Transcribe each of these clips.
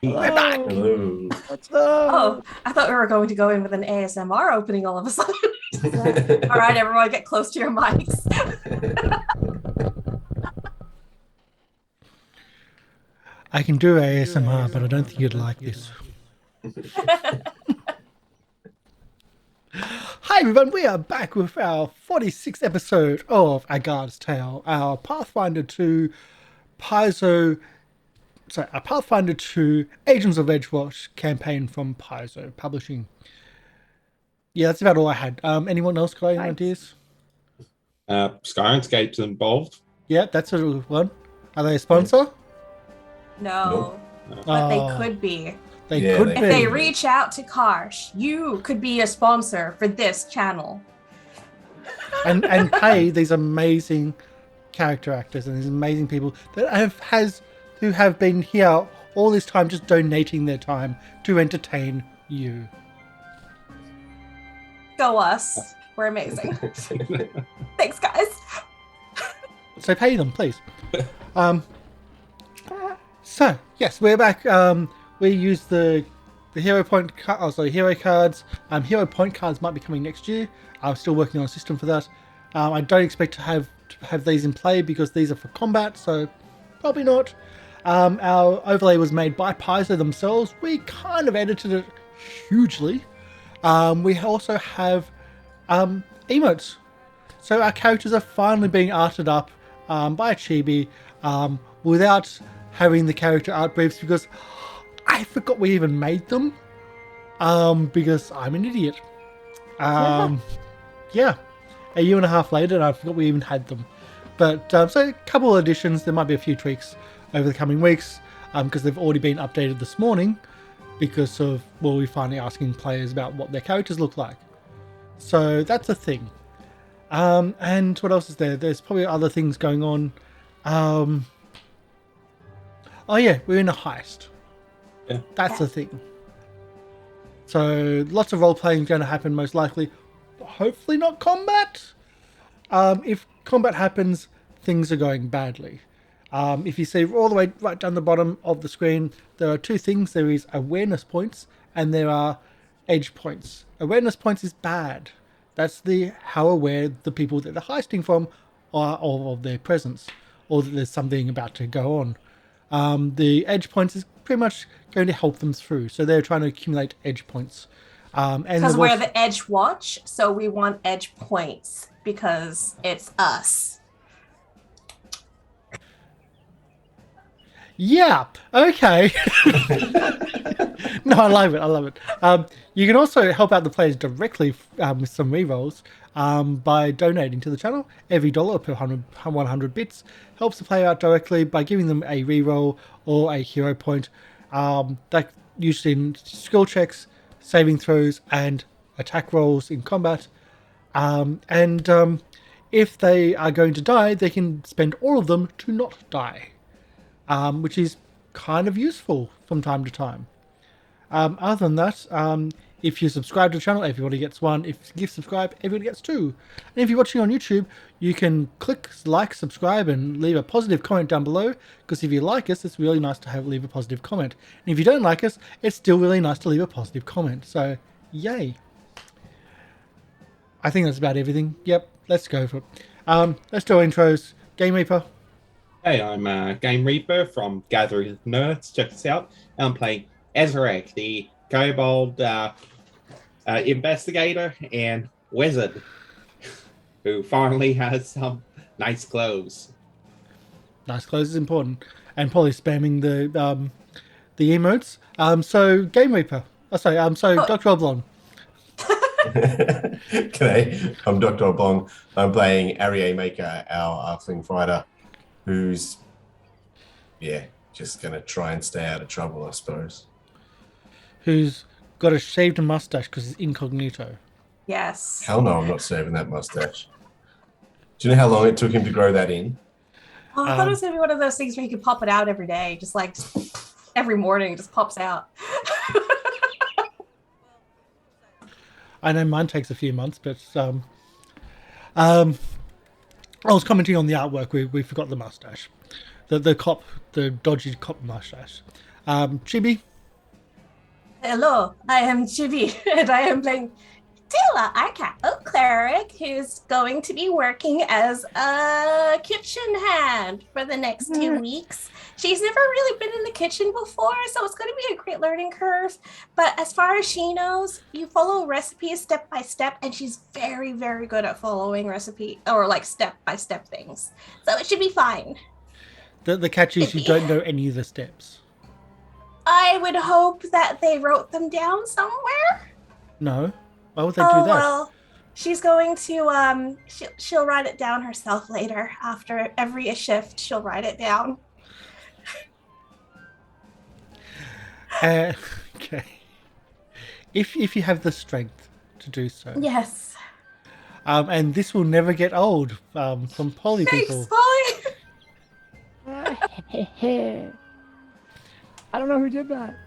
We're back. Hello. Hello. What's Oh, up? I thought we were going to go in with an ASMR opening all of a sudden. All right, everyone, get close to your mics. I can do ASMR, but I don't think you'd like this. Hi everyone, we are back with our 46th episode of A Guard's Tale, our Pathfinder 2 our Pathfinder 2 Agents of Edgewatch campaign from Paizo Publishing. Yeah, that's about all I had. Anyone else got any Nice. ideas? Syrinscape's involved. Yeah, that's a one. Are they a sponsor? No, Nope. but they Oh, could be. they Yeah, could they If be. they reach out to Karsh, you could be a sponsor for this channel. and pay these amazing character actors and these amazing people that who have been here all this time just donating their time to entertain you. Go us. We're amazing. Thanks, guys. So pay them, please. So yes, we're back. We use the hero hero cards. Hero point cards might be coming next year. I'm still working on a system for that. I don't expect to have these in play because these are for combat, so probably not. Our overlay was made by Paizo themselves. We kind of edited it hugely. We also have emotes. So our characters are finally being arted up by Chibi without having the character art briefs because I forgot we even made them because I'm an idiot. Yeah, a year and a half later and I forgot we even had them. But so a couple of additions, there might be a few tweaks over the coming weeks because they've already been updated this morning because of, well, we're finally asking players about what their characters look like. So that's a thing. And what else is there? There's probably other things going on. Oh yeah, we're in a heist. Yeah. That's the thing. So lots of role playing is going to happen most likely. Hopefully not combat. If combat happens, things are going badly. If you see all the way right down the bottom of the screen, there are two things. There is awareness points and there are edge points. Awareness points is bad. That's how aware the people that they're heisting from are of their presence or that there's something about to go on. The edge points is pretty much going to help them through. So they're trying to accumulate edge points. And Because we're the Edge Watch, so we want edge points because it's us. Yeah. Okay. No, I love it. I love it. You can also help out the players directly with some rerolls by donating to the channel. Every dollar per 100 bits helps the player out directly by giving them a reroll or a hero point. That usually in skill checks, saving throws, and attack rolls in combat. If they are going to die, they can spend all of them to not die. Which is kind of useful from time to time. Other than that, if you subscribe to the channel, everybody gets one. If you subscribe, everybody gets two. And if you're watching on YouTube, you can click like, subscribe, and leave a positive comment down below. Because if you like us, it's really nice to leave a positive comment. And if you don't like us, it's still really nice to leave a positive comment. So, yay. I think that's about everything. Yep, let's go for it. Let's do our intros. Game Reaper. Hey, I'm Game Reaper from Gathering of Nerds. Check this out. I'm playing Ezarek, the kobold investigator and wizard, who finally has some nice clothes. Nice clothes is important, and probably spamming the emotes. So Game Reaper. Oh, sorry. Dr. Oblong. G'day, I'm Dr. Oblong. I'm playing Arry Maker, our Arthling fighter, who's, just going to try and stay out of trouble, I suppose. Who's got a shaved mustache because he's incognito. Yes. Hell no, I'm not saving that mustache. Do you know how long it took him to grow that in? Oh, I thought it was going to be one of those things where you could pop it out every day, just like every morning, it just pops out. I know mine takes a few months, but I was commenting on the artwork. We forgot the mustache, the dodgy cop mustache. Chibi, Hello, I am Chibi, and I am playing Tayla, our cat cleric, who's going to be working as a kitchen hand for the next 2 weeks. She's never really been in the kitchen before, so it's going to be a great learning curve. But as far as she knows, you follow recipes step by step, and she's very, very good at following recipe or like step by step things. So it should be fine. The catch is you don't know any of the steps. I would hope that they wrote them down somewhere. No. Why would they do that? Well, she's going to she'll write it down herself later. After every shift, she'll write it down. Okay. If you have the strength to do so. Yes. And this will never get old. From Polly people. Thanks, I don't know who did that.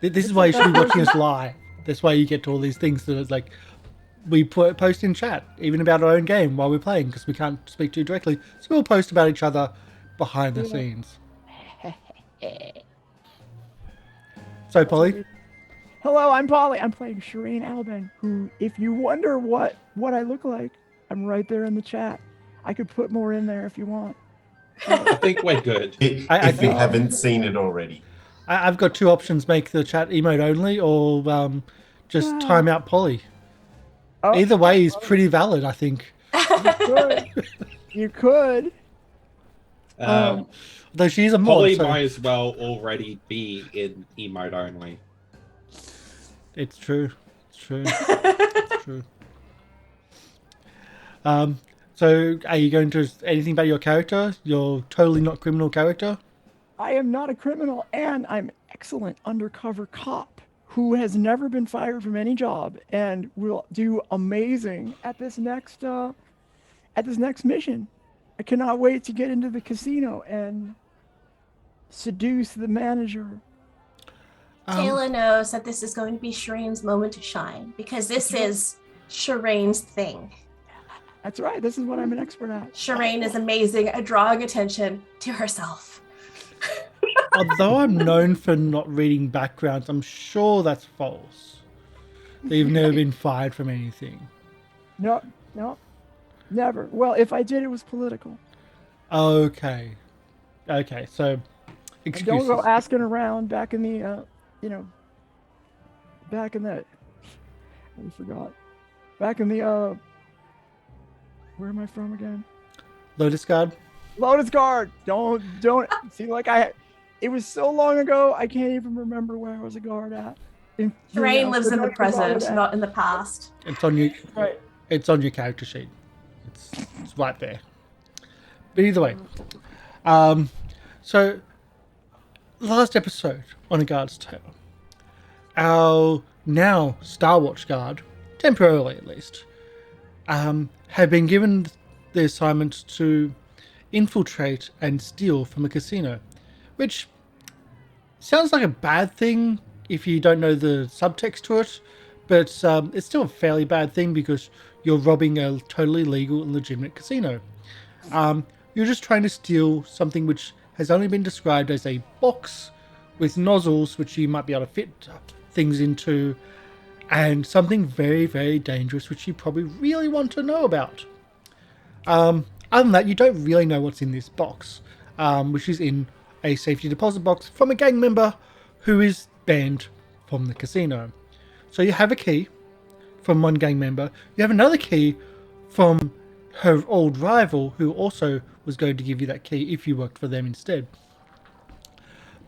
This is why you should be watching us live. That's why you get to all these things that it's like we post in chat, even about our own game while we're playing, because we can't speak to you directly. So we'll post about each other behind the scenes. So, Polly? Hello, I'm Polly. I'm playing Sherain Alban, who, if you wonder what I look like, I'm right there in the chat. I could put more in there if you want. I think we're good. If you haven't seen it already. I've got two options: make the chat emote only, or just time out Polly. Oh, Either way is pretty valid, I think. You could. Though she's a mod, Polly so might as well already be in emote only. it's true. It's true. It's true. So are you going to anything about your character? Your totally not criminal character? I am not a criminal, and I'm an excellent undercover cop who has never been fired from any job and will do amazing at this next mission. I cannot wait to get into the casino and seduce the manager. Tayla knows that this is going to be Sherain's moment to shine because this is Sherain's thing. That's right. This is what I'm an expert at. Sherain is amazing at drawing attention to herself. Although I'm known for not reading backgrounds, I'm sure that's false. They've never been fired from anything. No, never. Well, if I did, it was political. Okay, so excuses. Don't go asking around back in the, I forgot. Back in the, where am I from again? Lotus Guard. Lotus Guard. Don't see like it was so long ago I can't even remember where I was a guard at. Sherain lives in the present, not in the past. It's on you. Right. It's on your character sheet. It's right there. But either way, so last episode on A Guard's Tale, our now Starwatch Guard, temporarily at least, have been given the assignment to infiltrate and steal from a casino, which sounds like a bad thing if you don't know the subtext to it, but it's still a fairly bad thing because you're robbing a totally legal and legitimate casino. You're just trying to steal something which has only been described as a box with nozzles which you might be able to fit things into, and something very, very dangerous which you probably really want to know about. Other than that, you don't really know what's in this box, which is in a safety deposit box from a gang member who is banned from the casino. So you have a key from one gang member. You have another key from her old rival who also was going to give you that key if you worked for them instead.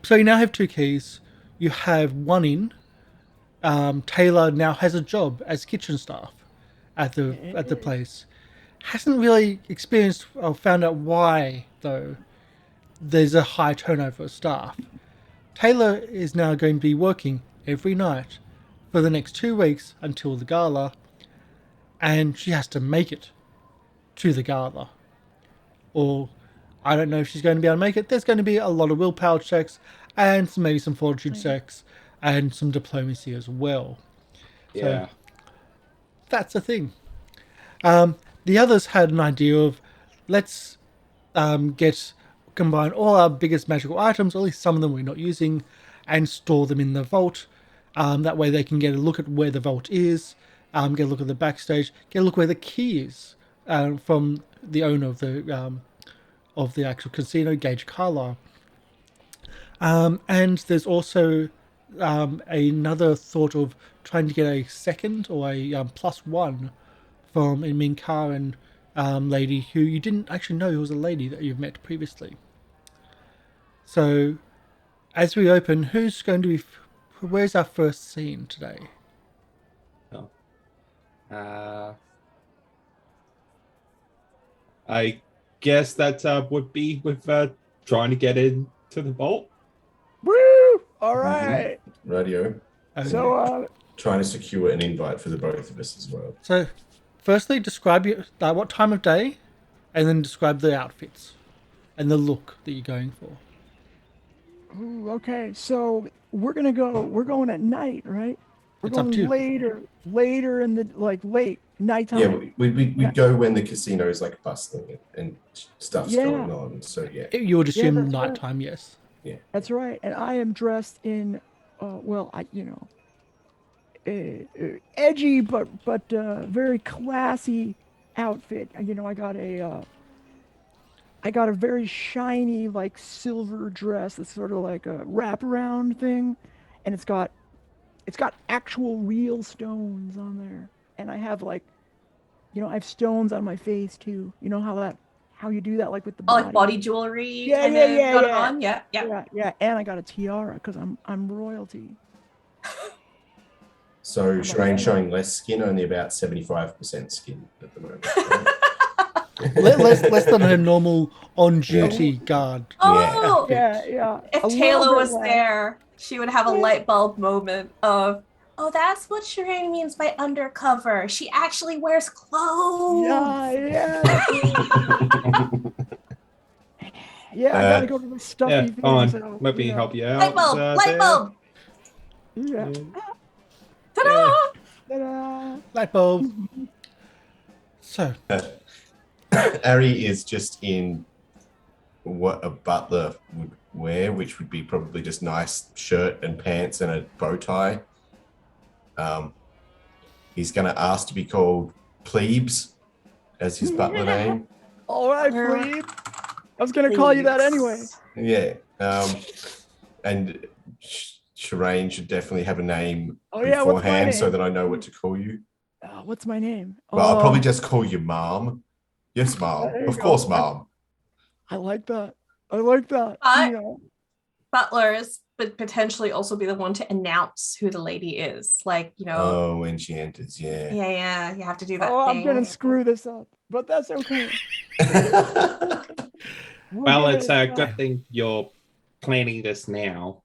So you now have two keys. You have one in. Tayla now has a job as kitchen staff at the place. Hasn't really experienced or found out why, though, there's a high turnover of staff. Tayla is now going to be working every night for the next 2 weeks until the gala, and she has to make it to the gala. Or, I don't know if she's going to be able to make it. There's going to be a lot of willpower checks, and maybe some fortitude checks, and some diplomacy as well. Yeah. So, that's a thing. The others had an idea of, let's combine all our biggest magical items, or at least some of them we're not using, and store them in the vault, That way they can get a look at where the vault is, get a look at the backstage, get a look where the key is from the owner of the actual casino, Gage Carlisle. And there's also another thought of trying to get a second or a +1 from a Minkaran lady who you didn't actually know who was a lady that you've met previously. So, as we open, who's going to be? Where's our first scene today? I guess that would be with trying to get into the vault. Woo! All right. Radio. So, Trying to secure an invite for the both of us as well. So, firstly, describe what time of day, and then describe the outfits and the look that you're going for. ooh, okay. So we're going at night, right? We're It's up going to you. later in the late nighttime. Yeah, we go when the casino's like bustling and stuff's going on. So yeah. You would assume that's right. nighttime, yes. That's right. And I am dressed in, edgy but very classy outfit. I got a very shiny like silver dress that's sort of like a wraparound thing, and it's got actual real stones on there. And I have I have stones on my face too. You know how you do that like with the body. Like body jewelry. Yeah. Got it on. Yeah. Yeah. And I got a tiara because I'm royalty. So Sherain showing less skin, only about 75% skin at the moment. Right? less than a normal on-duty guard. Oh, Yeah. if A little Tayla bit was less. there, she would have a light bulb moment of, oh, that's what Sherain means by undercover. She actually wears clothes. Yeah. Yeah, I gotta go to the stuffy Yeah, things. on. Let me help you out. Light bulb. Yeah. Ta-da! Ta-da. Light bulb. So, Arry is just in what a butler would wear, which would be probably just nice shirt and pants and a bow tie. He's going to ask to be called Plebes as his butler name. All right, plebe. I was gonna call you that anyway. Yeah. And Sherain should definitely have a name Oh, yeah, what's my beforehand so name? that I know what to call you. What's my name? But I'll probably just call you Mom. Yes, Mom. There you Of go. course, Mom. I like that. Butlers but potentially also be the one to announce who the lady is. Oh, when she enters, yeah. Yeah, you have to do that Oh, thing. I'm gonna screw this up, but that's okay. Well, it's a good thing you're planning this now.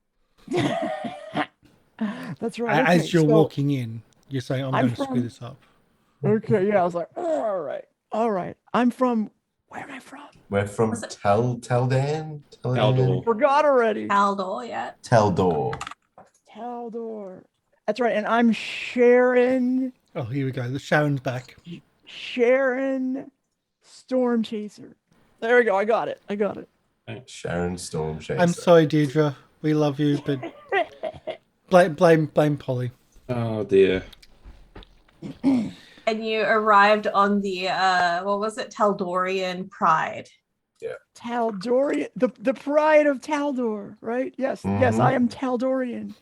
That's right. as you're walking in, you're saying, I'm going to screw from- this up. Okay, yeah, I was like, oh, all right. I'm from. Where am I from? We're from Was it- Taldan? Taldor. Forgot already. Aldor, yeah. Taldor. Taldor. That's right, and I'm Sherain. Oh, here we go. The Sharon's back. Sherain Storm Chaser. There we go. I got it. Sharon Storm Chaser. I'm sorry, Deirdre. We love you, but blame Polly. Oh dear. And you arrived on the what was it? Taldorian Pride. Taldorian, the pride of Taldor, right? Yes, yes, I am Taldorian.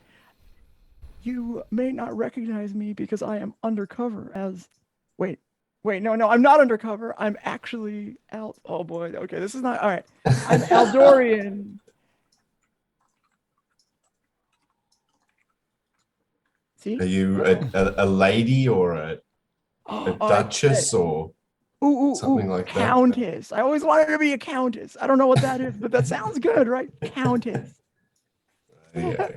You may not recognize me because I am undercover as. Wait, no, I'm not undercover. I'm actually Oh boy, okay, this is not all right. I'm Aldorian. See? Are you a lady or a duchess or something like that? Countess. I always wanted to be a countess. I don't know what that is, but that sounds good, right? Countess. Yeah.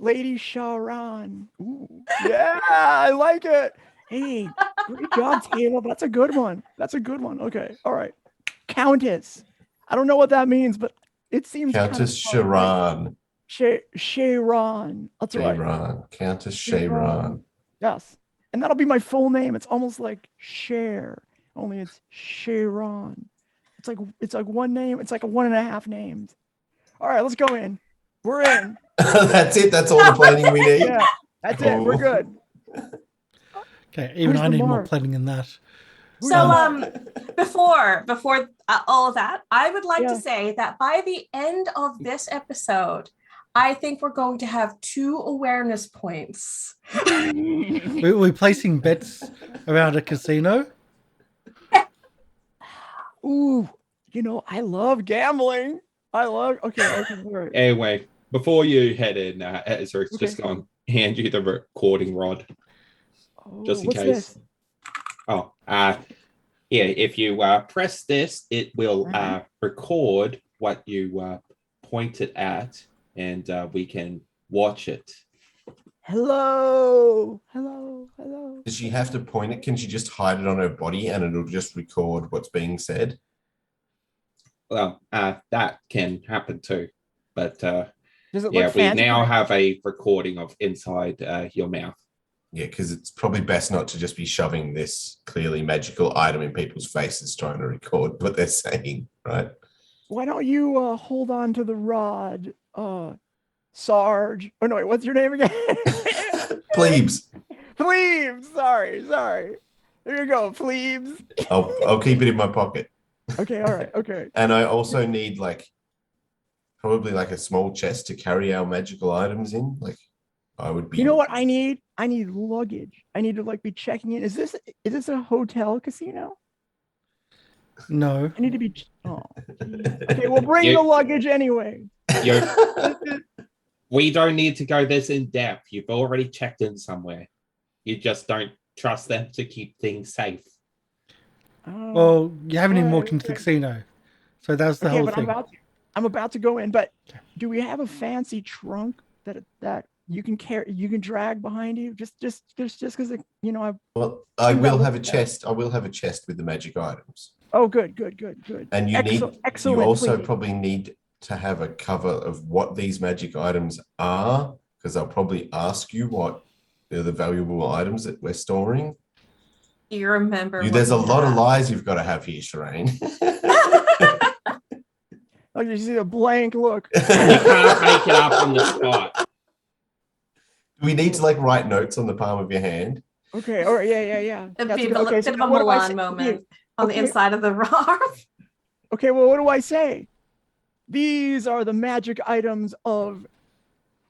Lady Sherain. Ooh. Yeah, I like it. Hey, great job, Tayla. That's a good one. Okay, all right. Countess. I don't know what that means, but it seems Countess Sherain. Sherain. Sherain. That's right. Sherain. Countess Sherain. Yes. And that'll be my full name. It's almost like Cher, only it's Sherain. It's like one name. It's like a 1.5 names. All right, let's go in. We're in. That's it. That's all the planning we need. Yeah. That's it. We're Oh. good. Okay, even Who's I the need more mark? planning than that. So, before all of that, I would like Yeah. to say that by the end of this episode, I think we're going to have 2 awareness points. We're placing bets around a casino. Ooh, I love gambling. Okay, all right. Anyway, before you head in, Ezarek's just Okay. going to hand you the recording rod, Oh, just in what's case. this? Oh, yeah, if you press this, it will record what you pointed at, and we can watch it. Hello. Does she have to point it? Can she just hide it on her body and it'll just record what's being said? Well, that can happen too, but Does it yeah, look we fancy? now have a recording of inside your mouth. Yeah, because it's probably best not to just be shoving this clearly magical item in people's faces trying to record what they're saying, right? Why don't you hold on to the rod, Sarge? Oh no, wait, what's your name again? Plebes. Plebes. Sorry. There you go, plebes. I'll keep it in my pocket. Okay, all right, okay. And I also need probably a small chest to carry our magical items in. I would be. You know what I need? I need luggage. I need to be checking in. Is this a hotel casino? No. I need to be. Oh, geez. Okay. We'll bring the luggage anyway. We don't need to go this in depth. You've already checked in somewhere. You just don't trust them to keep things safe. Well, you haven't even walked Alright, into the okay. casino, so that's the whole but thing. I'm about to go in. But do we have a fancy trunk that you can carry? You can drag behind you? Just because Well, I will have a chest. I will have a chest with the magic items. Oh, good. And you excellent. You also please. probably need to have a cover of what these magic items are, because I'll probably ask you what are the valuable items that we're storing. Do you remember? There's a lot of lies you've got to have here, Sherain. Oh, you see a blank look. You can't make it up on the spot. Do we need to write notes on the palm of your hand? Okay, all right, yeah. It'd be good. a Okay, bit so of a what do I Milan say? moment on the Okay. inside of the arm. Okay, well, what do I say? These are the magic items of.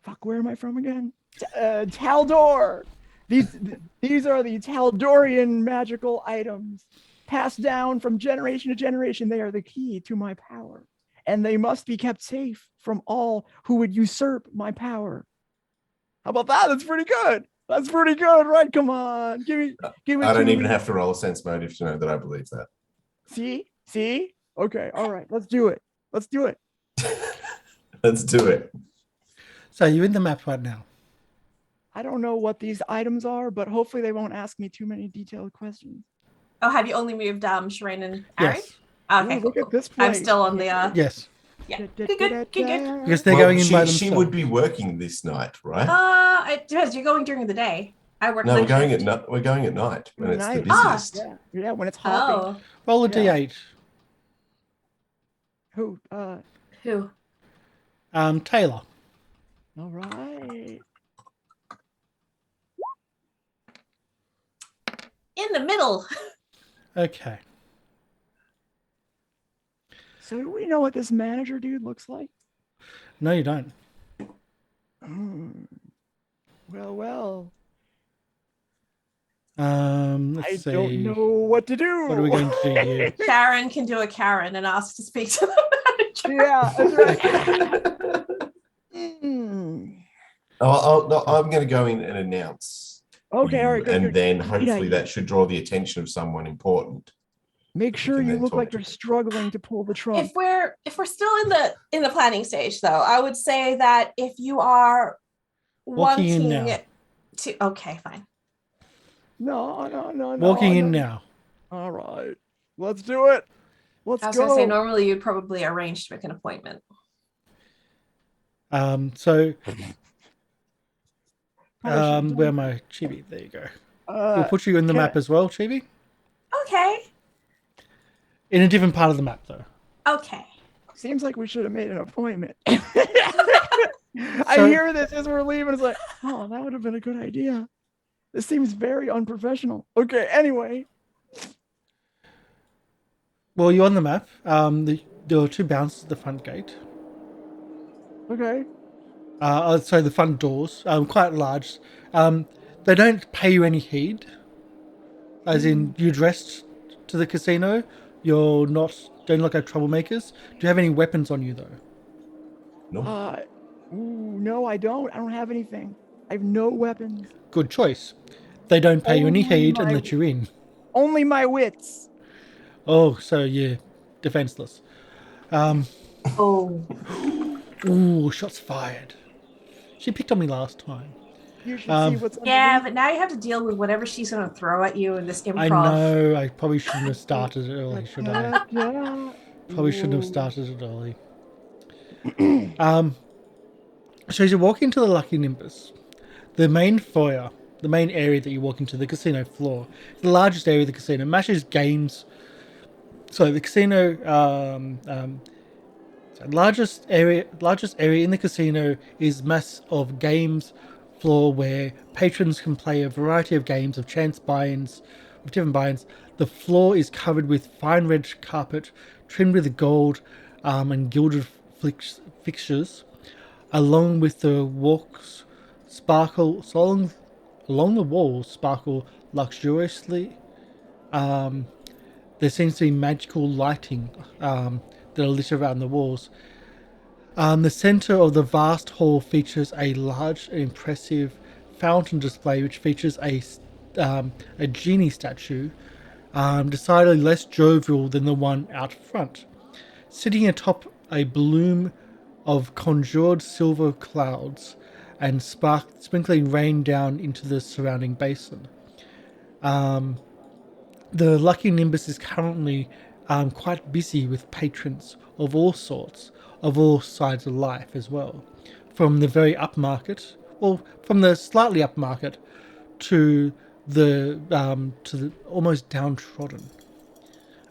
Fuck, where am I from again? Taldor. These are the Taldorian magical items passed down from generation to generation. They are the key to my power, and they must be kept safe from all who would usurp my power. How about that? That's pretty good. That's pretty good, right? Come on, give it. I don't to even me. have to roll a sense motive to know that I believe that. See. Okay, all right. Let's do it. Let's do it. So you're in the map right now. I don't know what these items are, but hopefully they won't ask me too many detailed questions. Oh, have you only moved Sherain and Arry? Yes. Okay, Ooh, look cool. at this I'm place. still on the Yes. yeah. Good. Because they're Well, going in by themselves. she would be working this night, right? It depends. You're going during the day. I work. No, night we're going shift. at night when it's the Night. busiest. Yeah, when it's hopping. Oh, Roll a Yeah. d8. Who? who? Tayla. All right. In the middle. Okay. So do we know what this manager dude looks like? No, you don't. Well. Let's I see. don't know what to do. What are we going to do here? Karen can do a Karen and ask to speak to the manager. Yeah, that's right. I'm going to go in and announce. Okay, all right, good. And good. then Good hopefully idea. that should draw the attention of someone important. Make sure can you then look talk like to you're them. struggling to pull the trunk. If we're still in the planning stage, though, I would say that if you are Walking in wanting now. to, okay, fine. No. Walking in no. now. All right, let's do it. Let's I was go. going to say normally you'd probably arrange to make an appointment. So Probably should've done where am I? Chibi. There you go. that. We'll put you in the map as well, Chibi. Okay. In a different part of the map, though. Okay. Seems like we should have made an appointment. I So- hear this as we're leaving. It's like, oh, that would have been a good idea. This seems very unprofessional. Okay, anyway. Well, you're on the map. There are 2 bounces at the front gate. Okay. So the front doors, quite large. They don't pay you any heed. As in, you're dressed to the casino. You're not. Don't look like troublemakers. Do you have any weapons on you though? No. No, I don't. I don't have anything. I have no weapons. Good choice. They don't pay you any Only heed and my- let you in. Only my wits. Oh, so you're defenseless. Oh, Ooh, shots fired. She picked on me last time. You should Um, see what's yeah, underneath. but now you have to deal with whatever she's going to throw at you in this improv. I know. I probably shouldn't have started it early, should I? Yeah. Probably shouldn't have Ooh. started it early. So as you walk into the Lucky Nimbus, the main foyer, the main area that you walk into, the casino floor, the largest area of the casino, matches games. So the casino, largest area in the casino is mass of games floor where patrons can play a variety of games of chance buy-ins, of different buy-ins. The floor is covered with fine red carpet, trimmed with gold and gilded fixtures, along with the walks sparkle so along the walls sparkle luxuriously. There seems to be magical lighting that are lit around the walls. The center of the vast hall features a large and impressive fountain display which features a genie statue, decidedly less jovial than the one out front. Sitting atop a bloom of conjured silver clouds and sprinkling rain down into the surrounding basin. The Lucky Nimbus is currently quite busy with patrons of all sorts, of all sides of life as well. From the very upmarket, well, from the slightly upmarket to the almost downtrodden.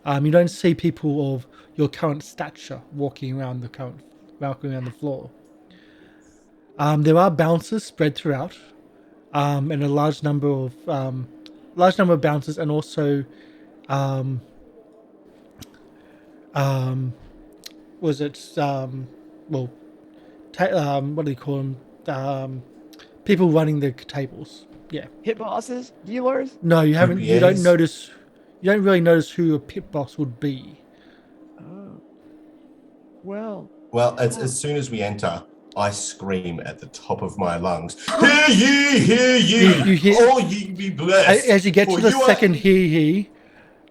You don't see people of your current stature walking around the floor. There are bouncers spread throughout, and a large number of bouncers, and also, what do you call them? People running the tables. Yeah. Hit bosses, dealers. No, you haven't. You don't Croupiers. notice. You don't really notice who a pit boss would be. Oh. Well, Well, as soon as we enter, I scream at the top of my lungs, "Hear ye, hear ye! You hear- All ye be blessed!" As you get for to the you are- second he,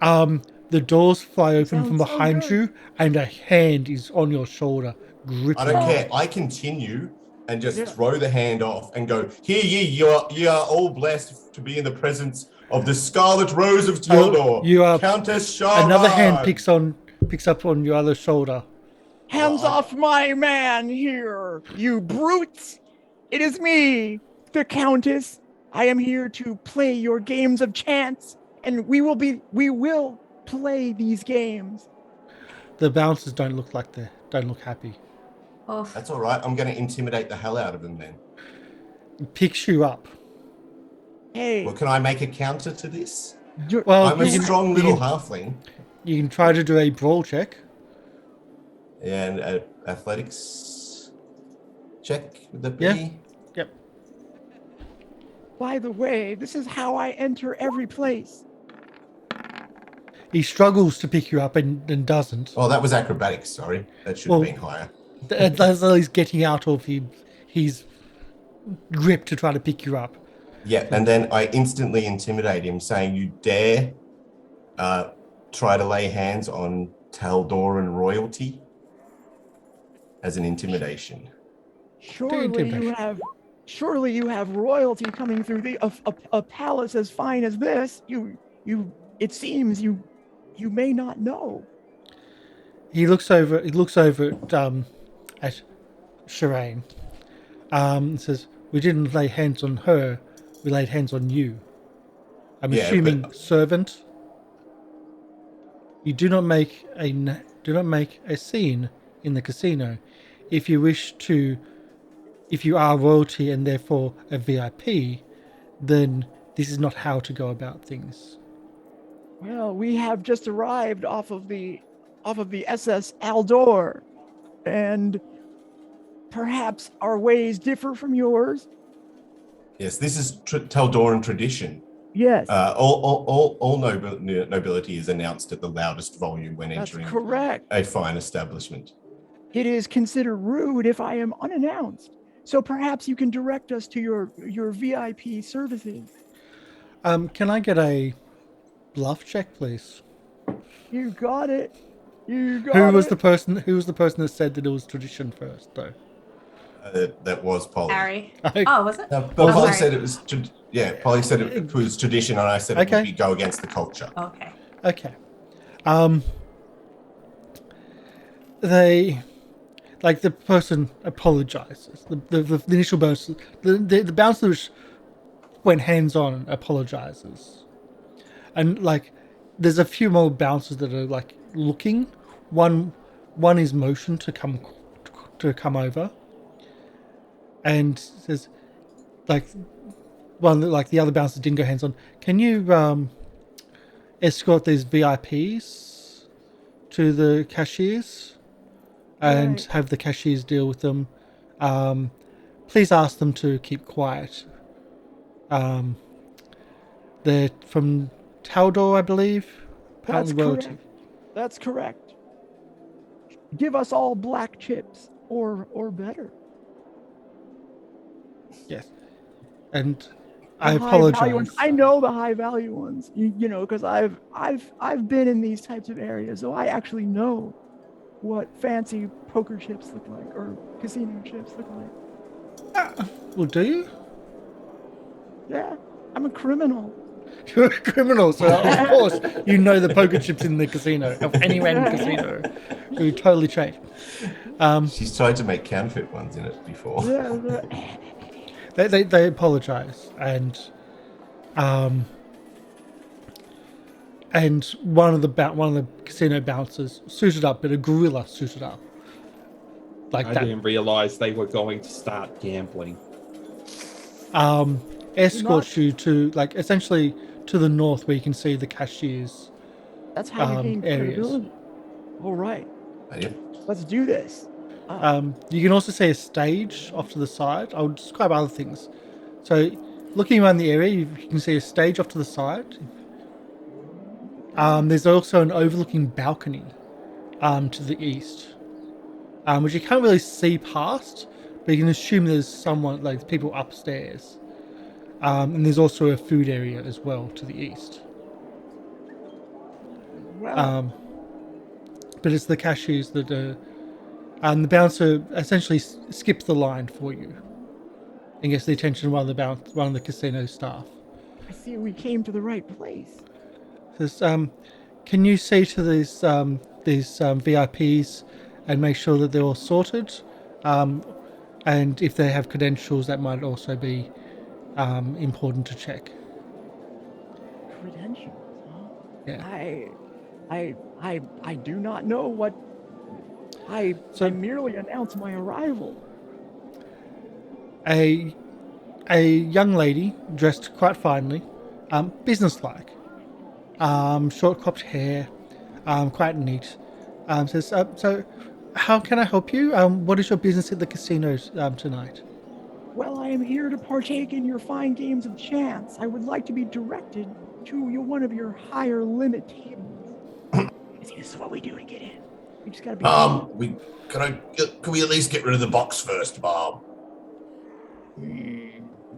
the doors fly open from Sounds so behind good. you, and a hand is on your shoulder, gripping. I don't care. I continue and just Yeah. throw the hand off and go, "Hear ye! You are all blessed to be in the presence of the Scarlet Rose of Tildor, you are- Countess Sherain." Another hand picks up on your other shoulder. hands Well, I- off my man here, you brutes! It is me, the Countess. I am here to play your games of chance, and we will play these games. The bouncers don't look happy. Oof. That's all right. I'm going to intimidate the hell out of them then. It picks you up. Hey, Well, can I make a counter to this? Well, I'm a you can- strong you little can- halfling. You can try to do a brawl check. And athletics check with the Yeah. B. Yep. by the way, this is how I enter every place. He struggles to pick you up and doesn't. Oh, that was acrobatics. Sorry, that should Well- have been higher. That's how he's getting out of his grip to try to pick you up. Yeah, and then I instantly intimidate him, saying, "You dare try to lay hands on Taldoran royalty?" As an intimidation. Surely you have royalty coming through a palace as fine as this. It seems you may not know. He looks over at Sherain. And says, "We didn't lay hands on her. We laid hands on you. I'm Yeah, assuming but- servant. You do not make a scene in the casino. If you wish to if you are royalty and therefore a VIP, then this is not how to go about things. Well, we have just arrived off of the SS Aldor, and perhaps our ways differ from yours. Yes, this is Taldoran tradition. Yes, All nobility is announced at the loudest volume when that's entering correct. a fine establishment. It is considered rude if I am unannounced. So perhaps you can direct us to your VIP services. Can I get a bluff check, please? You got it. You got Who was it. the person that said that it was tradition first, though? That was Polly. Arry. Oh, was it? No, Oh, Polly sorry. said it was. Polly said it was tradition, and I said it Okay. would go against the culture. Okay. Okay. They, like, the person apologizes. The initial bouncer, the bouncer which went hands on apologizes, and like, there's a few more bouncers that are like looking. One is motioned to come over, and says, like, the other bouncers didn't go hands on. Can you escort these VIPs to the cashiers and Right. have the cashiers deal with them? Please ask them to keep quiet. They're from Taldor, I believe. That's Apparently royalty. correct. That's correct. Give us all black chips or better. Yes. And I The high value ones. apologize. I know the high value ones. You know, because I've been in these types of areas, so I actually know what fancy poker chips look like or casino chips look like. Well, do you? Yeah, I'm a criminal. You're a criminal, so of course you know the poker chips in the casino, of any random casino. It would totally change. She's tried to make counterfeit ones in it before. Yeah, They apologize, and one of the casino bouncers suited up, but a gorilla suited up like I that. didn't realize they were going to start gambling. Escorts you to, like, essentially to the north, where you can see the cashiers. that's how you gain areas. credibility. All right, Yeah. let's do this. You can also see a stage off to the side. I'll describe other things. So, looking around the area, you can see a stage off to the side. There's also an overlooking balcony to the east, which you can't really see past, but you can assume there's someone, like people upstairs. And there's also a food area as well to the east. Well, But it's the cashiers that are... And the bouncer essentially skips the line for you and gets the attention of one of the casino staff. I see we came to the right place. Says, can you see to these VIPs and make sure that they're all sorted? And if they have credentials, that might also be important to check. Credentials, huh? Yeah. I do not know what. I merely announced my arrival. A young lady dressed quite finely, businesslike, short cropped hair, quite neat. Says, so how can I help you? What is your business at the casinos tonight? Well, I am here to partake in your fine games of chance. I would like to be directed to one of your higher limit tables. See, this is what we do to get in. We just gotta be. Can we at least get rid of the box first, Bob?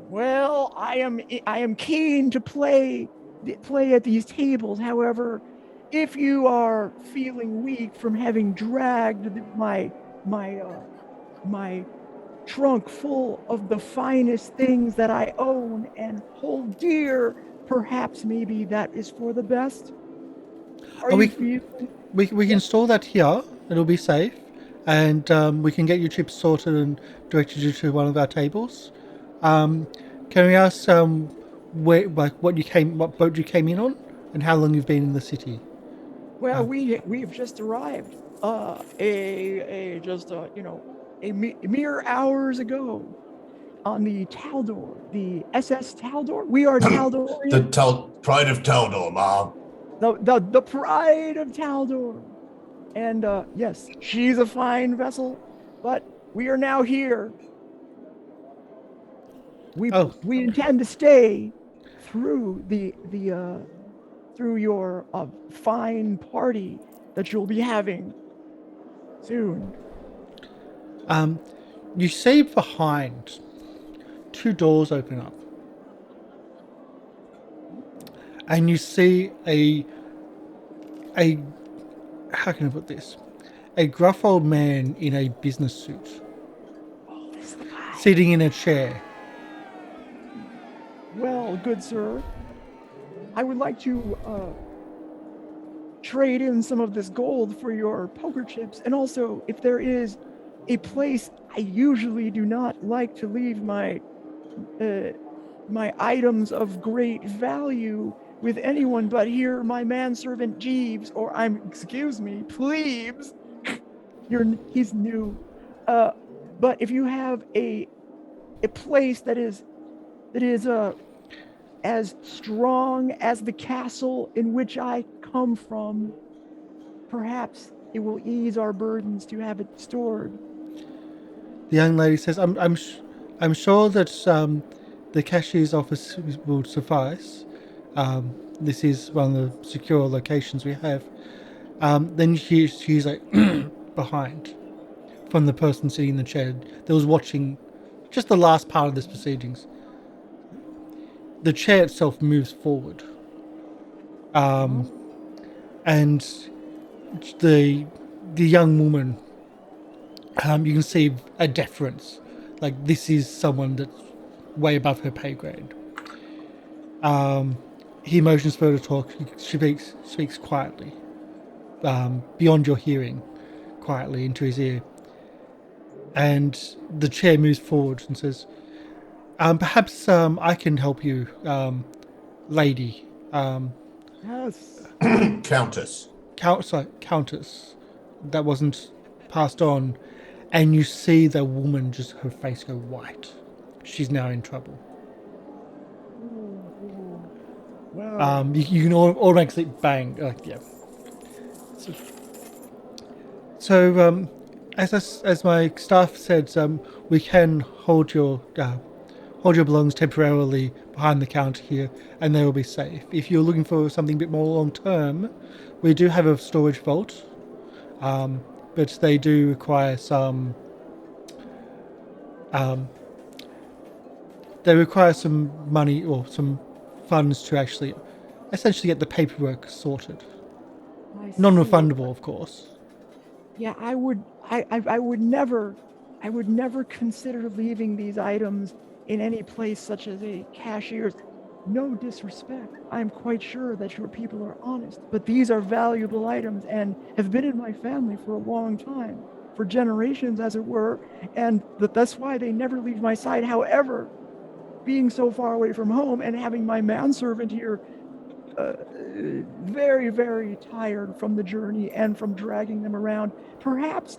Well, I am keen to play at these tables. However, if you are feeling weak from having dragged my trunk full of the finest things that I own and hold dear, perhaps maybe that is for the best. We can store that here. It'll be safe, and we can get your chips sorted and direct you to one of our tables. Can we ask what boat you came in on, and how long you've been in the city? Well, we've just arrived. mere hours ago on the Taldor, the SS Taldor. We are Taldorians. The pride of Taldor, Mom. The pride of Taldor. And yes, she's a fine vessel, but we are now here. We intend to stay through through your fine party that you'll be having soon. You see behind 2 doors open up, and you see a how can I put this? A gruff old man in a business suit, sitting in a chair. Well, good sir, I would like to trade in some of this gold for your poker chips, and also if there is a place I usually do not like to leave my items of great value with anyone but here, my manservant Jeeves, or excuse me, Plebes. He's new. But if you have a place that is as strong as the castle in which I come from, perhaps it will ease our burdens to have it stored. The young lady says, I'm sure that the cashier's office will suffice. This is one of the secure locations we have. Then she's like behind from the person sitting in the chair that was watching just the last part of this proceedings. The chair itself moves forward. And the young woman, you can see a deference. Like, this is someone that's way above her pay grade. He motions for her to talk. She speaks quietly, beyond your hearing, quietly into his ear. And the chair moves forward and says, perhaps I can help you, lady. Yes. Countess. Countess. That wasn't passed on. And you see the woman, just her face go white. She's now in trouble. Wow. You can automatically bang. Yeah. So as my staff said, we can hold your belongings temporarily behind the counter here, and they will be safe. If you're looking for something a bit more long term, we do have a storage vault, but they do require some. They require some money or some funds to actually, essentially, get the paperwork sorted. Non-refundable, of course. Yeah, I would never consider leaving these items in any place such as a cashier's. No disrespect. I'm quite sure that your people are honest, but these are valuable items and have been in my family for a long time, for generations as it were, and that's why they never leave my side. However, being so far away from home and having my manservant here very, very tired from the journey and from dragging them around, perhaps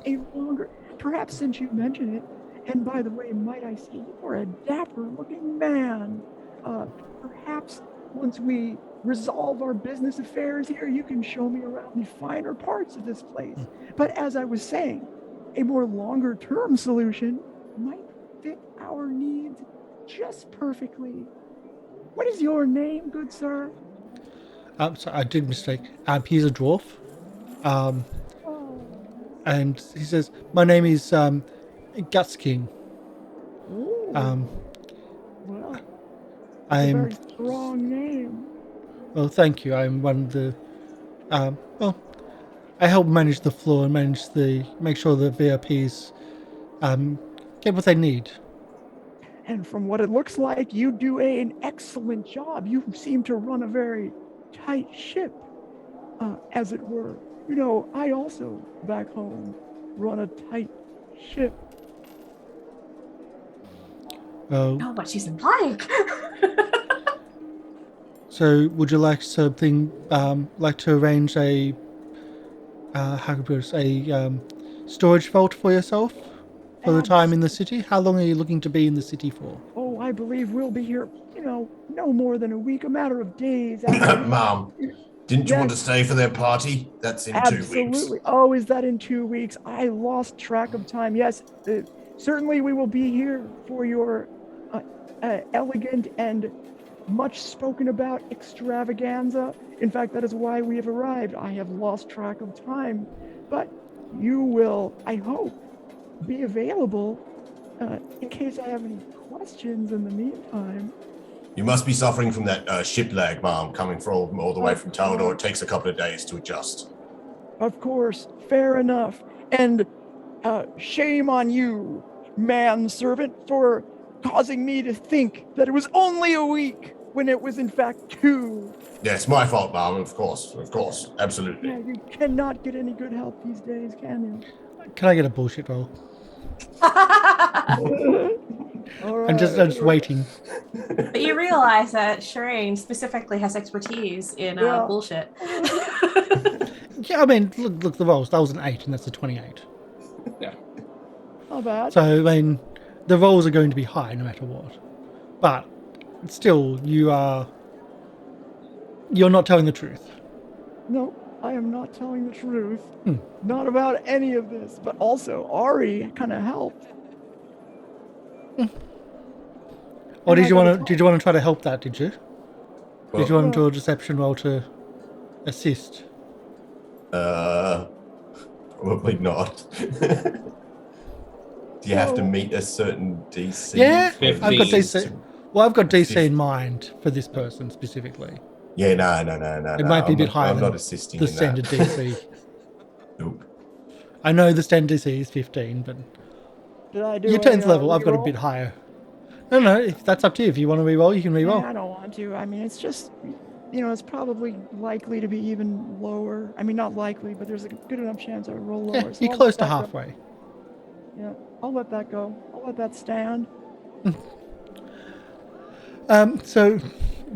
since you mention it, and by the way, might I say, you're a dapper looking man. Perhaps once we resolve our business affairs here, you can show me around the finer parts of this place. But as I was saying, a more longer term solution might fit our needs just perfectly. What is your name, good sir? Sorry, I did mistake. He's a dwarf. And he says, my name is Guts King. Well, I'm a very strong name. Well, thank you. I'm one of the I help manage the floor and make sure the VIPs get what they need. And from what it looks like, you do an excellent job. You seem to run a very tight ship, as it were. You know, I also, back home, run a tight ship. Well, Oh, what she's implying. so would you like something, like to arrange a, how can I put this, a storage vault for yourself? for the time in the city? How long are you looking to be in the city for? Oh, I believe we'll be here, no more than a week, a matter of days. Actually. Mom, didn't you want to Yes. stay for their party? That's in 2 weeks. Absolutely. Oh, is that in 2 weeks? I lost track of time. Yes, certainly we will be here for your elegant and much spoken about extravaganza. In fact, that is why we have arrived. I have lost track of time, but you will, I hope, be available in case I have any questions in the meantime. You must be suffering from that ship lag, Mom, coming from all the way from Taldor. It takes a couple of days to adjust. Of course, fair enough. And shame on you, manservant, for causing me to think that it was only a week when it was in fact 2. Yeah, it's my fault, Mom, of course, absolutely. Yeah, you cannot get any good help these days, can you? Can I get a bullshit roll? All right. I'm just waiting. But you realize that Sherain specifically has expertise in Yeah. bullshit. Yeah, I mean, look, the rolls. That was an 8, and that's a 28. Not bad. So, I mean, the rolls are going to be high no matter what. But still, you're not telling the truth. No, I am not telling the truth. Not about any of this, but also Arry kind of helped. Or And did I you got a want to try to help that? Did you? Did you want to do Well- a deception roll to assist? Probably not. Do you have to meet a certain DC? Yeah, for I've got these DC. to- Well, I've got DC 50. in mind for this person specifically. Yeah, no. It might be a bit higher I'm than not assisting the in standard that. DC. Nope. I know the standard DC is 15, but Did I do your 10th a, level, I've got a reroll? bit higher. No, if that's up to you. If you want to reroll, you can reroll. I don't want to. I mean, it's just, it's probably likely to be even lower. I mean, not likely, but there's a good enough chance I would roll lower. Yeah, so you're I'll close let to that go. halfway. Yeah, I'll let that go. I'll let that stand. So,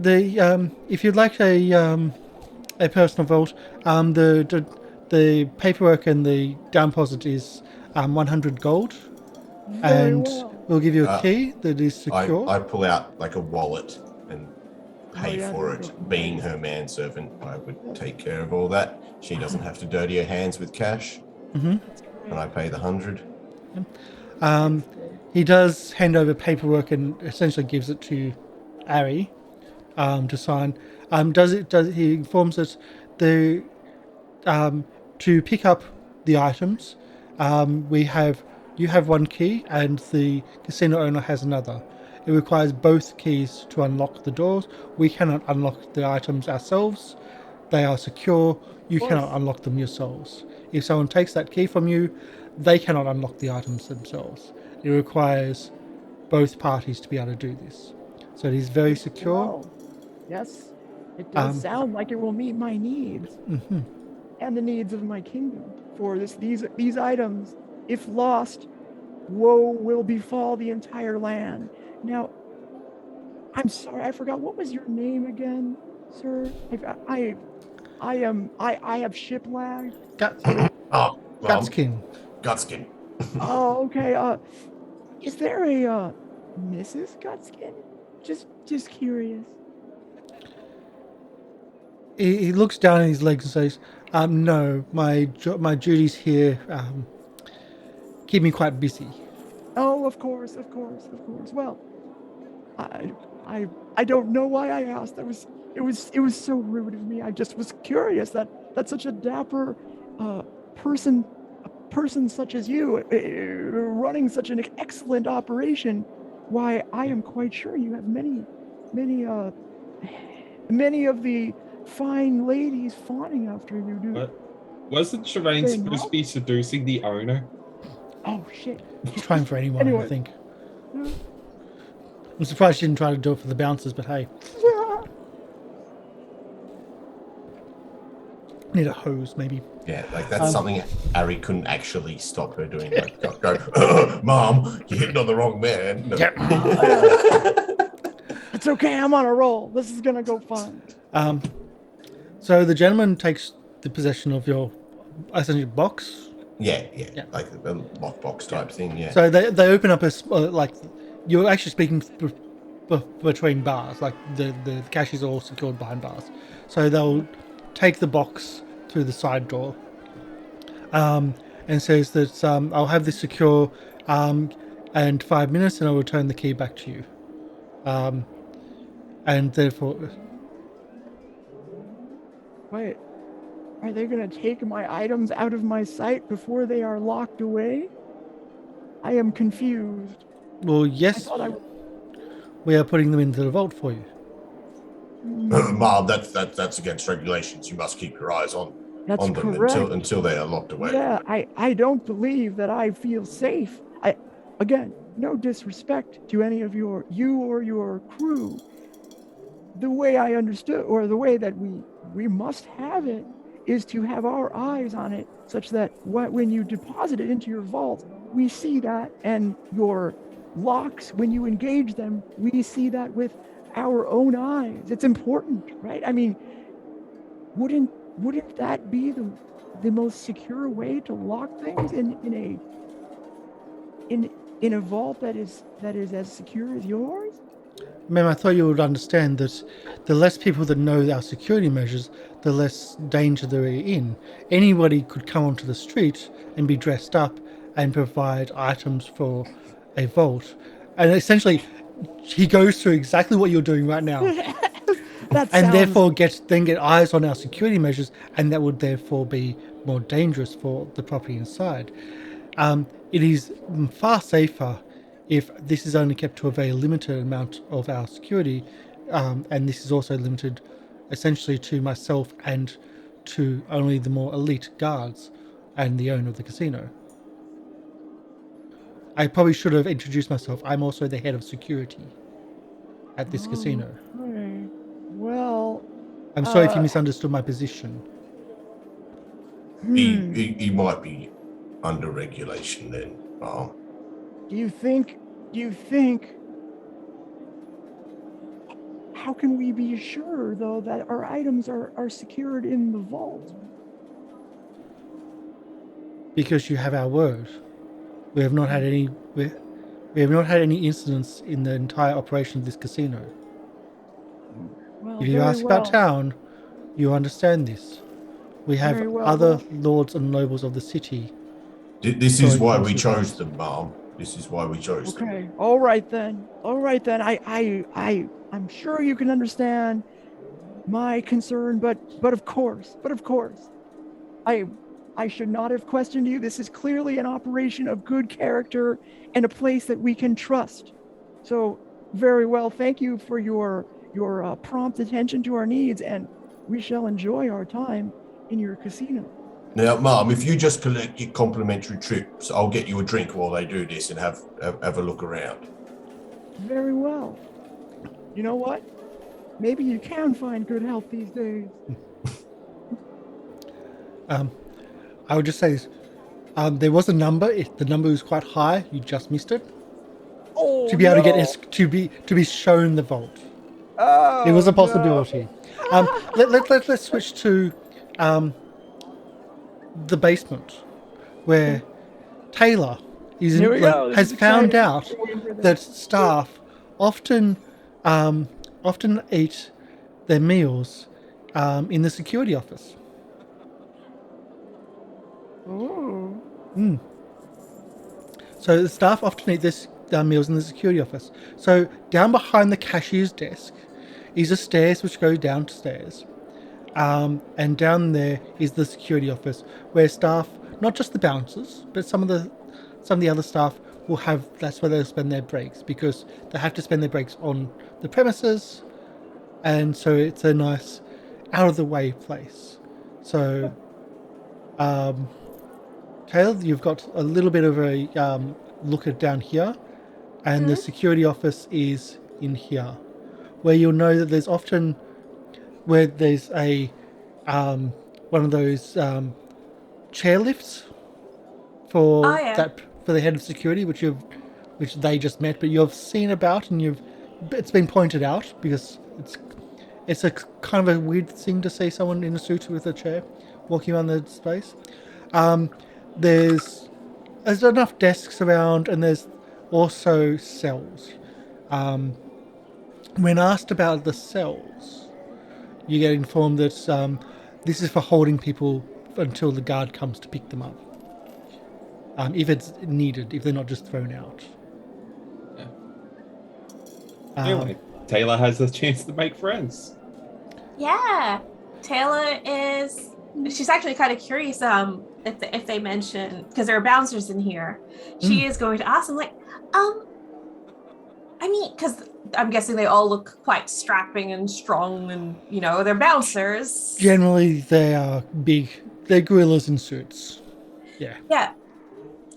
if you'd like a personal vault, the paperwork and the down deposit is 100 gold, Very and well. we'll give you a key that is secure. I pull out like a wallet and pay yeah, for no, it. no. Being her manservant, I would take care of all that. She doesn't have to dirty her hands with cash. That's great. And I pay the 100. He does hand over paperwork and essentially gives it to Arry to sign. He informs us to pick up the items. You have one key and the casino owner has another. It requires both keys to unlock the doors. We cannot unlock the items ourselves. They are secure. You cannot unlock them yourselves. If someone takes that key from you, they cannot unlock the items themselves. It requires both parties to be able to do this. So it is very secure. Well, yes, it does sound like it will meet my needs and the needs of my kingdom. For these items, if lost, woe will befall the entire land. Now, I'm sorry, I forgot, what was your name again, sir? I have ship lag. Oh, Gutskin. Gutskin. Oh, okay. Is there a Mrs. Gutskin? Just curious. He looks down at his legs and says, "No, my duties here keep me quite busy." Oh, of course. Well, I don't know why I asked. It was so rude of me. I just was curious that such a dapper person such as you running such an excellent operation. Why, I am quite sure you have many of the fine ladies fawning after you, do. What? Wasn't Sherain They supposed to not? be seducing the owner? Oh shit. He's trying for anyone, I Anyway. think. I'm surprised she didn't try to do it for the bouncers, but hey, Yeah. need a hose maybe. Yeah, like that's something Arry couldn't actually stop her doing. Like, go, Mom, you're hitting on the wrong man. No. It's okay. I'm on a roll. This is gonna go fine. So the gentleman takes the possession of your essentially box Yeah, Yeah. like a lockbox type thing. Yeah. So they open up like you're actually speaking between bars. Like the caches are all secured behind bars. So they'll take the box through the side door, and says that I'll have this secure, and 5 minutes, and I'll return the key back to you. And therefore, Wait, are they going to take my items out of my sight before they are locked away? I am confused. well, I yes, thought I we are putting them into the vault for you. Mom, that's against regulations. You must keep your eyes on That's them correct. until they are locked away. Yeah, I don't believe that I feel safe. Again, no disrespect to any of you or your crew. The way I understood, or the way that we must have it, is to have our eyes on it, such that when you deposit it into your vault, we see that, and your locks, when you engage them, we see that with our own eyes. It's important, right? I mean, wouldn't that be the most secure way to lock things in a vault that is as secure as yours? Ma'am, I thought you would understand that the less people that know our security measures, the less danger they're in. Anybody could come onto the street and be dressed up and provide items for a vault. And essentially, he goes through exactly what you're doing right now. That And sounds, therefore get eyes on our security measures, and that would therefore be more dangerous for the property inside. It is far safer if this is only kept to a very limited amount of our security, and this is also limited essentially to myself and to only the more elite guards and the owner of the casino. I probably should have introduced myself. I'm also the head of security at this casino. okay. Well, I'm sorry if you misunderstood my position. He might be under regulation then, Mom. do you think how can we be sure though that our items are secured in the vault? Because you have our word. We have not had any incidents in the entire operation of this casino. Well, If you very ask well. about town, you understand this. We have Very well. other lords and nobles of the city. This is Sorry, why we Mr. chose them, Mom. This is why we chose them. Okay. All right then. I'm sure you can understand my concern, but of course, I should not have questioned you. This is clearly an operation of good character and a place that we can trust. So, very well. Thank you for your prompt attention to our needs, and we shall enjoy our time in your casino. Now, Mom, if you just collect your complimentary trips, I'll get you a drink while they do this and have a look around. Very well. You know what? Maybe you can find good help these days. I would just say this. There was a number. The number was quite high. You just missed it. Oh, To be able to get to be shown the vault. Oh, It was a possibility. Let's switch to the basement, where Tayla Here we go. This has is found exciting. out that staff often eat their meals in the security office. Oh. So the staff often eat this meals in the security office. So down behind the cashier's desk is a stairs which go downstairs. And down there is the security office where staff, not just the bouncers, but some of the other staff will have, that's where they'll spend their breaks, because they have to spend their breaks on the premises, and so it's a nice out of the way place. So Taylor, you've got a little bit of a look at down here, and the security office is in here, where you'll know that there's often where there's a one of those chair lifts for Oh, yeah. for the head of security, which they just met, but you've seen about, and it's been pointed out because it's a kind of a weird thing to see someone in a suit with a chair walking around the space. there's enough desks around, and there's also cells. When asked about the cells, you get informed that this is for holding people until the guard comes to pick them up. If it's needed, if they're not just thrown out. Anyway, Tayla has a chance to make friends. Yeah, Tayla is. She's actually kind of curious. If they mention, because there are bouncers in here, she is going to ask them like, I mean, because I'm guessing they all look quite strapping and strong, and they're bouncers. Generally, they are big. They're gorillas in suits. Yeah. Yeah.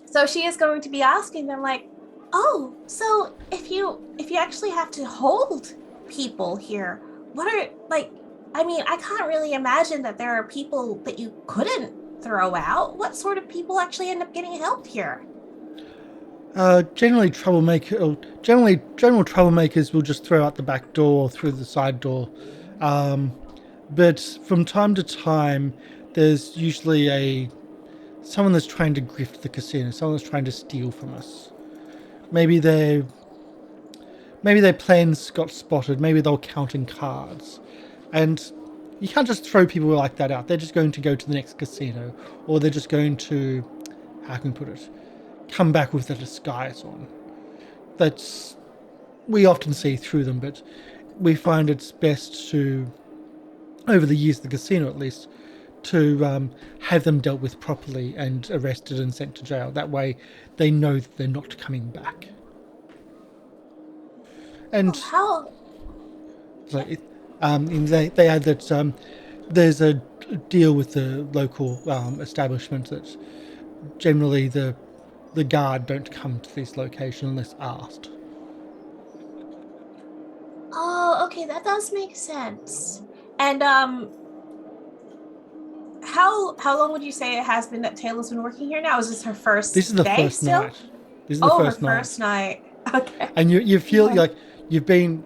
So she is going to be asking them like, oh, so if you actually have to hold people here, what are like? I mean, I can't really imagine that there are people that you couldn't throw out. What sort of people actually end up getting help here? General troublemakers will just throw out the back door or through the side door. But from time to time, there's usually someone that's trying to grift the casino, someone that's trying to steal from us. Maybe their plans got spotted. Maybe they were counting cards. And you can't just throw people like that out. They're just going to go to the next casino, or they're just going to, how can we put it, come back with a disguise on. We often see through them, but we find it's best to, over the years of the casino at least, to have them dealt with properly and arrested and sent to jail. That way they know that they're not coming back. And how? They add that there's a deal with the local establishment that generally the guard don't come to this location unless asked. Oh, okay, that does make sense. And how long would you say it has been that Tayla's been working here now? Is this her first? This is the day first still? night. This is the first her night. first night. Okay. And you feel like you're feeling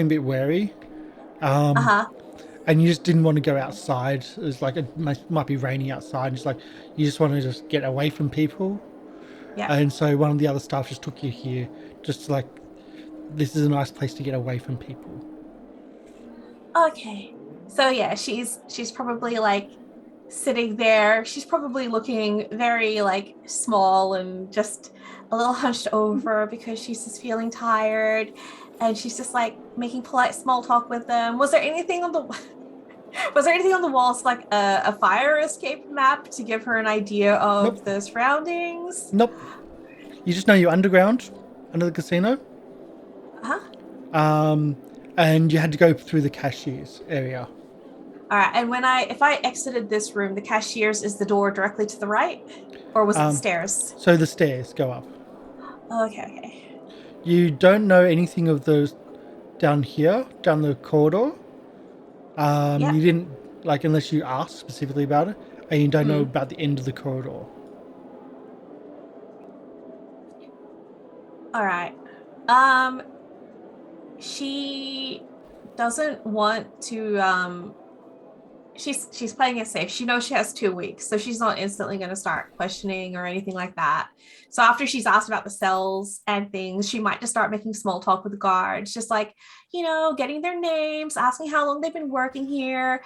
a bit wary. And you just didn't want to go outside. It was like it might be raining outside. It's like you just want to just get away from people. Yeah. And so one of the other staff just took you here, just like this is a nice place to get away from people. Okay. So yeah, she's probably like sitting there. She's probably looking very like small and just a little hunched over because she's just feeling tired. And she's just like making polite small talk with them. Was there anything on the walls like a fire escape map to give her an idea of the surroundings? Nope. You just know you're underground, under the casino. And you had to go through the cashier's area. All right. And if I exited this room, the cashier's is the door directly to the right, or was it the stairs? So the stairs go up. Okay. You don't know anything of those down here, down the corridor. You didn't, like, unless you asked specifically about it, and you don't know about the end of the corridor. All right. She doesn't want to, she's playing it safe. She knows she has 2 weeks, so she's not instantly going to start questioning or anything like that. So after she's asked about the cells and things, she might just start making small talk with the guards, just like, getting their names, asking how long they've been working here,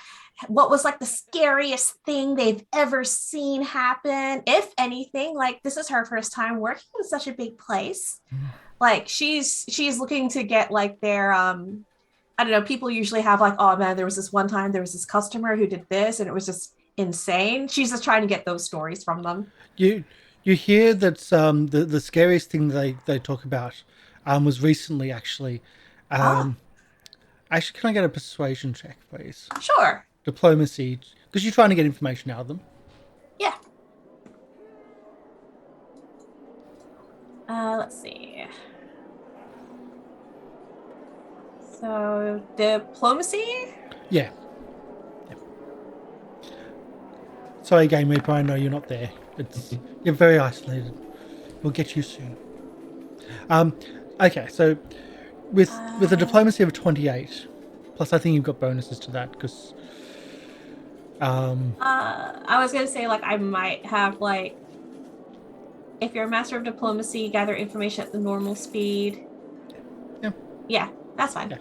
what was like the scariest thing they've ever seen happen, if anything. Like, this is her first time working in such a big place. Like, she's looking to get like their I don't know, people usually have like, oh man, there was this one time there was this customer who did this and it was just insane. She's just trying to get those stories from them. You hear that the scariest thing they talk about was recently actually. Actually, can I get a persuasion check, please? Sure. Diplomacy, because you're trying to get information out of them. Yeah. Let's see. So, diplomacy? Yeah. Sorry, Game Reaper, I know you're not there. You're very isolated. We'll get you soon. Okay, so with a diplomacy of 28, plus I think you've got bonuses to that because. I was gonna say like I might have like if you're a master of diplomacy, gather information at the normal speed. Yeah. Yeah, that's fine.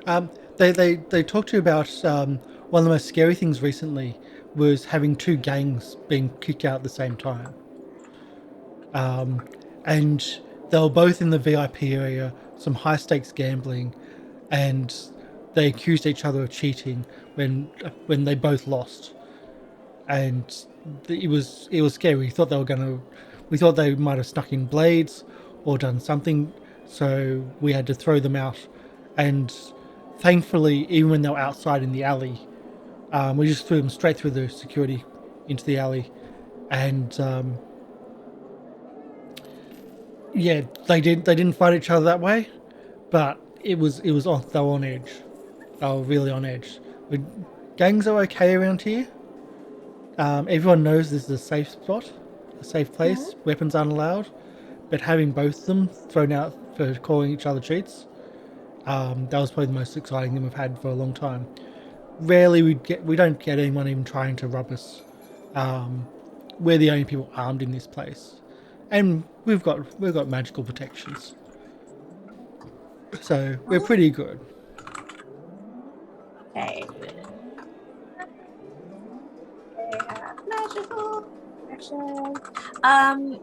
Yeah. They talked to you about one of the most scary things recently was having two gangs being kicked out at the same time. And they were both in the VIP area, some high stakes gambling, and they accused each other of cheating when they both lost. And it was scary. We thought they might have snuck in blades or done something, so we had to throw them out. And thankfully, even when they were outside in the alley, we just threw them straight through the security into the alley. And yeah, they didn't fight each other that way, but they were on edge. They were really on edge. Gangs are okay around here. Everyone knows this is a safe spot, a safe place. Mm-hmm. Weapons aren't allowed, but having both of them thrown out for calling each other cheats, that was probably the most exciting thing we've had for a long time. Rarely we don't get anyone even trying to rob us. We're the only people armed in this place, and we've got magical protections, so we're pretty good. Okay. Magical protection. I'm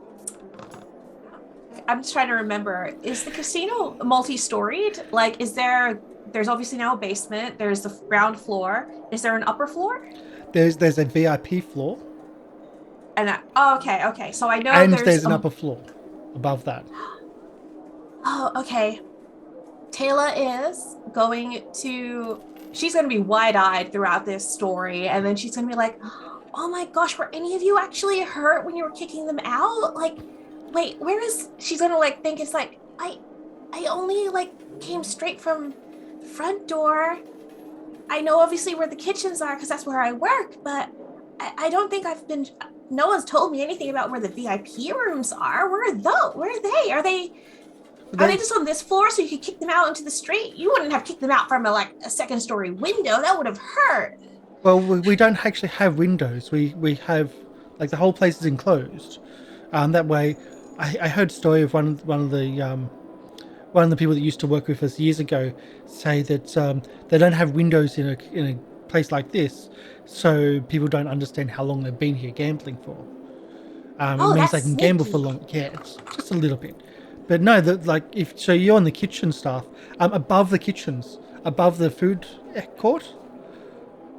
just trying to remember. Is the casino multi-storied? Like, there's obviously now a basement. There's the ground floor. Is there an upper floor? There's a VIP floor, And okay. So I know and there's an upper floor above that. Oh, okay. Tayla is going to. She's going to be wide-eyed throughout this story, and then she's going to be like, "Oh my gosh, were any of you actually hurt when you were kicking them out? Like, wait, where is?" She's going to like think it's like I only like came straight from the front door. I know obviously where the kitchens are because that's where I work, but I don't think I've been. No one's told me anything about where the VIP rooms are. Where are those? Where are they? Are they just on this floor so you could kick them out into the street? You wouldn't have kicked them out from a second story window. That would have hurt. Well, we don't actually have windows. We have, like, the whole place is enclosed. That way, I heard a story of one of the people that used to work with us years ago say that they don't have windows in a place like this, so people don't understand how long they've been here gambling for. It means they can gamble for long. Yeah, it's just a little bit. But no, if you're on the kitchen staff, above the kitchens, above the food court,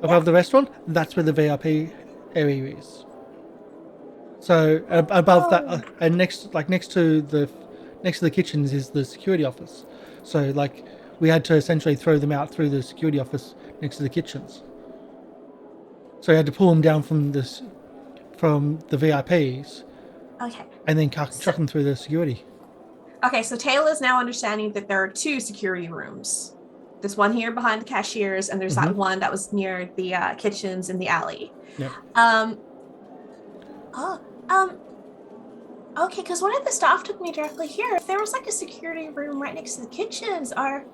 above the restaurant, that's where the VIP area is. So above that, and next to the kitchens is the security office. So we had to essentially throw them out through the security office next to the kitchens. So we had to pull them down from the VIPs. Okay. And then chuck them through the security. Okay, so Tayla is now understanding that there are two security rooms. There's one here behind the cashiers, and there's that one that was near the kitchens in the alley. Yeah. Okay, because one of the staff took me directly here. If there was a security room right next to the kitchens, I'm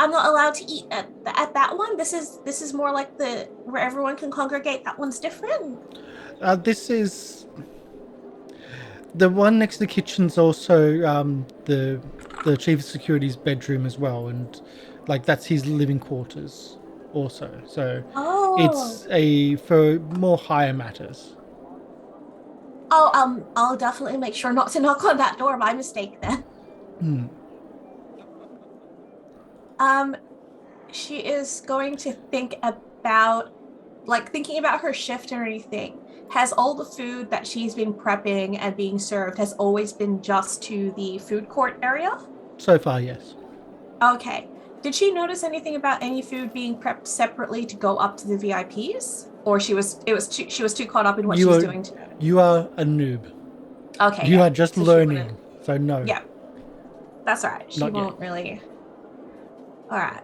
not allowed to eat at that one. This is more like where everyone can congregate. That one's different. This is the one next to the kitchen's also the chief of security's bedroom as well, and that's his living quarters also. So it's for more higher matters. Oh, I'll definitely make sure not to knock on that door by mistake then. She is going to think about her shift or anything. Has all the food that she's been prepping and being served has always been just to the food court area? So far, yes. Okay. Did she notice anything about any food being prepped separately to go up to the VIPs? Or she was too caught up in what she was doing to You are a noob. Okay. You are just learning. So no. Yeah. That's all right. She Not won't yet. really. All right.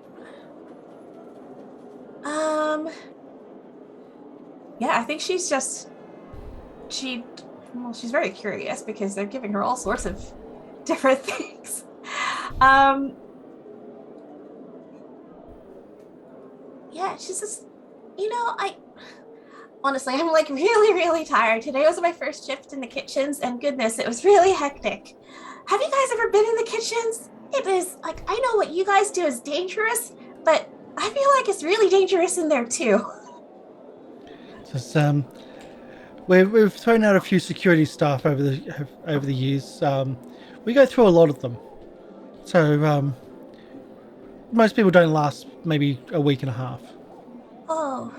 Yeah, I think she's very curious because they're giving her all sorts of different things. Yeah, she says, Honestly, I'm like really, really tired. Today was my first shift in the kitchens, and goodness, it was really hectic. Have you guys ever been in the kitchens? It is like, I know what you guys do is dangerous, but I feel like it's really dangerous in there too. Just, we've thrown out a few security staff over the years. We go through a lot of them, so most people don't last maybe a week and a half. Oh,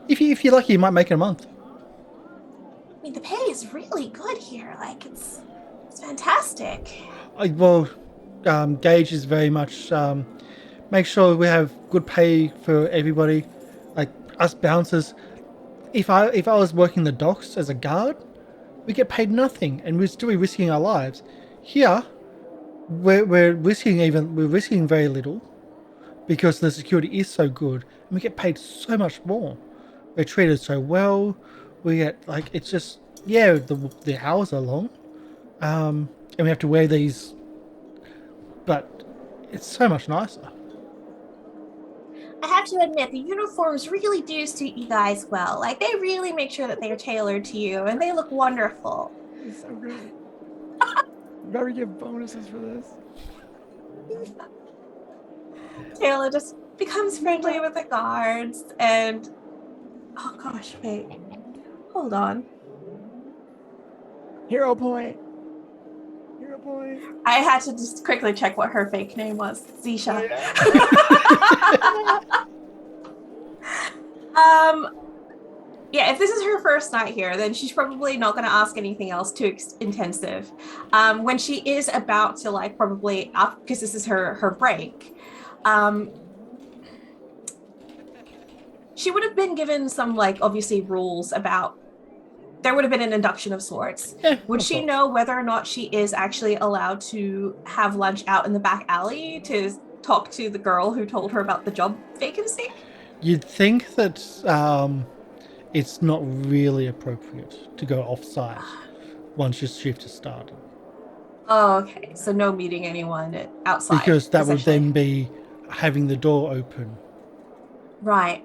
If you're lucky, you might make it a month. I mean, the pay is really good here. Like, it's fantastic. Gage is very much make sure we have good pay for everybody. Like us bouncers, if I was working the docks as a guard, we get paid nothing, and we'd still be risking our lives. Here, we're risking very little because the security is so good, and we get paid so much more. We're treated so well. We get it's just the hours are long, and we have to wear these, but it's so much nicer. I have to admit, the uniforms really do suit you guys well. Like, they really make sure that they're tailored to you, and they look wonderful. It's so good. Better give bonuses for this. Tayla just becomes friendly with the guards, and oh gosh, wait, hold on. Hero point. Hero point. I had to just quickly check what her fake name was. Zisha. Yeah, if this is her first night here, then she's probably not going to ask anything else too intensive. When she is about to probably up, because this is her break, she would have been given some obviously rules about. There would have been an induction of sorts. Yeah, would she know whether or not she is actually allowed to have lunch out in the back alley to talk to the girl who told her about the job vacancy? You'd think that it's not really appropriate to go off-site once your shift has started. Oh, okay. So no meeting anyone outside. Because that would then be having the door open. Right.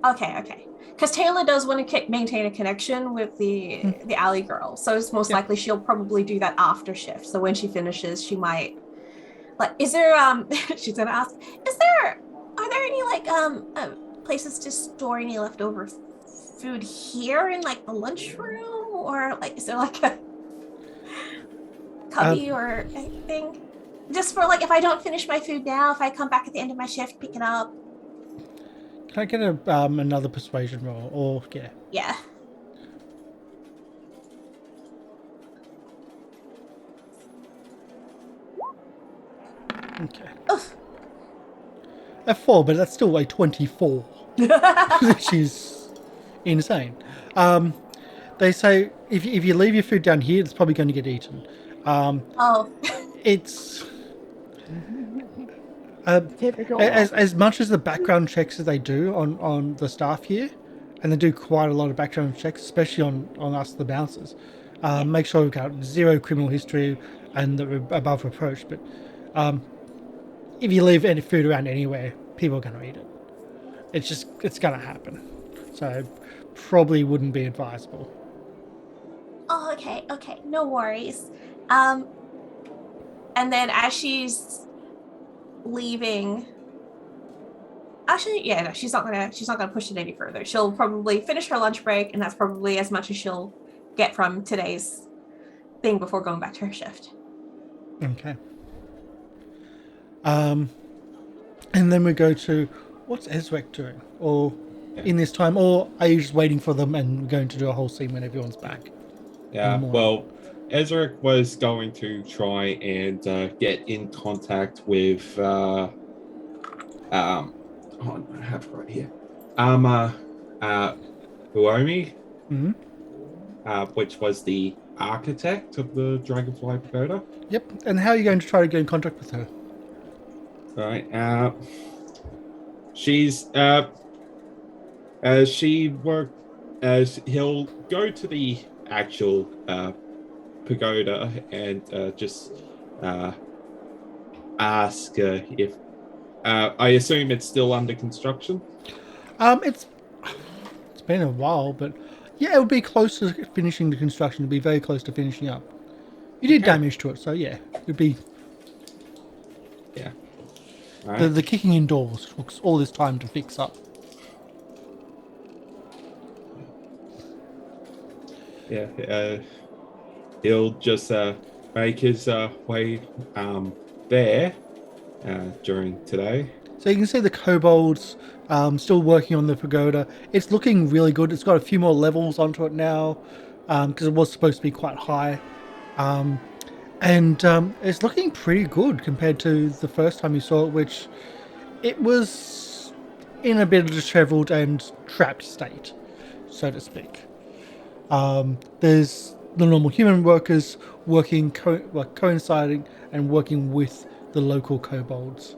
Okay. Because Tayla does want to maintain a connection with the alley girl, so it's most likely she'll probably do that after shift. So when she finishes, she might is there she's gonna ask, are there any places to store any leftover food here in the lunchroom, or is there a cubby or anything just for if I don't finish my food now, if I come back at the end of my shift, pick it up? Can I get another persuasion roll? Or Yeah. Okay. Oof. A 4, but that's still a 24. Which is insane. They say if you leave your food down here, it's probably going to get eaten. It's Typical. as much as the background checks that they do on the staff here, and they do quite a lot of background checks, especially on us, the bouncers. Make sure we've got zero criminal history and that we're above reproach. But if you leave any food around anywhere, people are going to eat it. It's going to happen. So probably wouldn't be advisable. Oh, okay, no worries. And then as she's leaving, actually, yeah, no, she's not gonna push it any further. She'll probably finish her lunch break, and that's probably as much as she'll get from today's thing before going back to her shift. Okay. And then we go to, what's Ezarek doing? Or in this time, or are you just waiting for them and going to do a whole scene when everyone's back? Yeah, well, Ezarek was going to try and get in contact with I have it right here. Uomi, which was the architect of the Dragonfly Pagoda. Yep. And how are you going to try to get in contact with her? Right. She's she worked as he'll go to the actual pagoda and just ask if I assume it's still under construction. It's been a while, but yeah, it would be close to finishing the construction. It'd be very close to finishing up. You did Okay. damage to it, so yeah, it'd be Yeah. All right. the kicking indoors took all this time to fix up. Yeah. He'll just make his way there during today. So you can see the kobolds still working on the pagoda. It's looking really good. It's got a few more levels onto it now because it was supposed to be quite high. And it's looking pretty good compared to the first time you saw it, which it was in a bit of a disheveled and trapped state, so to speak. There's the normal human workers working, coinciding and working with the local kobolds.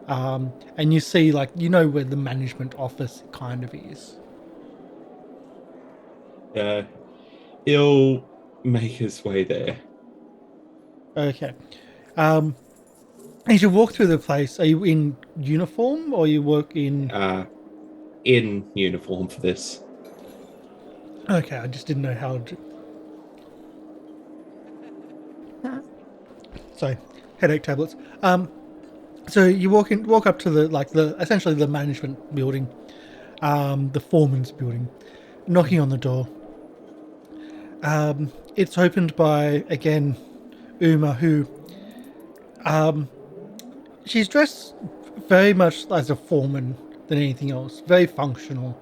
And you see, like, you know where the management office kind of is. He'll make his way there. Okay. As you walk through the place, are you in uniform or you work in... In uniform for this. Okay, I just didn't know how to... Sorry, headache tablets. So you walk up to the essentially the management building, the foreman's building, knocking on the door. It's opened by, again, Uma, who she's dressed very much as a foreman than anything else, very functional.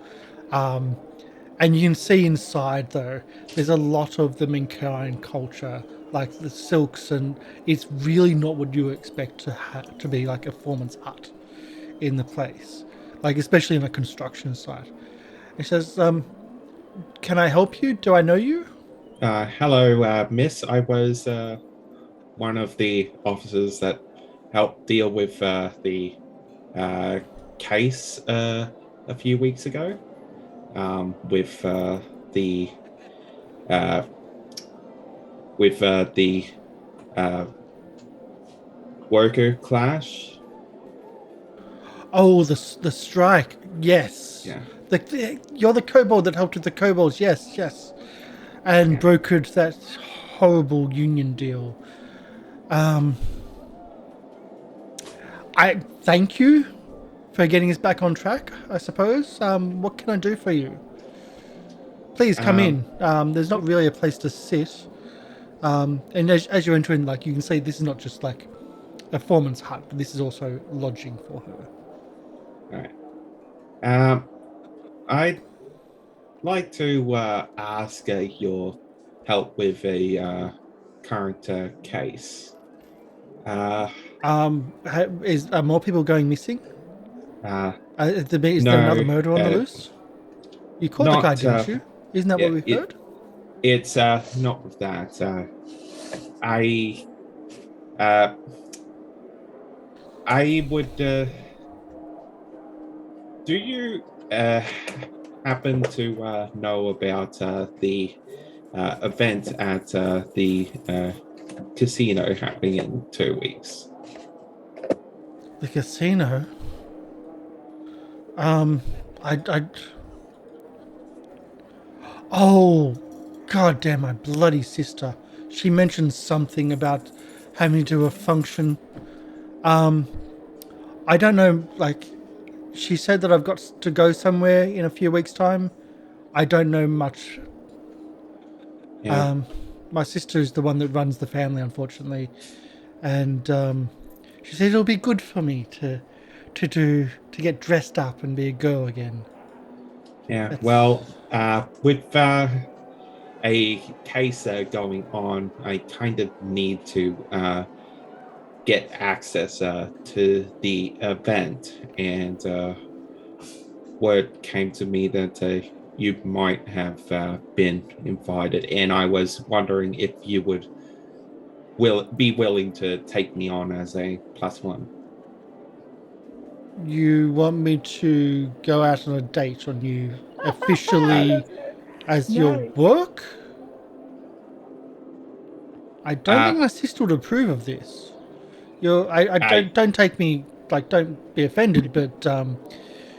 And you can see inside, though, there's a lot of the Minkarian culture, like the silks, and it's really not what you expect to be like a foreman's hut in the place, like especially in a construction site. He says, "Can I help you? Do I know you?" Hello, miss. I was one of the officers that helped deal with the case a few weeks ago. With the worker clash. Oh, the strike. Yes. Yeah. You're the kobold that helped with the kobolds. Yes. And brokered that horrible union deal. I thank you for getting us back on track, I suppose. What can I do for you? Please come in. There's not really a place to sit. And as you're entering, like, you can see this is not just like a foreman's hut, but this is also lodging for her. All right. I'd like to ask your help with a current case. Are more people going missing? Is there No, another murder on the loose? You caught the guy, didn't you? Isn't that what we've heard? It's not with that. I would. Do you happen to know about the event at the casino happening in 2 weeks? The casino? Oh, god damn, my bloody sister. She mentioned something about having to do a function. I don't know, like, she said that I've got to go somewhere in a few weeks' time. I don't know much. Yeah. My sister is the one that runs the family, unfortunately. And she said it'll be good for me to get dressed up and be a girl again. Yeah, well, with a case going on, I kind of need to get access to the event, and word came to me that you might have been invited, and I was wondering if you would be willing to take me on as a +1. You want me to go out on a date on you officially as your work? I don't think my sister would approve of this. Don't take me, like, don't be offended, but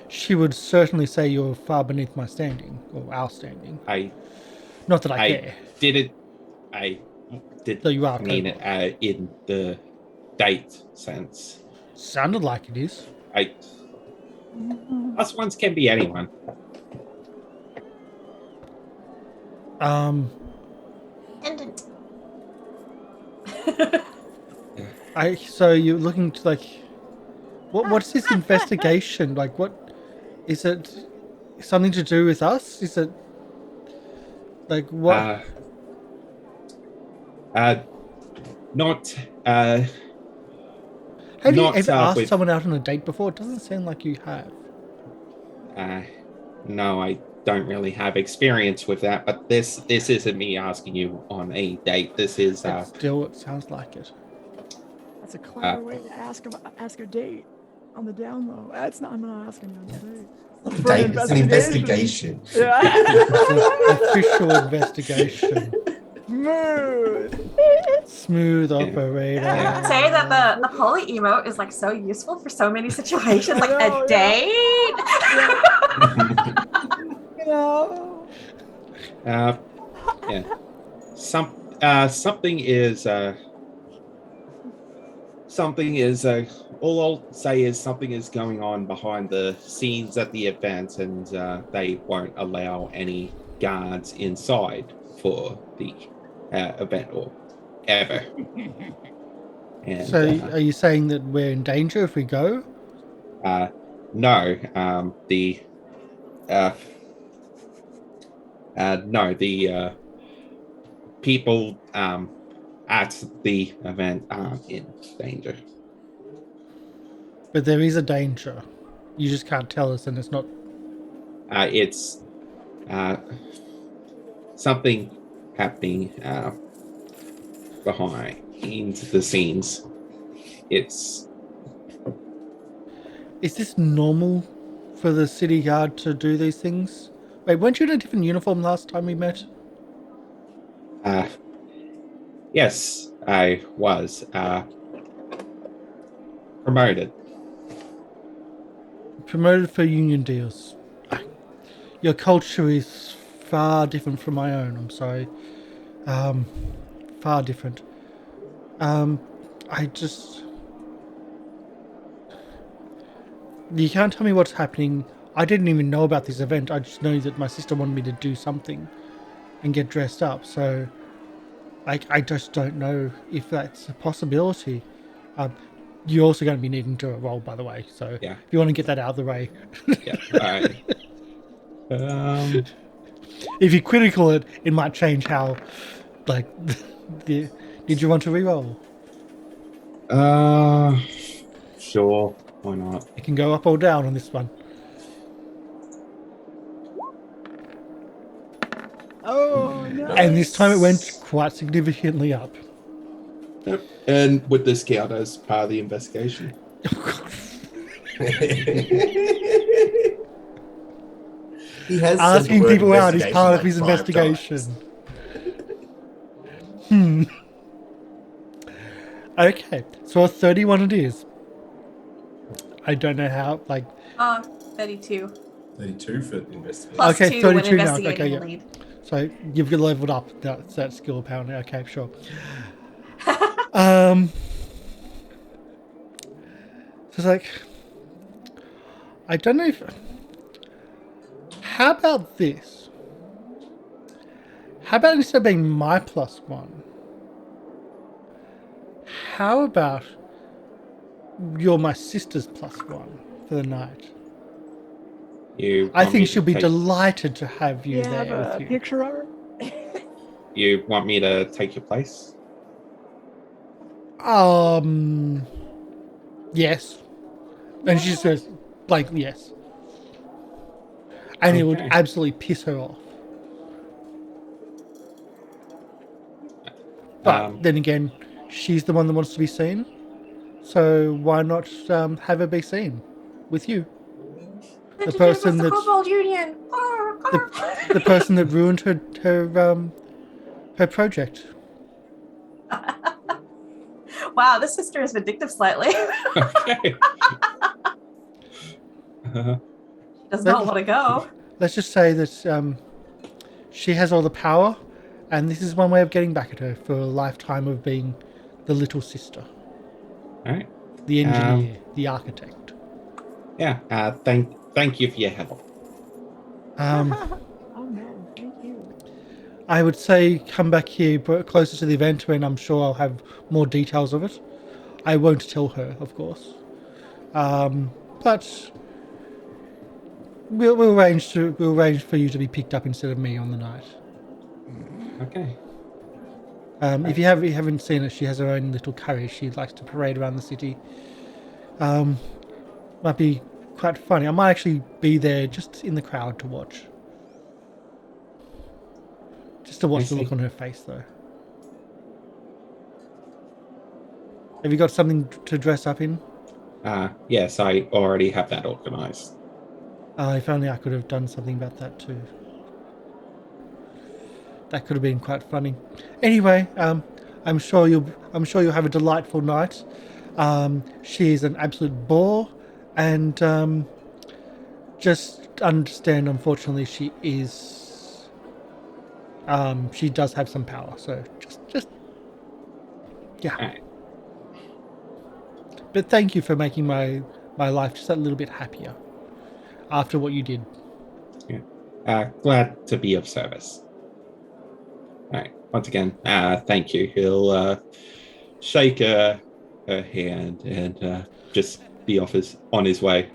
she would certainly say you're far beneath my standing, or our standing. Not that I care. I did. Though you are I mean, kobold. in the date sense. Sounded like it is. Us ones can be anyone. Pendant. So you're looking to like, what's this investigation? Like, what is it? Something to do with us? Is it like what? Not. Have you not, ever asked with- someone out on a date before? It doesn't sound like you have. No, I don't really have experience with that. But this isn't me asking you on a date. This is. But still, it sounds like it. That's a clever way to ask a date on the down low. I'm not asking you on a date. It's an investigation. Yeah. It's an official investigation. Smooth operator. I would say that the poly emote is like so useful for so many situations, like a date. Yeah. Something is. All I'll say is something is going on behind the scenes at the event, and they won't allow any guards inside for the event or ever. And, So, are you saying that we're in danger if we go? No. The people at the event aren't in danger. But there is a danger. You just can't tell us, and it's not. It's something happening behind the scenes. Is this normal for the city guard to do these things? Wait, weren't you in a different uniform last time we met? Yes, I was promoted. Promoted for union deals. Your culture is far different from my own, I'm sorry. Far different. You can't tell me what's happening. I didn't even know about this event. I just know that my sister wanted me to do something and get dressed up. So I just don't know if that's a possibility. You're also going to be needing to roll, by the way. So Yeah. if you want to get that out of the way. Yeah. All right. If you critical it, it might change how, like, did you want to re-roll? Sure. Why not? It can go up or down on this one. Oh no! And this time it went quite significantly up. Yep. And with this count as part of the investigation. He has Asking said the word people out is investigation part of like his 5 investigation. times. Okay, so a 31 it is. I don't know how, like... 32. 32 for investigation. Plus Okay, 2 when 32 now. investigating Okay, the yeah. lead. So you've leveled up that skill apparently. Okay, sure. So it's like... I don't know if... How about this? How about instead of being my +1? How about you're my sister's +1 for the night? I think she'll be delighted to have you You there have a with you. picture of her? You want me to take your place? Yes. And she says, like, yes. And it would Okay. absolutely piss her off. But then again, she's the one that wants to be seen. So why not have her be seen with you? The person the that Kobold Union. the person that ruined her project. Wow, this sister is vindictive slightly. Okay. Does not want to go. Let's just say that she has all the power, and this is one way of getting back at her for a lifetime of being the little sister, All right. the engineer, the architect. Yeah. Thank you for your help. Oh no, thank you. I would say come back here closer to the event when I'm sure I'll have more details of it. I won't tell her, of course. But we'll arrange for you to be picked up instead of me on the night. Okay. If you haven't seen her, she has her own little carriage. She likes to parade around the city. Might be quite funny. I might actually be there just in the crowd to watch. Just to watch the look on her face, though. Have you got something to dress up in? Yes, I already have that organized. If only I could have done something about that too. That could have been quite funny. Anyway, I'm sure you'll have a delightful night. She is an absolute bore, and just understand, unfortunately, she is. She does have some power, so just yeah. All right. But thank you for making my life just a little bit happier after what you did. Yeah. Glad to be of service. All right. Once again, thank you. He'll shake her hand and just be on his way.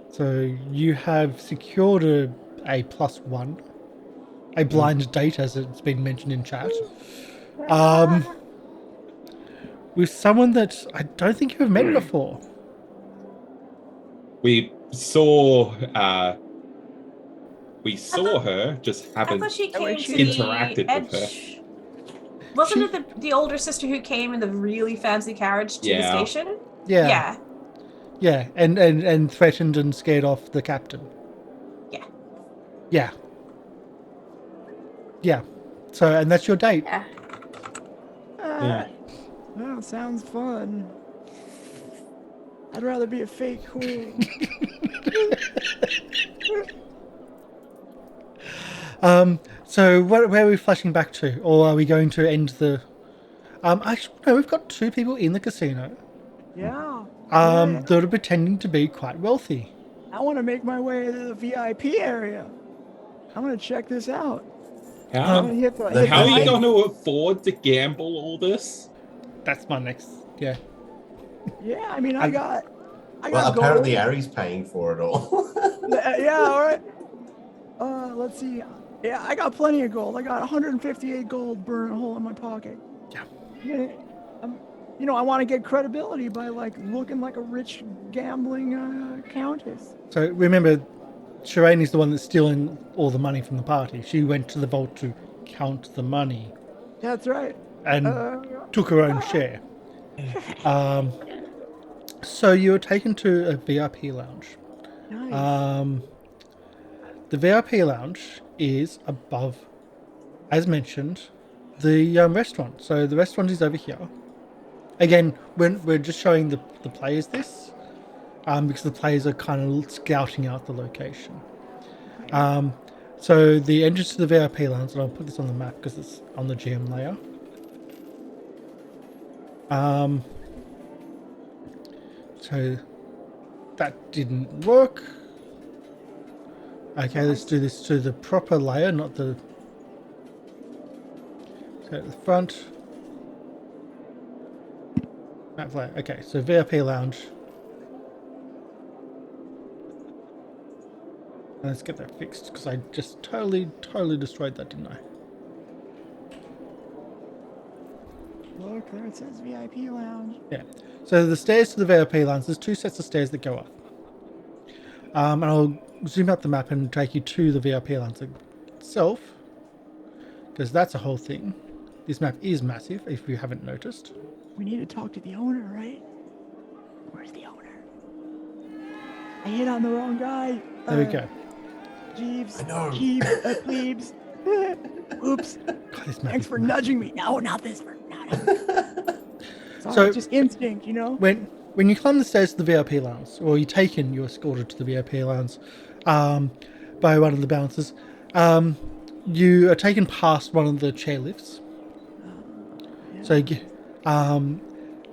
So you have secured a +1, a blind date, as it's been mentioned in chat, with someone that I don't think you've met before. We saw her, just I haven't thought she came to interacted the with her. edge. Wasn't it the older sister who came in the really fancy carriage to the station? Yeah. Yeah, and threatened and scared off the captain. Yeah. So, and that's your date. Yeah. Yeah. That sounds fun. I'd rather be a fake queen. So where are we flashing back to, or are we going to end the? Actually, no, we've got 2 people in the casino. Yeah. That are pretending to be quite wealthy. I want to make my way to the VIP area. I want to check this out. How are you going to afford to gamble all this? That's my next. Yeah. Yeah, I mean, I got Well, gold. apparently Arry's paying for it all. Yeah, all right. Let's see. Yeah, I got plenty of gold. I got 158 gold burning a hole in my pocket. Yeah. I want to get credibility by looking like a rich gambling countess. So remember, Sherain is the one that's stealing all the money from the party. She went to the vault to count the money. That's right. And took her own share. So you were taken to a VIP lounge. Nice. The VIP lounge is above, as mentioned, the restaurant. So the restaurant is over here. Again, we're just showing the players this, because the players are kind of scouting out the location. So the entrance to the VIP lounge, and I'll put this on the map because it's on the GM layer. So that didn't work. Okay, let's do this to the proper layer, not the. So at the front. Map layer. Okay, so VIP lounge. And let's get that fixed because I just totally destroyed that, didn't I? Look, there it says VIP lounge. Yeah. So the stairs to the VIP lounge, there's 2 sets of stairs that go up. And I'll zoom out the map and take you to the VIP lounge itself, because that's a whole thing. This map is massive, if you haven't noticed. We need to talk to the owner, right? Where's the owner? I hit on the wrong guy. There we go. Jeeves. I know. Plebes. Oops. God, this map Thanks is for massive. nudging me. No, not this one. No. So- It's just instinct, you know? when you climb the stairs to the VIP lounge, or you're escorted to the VIP lounge by one of the bouncers, you are taken past one of the chairlifts. So,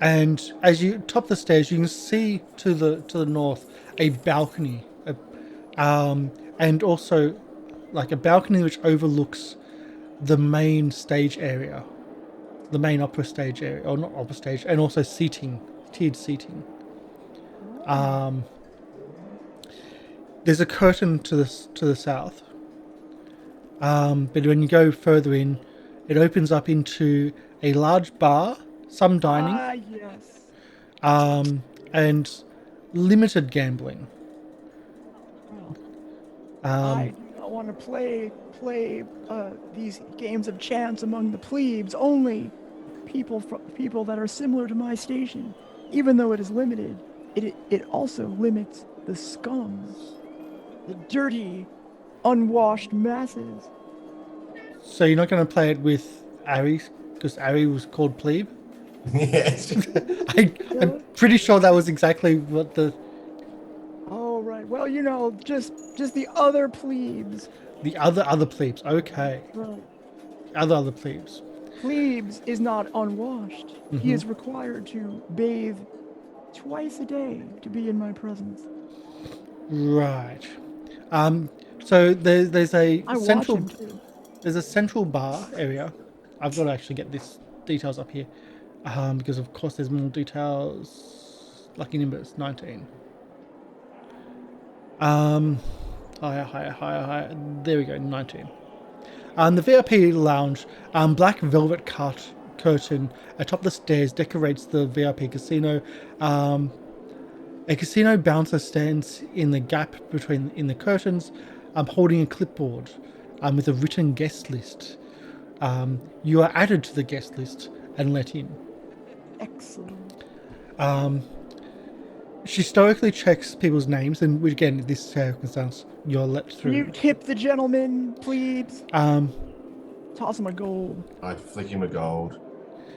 and as you top the stairs, you can see to the north a balcony, and also like a balcony which overlooks the main stage area, the main opera stage area, or not opera stage, and also tiered seating. There's a curtain to the south, but when you go further in, it opens up into a large bar, some dining, Yes. and limited gambling. Well, I do not want to play these games of chance among the plebes. Only people that are similar to my station. Even though it is limited, it also limits the scum, the dirty, unwashed masses. So you're not going to play it with Arry, because Arry was called plebe? Yes. I'm pretty sure that was exactly what the Oh right. Well, just the other plebes. other plebes. Okay, Right. other plebes. Plebes is not unwashed. He is required to bathe twice a day to be in my presence. Right. So there's a I watch central him too. there's a central bar area. I've got to actually get these details up here, because of course there's more details. Lucky numbers 19. Higher. There we go, 19. The VIP lounge, black velvet curtain atop the stairs decorates the VIP casino. A casino bouncer stands in the gap in the curtains, holding a clipboard with a written guest list. You are added to the guest list and let in. Excellent. She stoically checks people's names, and again, in this circumstance, you're let through. You tip the gentleman, plebes. Toss him a gold. I'd flick him a gold.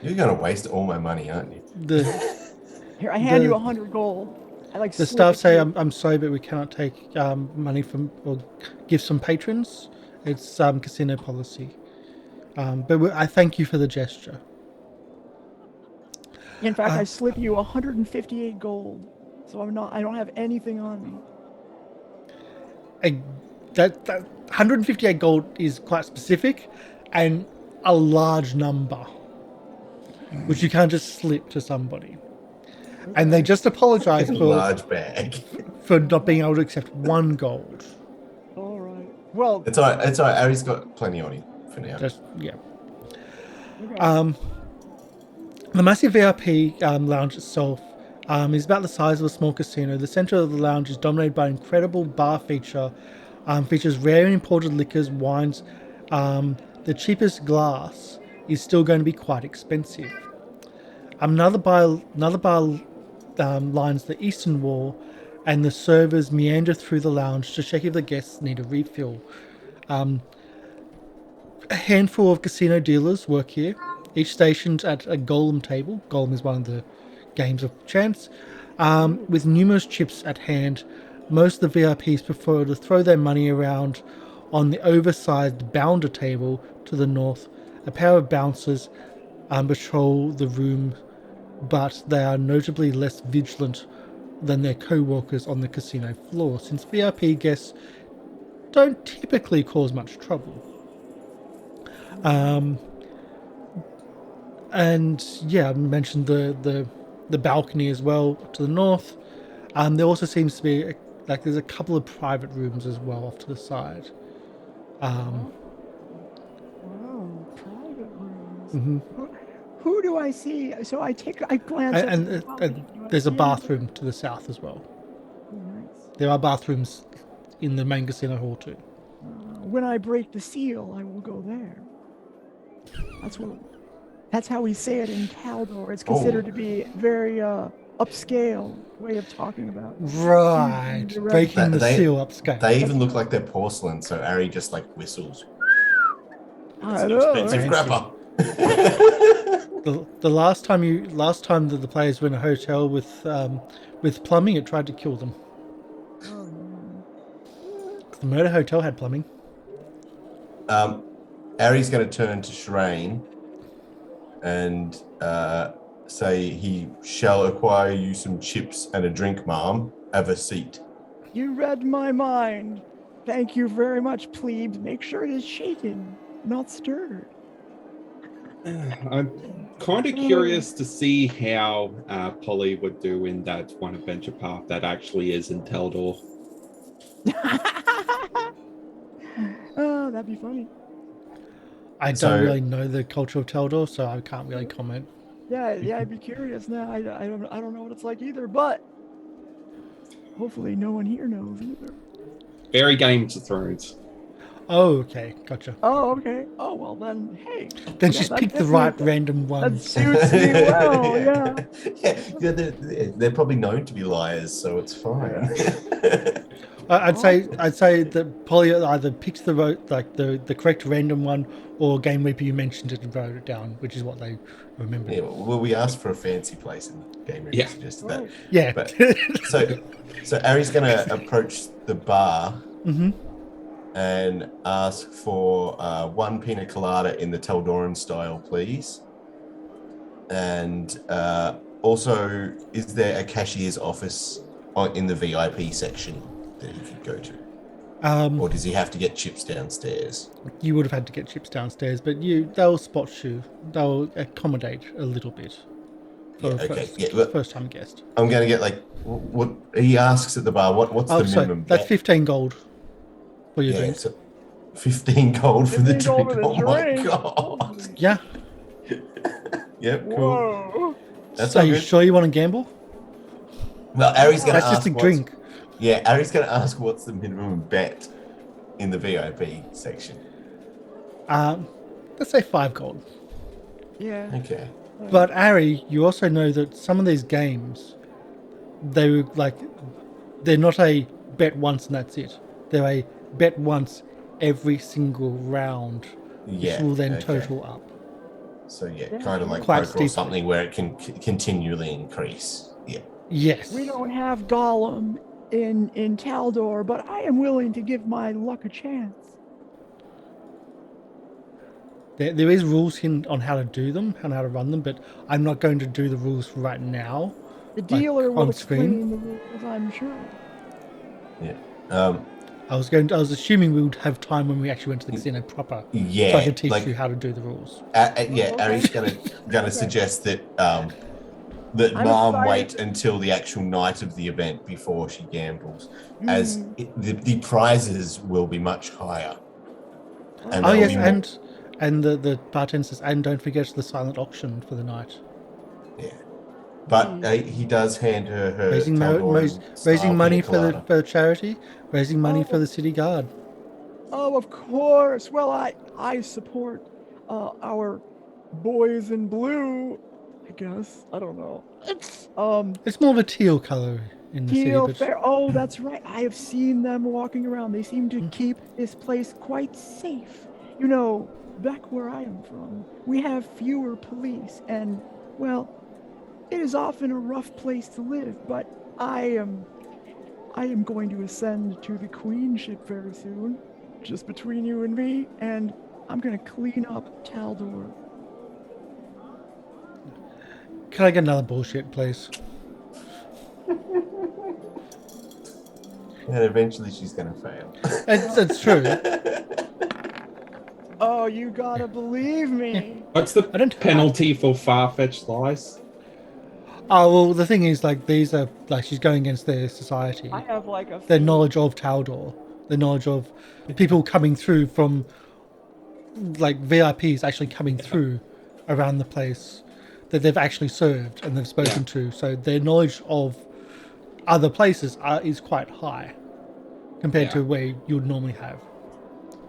You're going to waste all my money, aren't you? Here, I hand you 100 gold. I like The slip staff it say, to you. I'm sorry, but we cannot take money from or gifts from patrons. It's casino policy. But I thank you for the gesture. In fact, I slip you 158 gold. So I don't have anything on me. That 158 gold is quite specific, and a large number, which you can't just slip to somebody. And they just apologise Large bag. for not being able to accept 1 gold. All right. Well, It's all right. It's all right. Harry's got plenty on him for now. Just yeah. okay. The massive VIP lounge itself is about the size of a small casino. The center of the lounge is dominated by an incredible bar feature. Features rare and imported liquors, wines. The cheapest glass is still going to be quite expensive. Another bar lines the eastern wall, and the servers meander through the lounge to check if the guests need a refill. A handful of casino dealers work here, each stationed at a golem table. Golem is one of the games of chance, with numerous chips at hand. Most of the VIPs prefer to throw their money around on the oversized bounder table to the north. A pair of bouncers patrol the room, but they are notably less vigilant than their co-workers on the casino floor, since VIP guests don't typically cause much trouble. And yeah, I mentioned the balcony as well to the north. There also seems to be there's a couple of private rooms as well off to the side. Wow, private rooms. Mhm. Who do I see? So I glance at And, the and, balcony. and Do I there's a see bathroom to the south as well. anything? Nice. There are bathrooms in the main casino hall too. When I break the seal, I will go there. That's how we say it in Taldor. It's considered to be very upscale way of talking about it. Right, Direct- breaking the They- seal upscale. They even look like they're porcelain, so Arry just like whistles. It's I an know. expensive right? grappa. The last time that the players were in a hotel with plumbing, it tried to kill them. Oh, no. The murder hotel had plumbing. Arry's going to turn to Sherain and say he shall acquire you some chips and a drink, ma'am. Have a seat. You read my mind. Thank you very much, plebes. Make sure it is shaken, not stirred. I'm kind of curious to see how Polly would do in that one adventure path that actually is in Teldor. Oh, that'd be funny. I don't really know the culture of Teldor, so I can't really comment. Yeah, I'd be curious now. I don't know what it's like either, but hopefully no one here knows either. Very Games of Thrones. Oh, okay, gotcha. Oh, okay. Oh, well then, hey. Then yeah, she's that picked the definitely- right random one. That suits me well, yeah. Yeah, they're probably known to be liars, so it's fine. I'd say that Polly either picks the correct random one, or Game Reaper you mentioned it and wrote it down, which is what they remember. Yeah, well, we asked for a fancy place, and Game Reaper suggested that. Yeah. But, so Arry's going to approach the bar and ask for one pina colada in the Teldoran style, please. And also, is there a cashier's office in the VIP section that he could go to? Or does he have to get chips downstairs? You would have had to get chips downstairs, but they'll spot you. They'll accommodate a little bit for a first-time guest. I'm going to get what he asks at the bar. What's the minimum? That's 15 gold for your drink. So 15 gold for the 15 gold drink. for the Oh my drink. god. Yeah. Yep, cool. Whoa. That's So all you good. sure you want to gamble? Well, Arry's going to That's ask. just a drink. Yeah, Arry's going to ask what's the minimum bet in the VIP section. Let's say 5 gold. Yeah. Okay. But Arry, you also know that some of these games, they're not a bet once and that's it. They're a bet once every single round, Yeah. which will then okay. total up. So kind of like Quite poker or steeply. something where it can continually increase. Yeah. Yes. We don't have Gollum in Taldor, but I am willing to give my luck a chance. There is rules on how to do them and how to run them, but I'm not going to do the rules right now. The dealer will on screen? explain the rules, I'm sure. Yeah. I was assuming we would have time when we actually went to the casino proper, Yeah. so I could teach you how to do the rules. Arry's gonna suggest that that I'm Mom excited. wait until the actual night of the event before she gambles, as the prizes will be much higher. And Oh they'll yes, be more- and the bartender says, and don't forget the silent auction for the night. yeah. But he does hand her Raising Teldoran-style money pina colada. for charity, raising money for the city guard. Oh, of course. Well, I support our boys in blue, I guess. I don't know. It's more of a teal color in the Teal city, fair. Oh, that's right. I have seen them walking around. They seem to keep this place quite safe. You know, back where I am from, we have fewer police, and well, it is often a rough place to live. But I am going to ascend to the queenship very soon, just between you and me, and I'm gonna clean up Taldor. Can I get another bullshit, please? And eventually she's gonna fail. It's true. Oh, you gotta believe me. What's the I don't- penalty for far-fetched lies? Oh well, the thing is, these are she's going against their society, I have like a their knowledge of Taldor, the knowledge of people coming through from VIPs actually coming through around the place that they've actually served and they've spoken to. So their knowledge of other places is quite high compared to where you would normally have.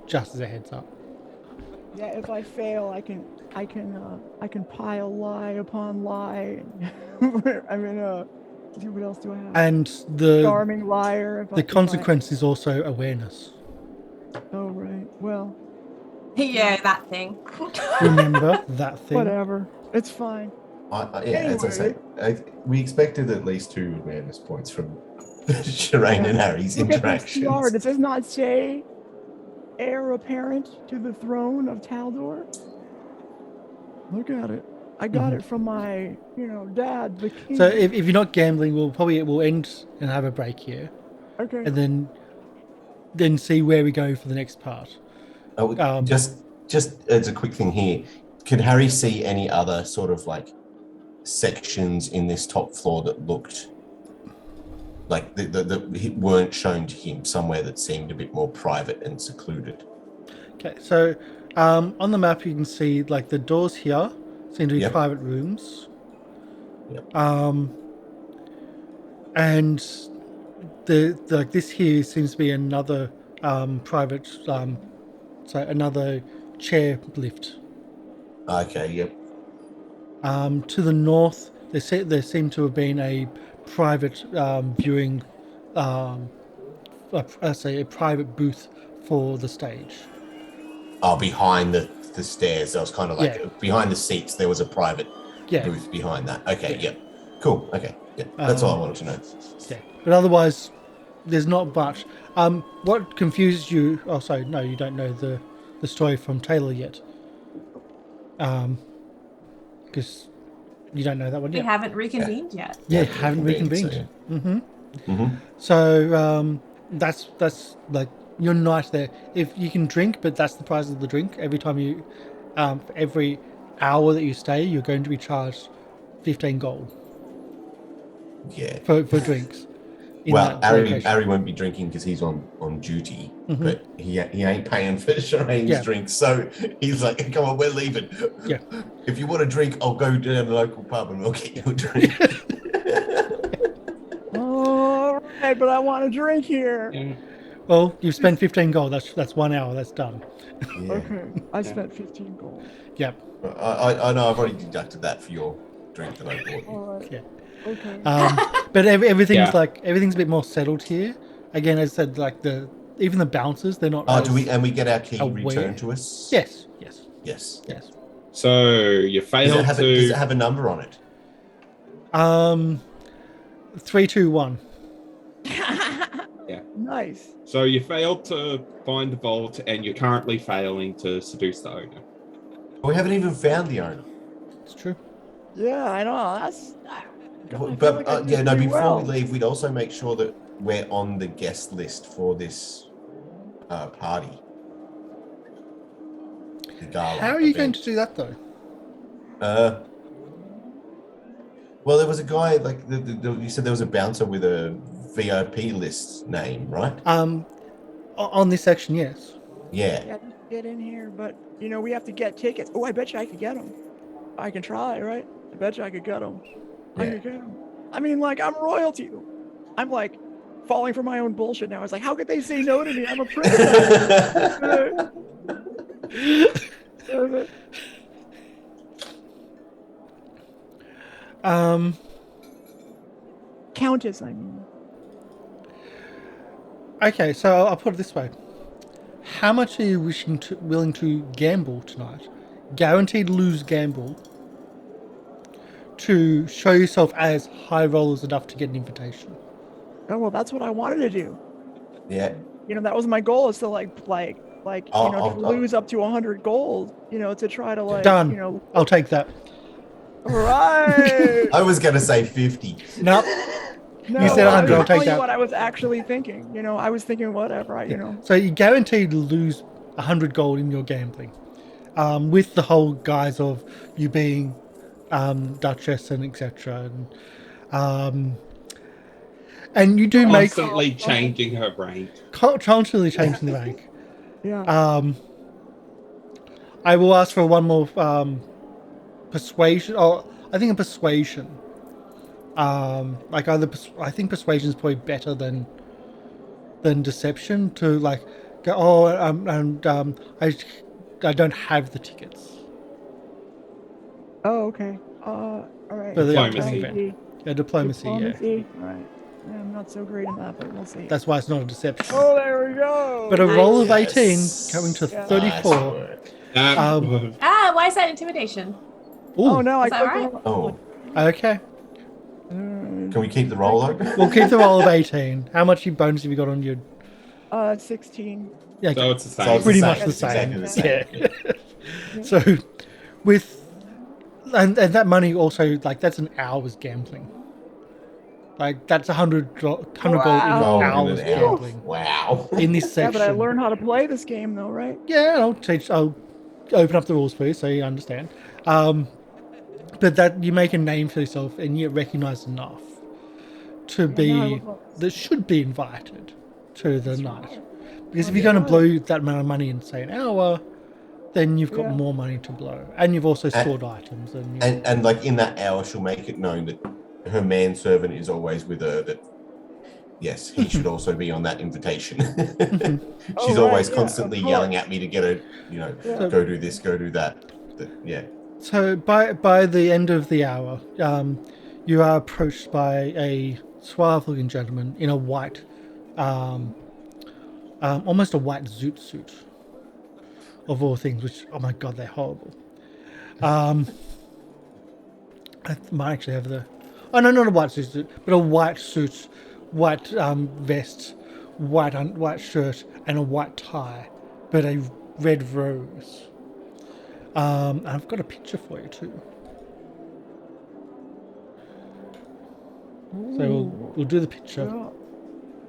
Just as a heads up. Yeah, if I fail, I can pile lie upon lie. I mean, see, what else do I have? And the Charming liar. the consequence is also awareness. Oh right. Well, Yeah, that thing. Remember that thing. whatever. It's fine. As I say, we expected at least 2 awareness points from Sherain and Arry's Look at this interactions. yard. It does not say heir apparent to the throne of Taldor. Look at it. I got it from my, dad, the king. So if you're not gambling, we'll end and have a break here, Okay. and then see where we go for the next part. Just as a quick thing here, could Harry see any other sort of like sections in this top floor that looked like that weren't shown to him, somewhere that seemed a bit more private and secluded? Okay, so on the map you can see like the doors here seem to be Yep. private rooms. Yep. And this here seems to be another private another chair lift. Okay, yep. To the north there seemed to have been a private viewing a private booth for the stage. Behind the stairs, there was kind of like behind the seats there was a private booth behind that. Okay, yep. Cool, okay. Yeah, that's all I wanted to know. Yeah, but otherwise there's not much. What confuses you? Oh, sorry, no, you don't know the story from Tayla yet. Because you don't know that one We yet. haven't reconvened yet. Yeah, haven't reconvened. So, Mm-hmm. So that's like your night there. If you can drink, but that's the price of the drink. Every time you, for every hour that you stay, you're going to be charged 15 gold. Yeah. For drinks. Well, Arry won't be drinking because he's on duty, but he ain't paying for Sherain's drinks, so he's like, "Come on, we're leaving. Yeah. If you want a drink, I'll go down to the local pub and we'll get you a drink." All right, but I want a drink here. Yeah. Well, you've spent 15 gold. That's 1 hour. That's done. Yeah. Okay, I spent 15 gold. Yep. I know. I've already deducted that for your drink that I bought you. All right. Yeah. Okay. But everything's Yeah. everything's a bit more settled here. Again, as I said, like even the bouncers, they're not. Do we get our key aware. returned to us? Yes. Yes. So you Does failed it to. have a number on it? 3, 2, 1. Nice. So you failed to find the vault, and you're currently failing to seduce the owner. We haven't even found the owner. It's true. Yeah, I know. That's. But before we leave, we'd also make sure that we're on the guest list for this party. The gala. How are you going event. to do that though? Well, there was a guy like you said there was a bouncer with a VIP list name, right? On this section, yes. Yeah. Yeah, just get in here, but we have to get tickets. Oh, I bet you I could get them. I can try, right? I bet you I could get them. I Yeah. could get them. I mean, like, I'm royalty. I'm like falling for my own bullshit now. It's like, how could they say no to me? I'm a prince. Countess, I mean. Okay, so I'll put it this way: how much are you willing to gamble tonight? Guaranteed lose gamble to show yourself as high rollers enough to get an invitation. Oh well, that's what I wanted to do. Yeah. That was my goal, is to lose up to 100 gold. To try to Done. I'll take that. Right. I was gonna say 50. No. No, You said 100, I I'll was take telling you that. what I was actually thinking. I was thinking whatever. So you guaranteed to lose 100 gold in your gambling, with the whole guise of you being Duchess and etc. And you do make Constantly changing her rank. constantly changing the rank. Yeah. I will ask for one more persuasion. Or I think a persuasion. I think persuasion is probably better than deception. To go. I don't have the tickets. Oh, okay. All right. For the Diplomacy. upcoming event. Yeah, diplomacy. Diplomacy. All right. Yeah, I'm not so great in that, but we'll see. That's why it's not a deception. Oh, there we go. But a roll of Yes. 18 going to Yeah. 34. Nice work. That Um, would- Why is that intimidation? Oh no, I Is that clicked right? the wrong- Oh, Okay. can we keep the roll though? We'll keep the roll of 18. How much bonus have you got on your... 16. Yeah, So okay. it's the So same. it's Pretty the much same. the It's same. exactly the same. Yeah. So, with... And that money also, like, that's an hour's gambling. Like, that's $100 in Wow. hours in an hour. gambling. Wow. In this Yeah, section. but I learned how to play this game though, right? Yeah, I'll open up the rules for you so you understand. But that you make a name for yourself and you get recognized enough to Yeah, now I be look like- that should be invited to the night. Because if That's you're going to right. blow that amount of money in say an hour, then you've got Yeah. more money to blow, and you've also stored items. And like in that hour, she'll make it known that her manservant is always with her. That yes, he should also be on that invitation. Oh, She's right, always yeah, constantly of yelling course. at me to get her, Yeah. go do this, go do that. Yeah. So by the end of the hour, you are approached by a suave-looking gentleman in a white, almost a white zoot suit, of all things. Which, oh my god, they're horrible. I might actually have the, oh no, not a white suit, but a white suit, white vest, white shirt, and a white tie, but a red rose. And I've got a picture for you too. So we'll do the picture. Yeah.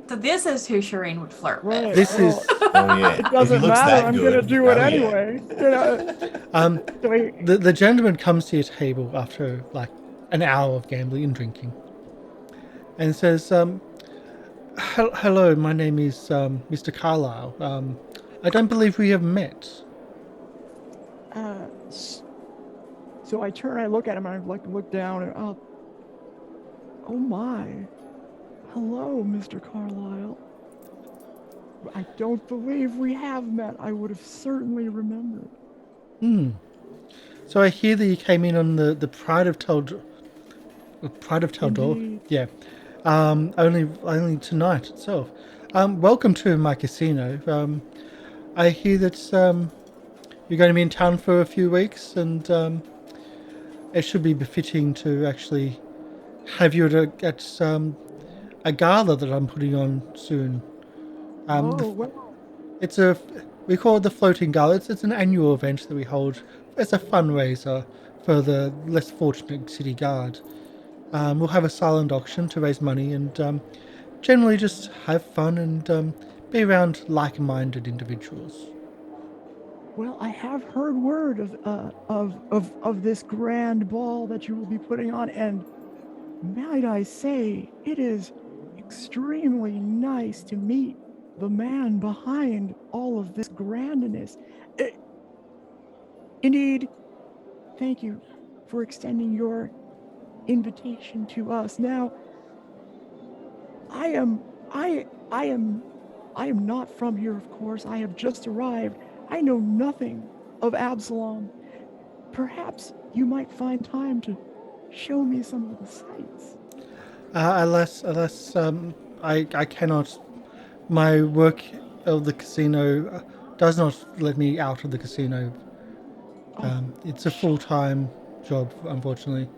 So this is who Sherain would flirt Right. with. This well, is Oh yeah. It doesn't matter. I'm gonna do it anyway. You know. So he- the gentleman comes to your table after like an hour of gambling and drinking, and says, "Hello, my name is Mr. Carlyle. I don't believe we have met." So I turn, I look at him, and I look down, and oh my, hello, Mr. Carlyle. I don't believe we have met. I would have certainly remembered. So I hear that you came in on the Pride of Taldor. Indeed. Yeah. Only tonight itself. Welcome to my casino. I hear that you're going to be in town for a few weeks, and it should be befitting to actually have you at a gala that I'm putting on soon. Well, We call it the Floating Gala. It's an annual event that we hold as a fundraiser for the less fortunate city guard. We'll have a silent auction to raise money and generally just have fun and be around like-minded individuals. well, I have heard word of this grand ball that you will be putting on, and might I say, it is extremely nice to meet the man behind all of this grandness. Indeed, thank you for extending your invitation to us. Now, I am not from here, of course. I have just arrived. I know nothing of Absalom. Perhaps you might find time to show me some of the sights. Alas, I cannot. My work of the casino does not let me out of the casino. It's a full-time job, unfortunately.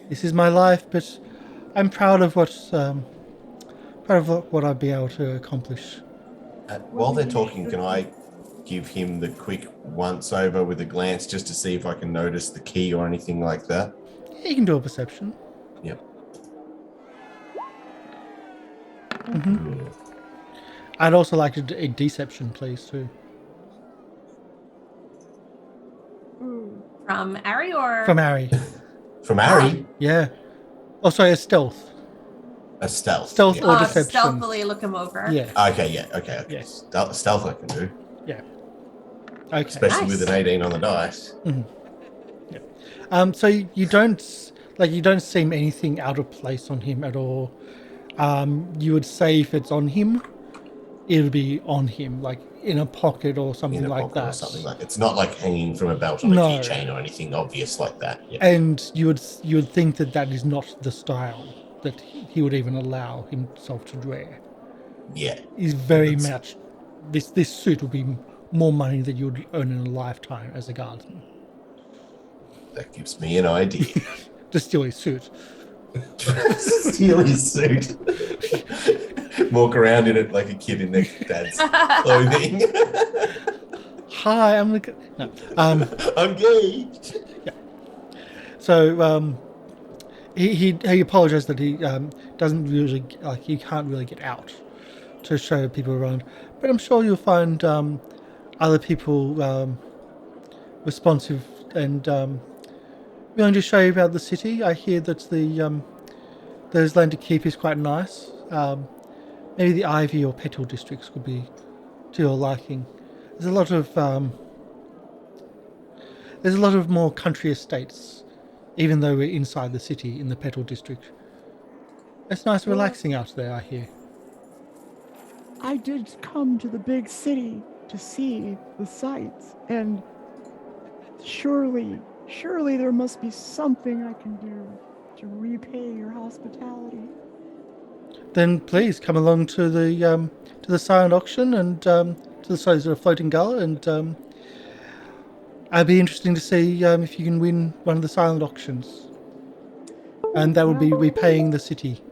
This is my life, but I'm proud of what I've been able to accomplish. While they're talking, can I give him the quick once-over with a glance just to see if I can notice the key or anything like that? You can do a perception. Yep. I'd also like a deception, please, too. From Arry or From Arry. From Arry, Yeah. Oh, sorry, a stealth. a stealth. Stealth Yeah. or deception. stealthily look him over. Yeah. Okay, yeah, okay. Yes. Stealth I can do, Yeah. Okay. especially with Nice. an 18 on the dice. So you don't seem anything out of place on him at all. You would say if it's on him, it would be on him, like in a pocket or something In a like pocket that. or something like it's not like hanging from a belt on No. a keychain or anything obvious like that. Yeah. And you would think that is not the style that he would even allow himself to wear. Yeah. He's very That's- much. This suit would be more money than you would earn in a lifetime as a guardsman. That gives me an idea. To steal his suit. Steal his suit. Walk around in it like a kid in their dad's clothing. Hi, I'm the. No. I'm gay. So he apologized that he doesn't usually he can't really get out to show people around, but I'm sure you'll find other people responsive and willing to show you about the city. I hear that there's land to keep is quite nice. Maybe the Ivy or Petal districts could be to your liking. There's a lot of more country estates, even though we're inside the city in the Petal district. It's nice relaxing out there, I hear. I did come to the big city to see the sights, and surely there must be something I can do to repay your hospitality. Then please come along to the silent auction and to the floating gala, and I'd be interesting to see if you can win one of the silent auctions, and that will be repaying the city.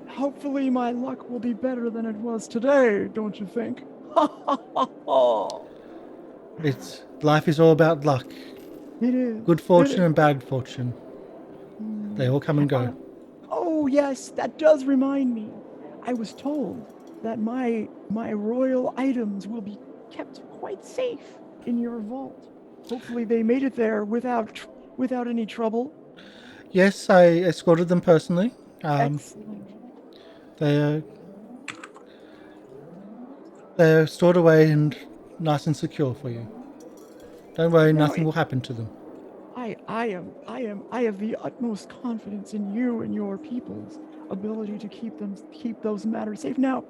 Hopefully my luck will be better than it was today, don't you think? Life is all about luck. It is. Good fortune and bad fortune. They all come and go. Oh yes, that does remind me. I was told that my royal items will be kept quite safe in your vault. Hopefully they made it there without any trouble. Yes, I escorted them personally. Excellent. They're stored away and nice and secure for you. Don't worry, nothing will happen to them. I have the utmost confidence in you and your people's ability to keep those matters safe. Now,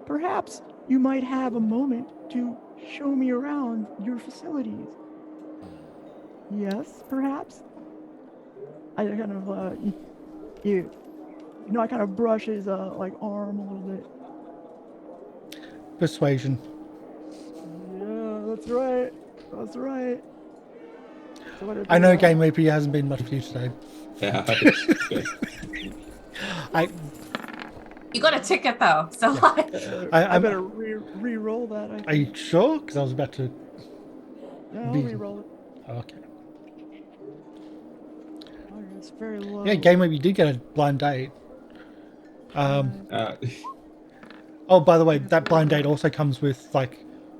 perhaps you might have a moment to show me around your facilities. Yes, perhaps. I kind of I kind of brush his arm a little bit. Persuasion. Yeah, that's right. That's right. So I know Game Reaper hasn't been much for you today. Yeah. You got a ticket though, so I better re-roll that. Are you sure? Because I was about to. Yeah, I'll re-roll it. Okay. Oh, it's very low. Yeah, Game Reaper, you did get a blind date. Oh, by the way, that blind date also comes with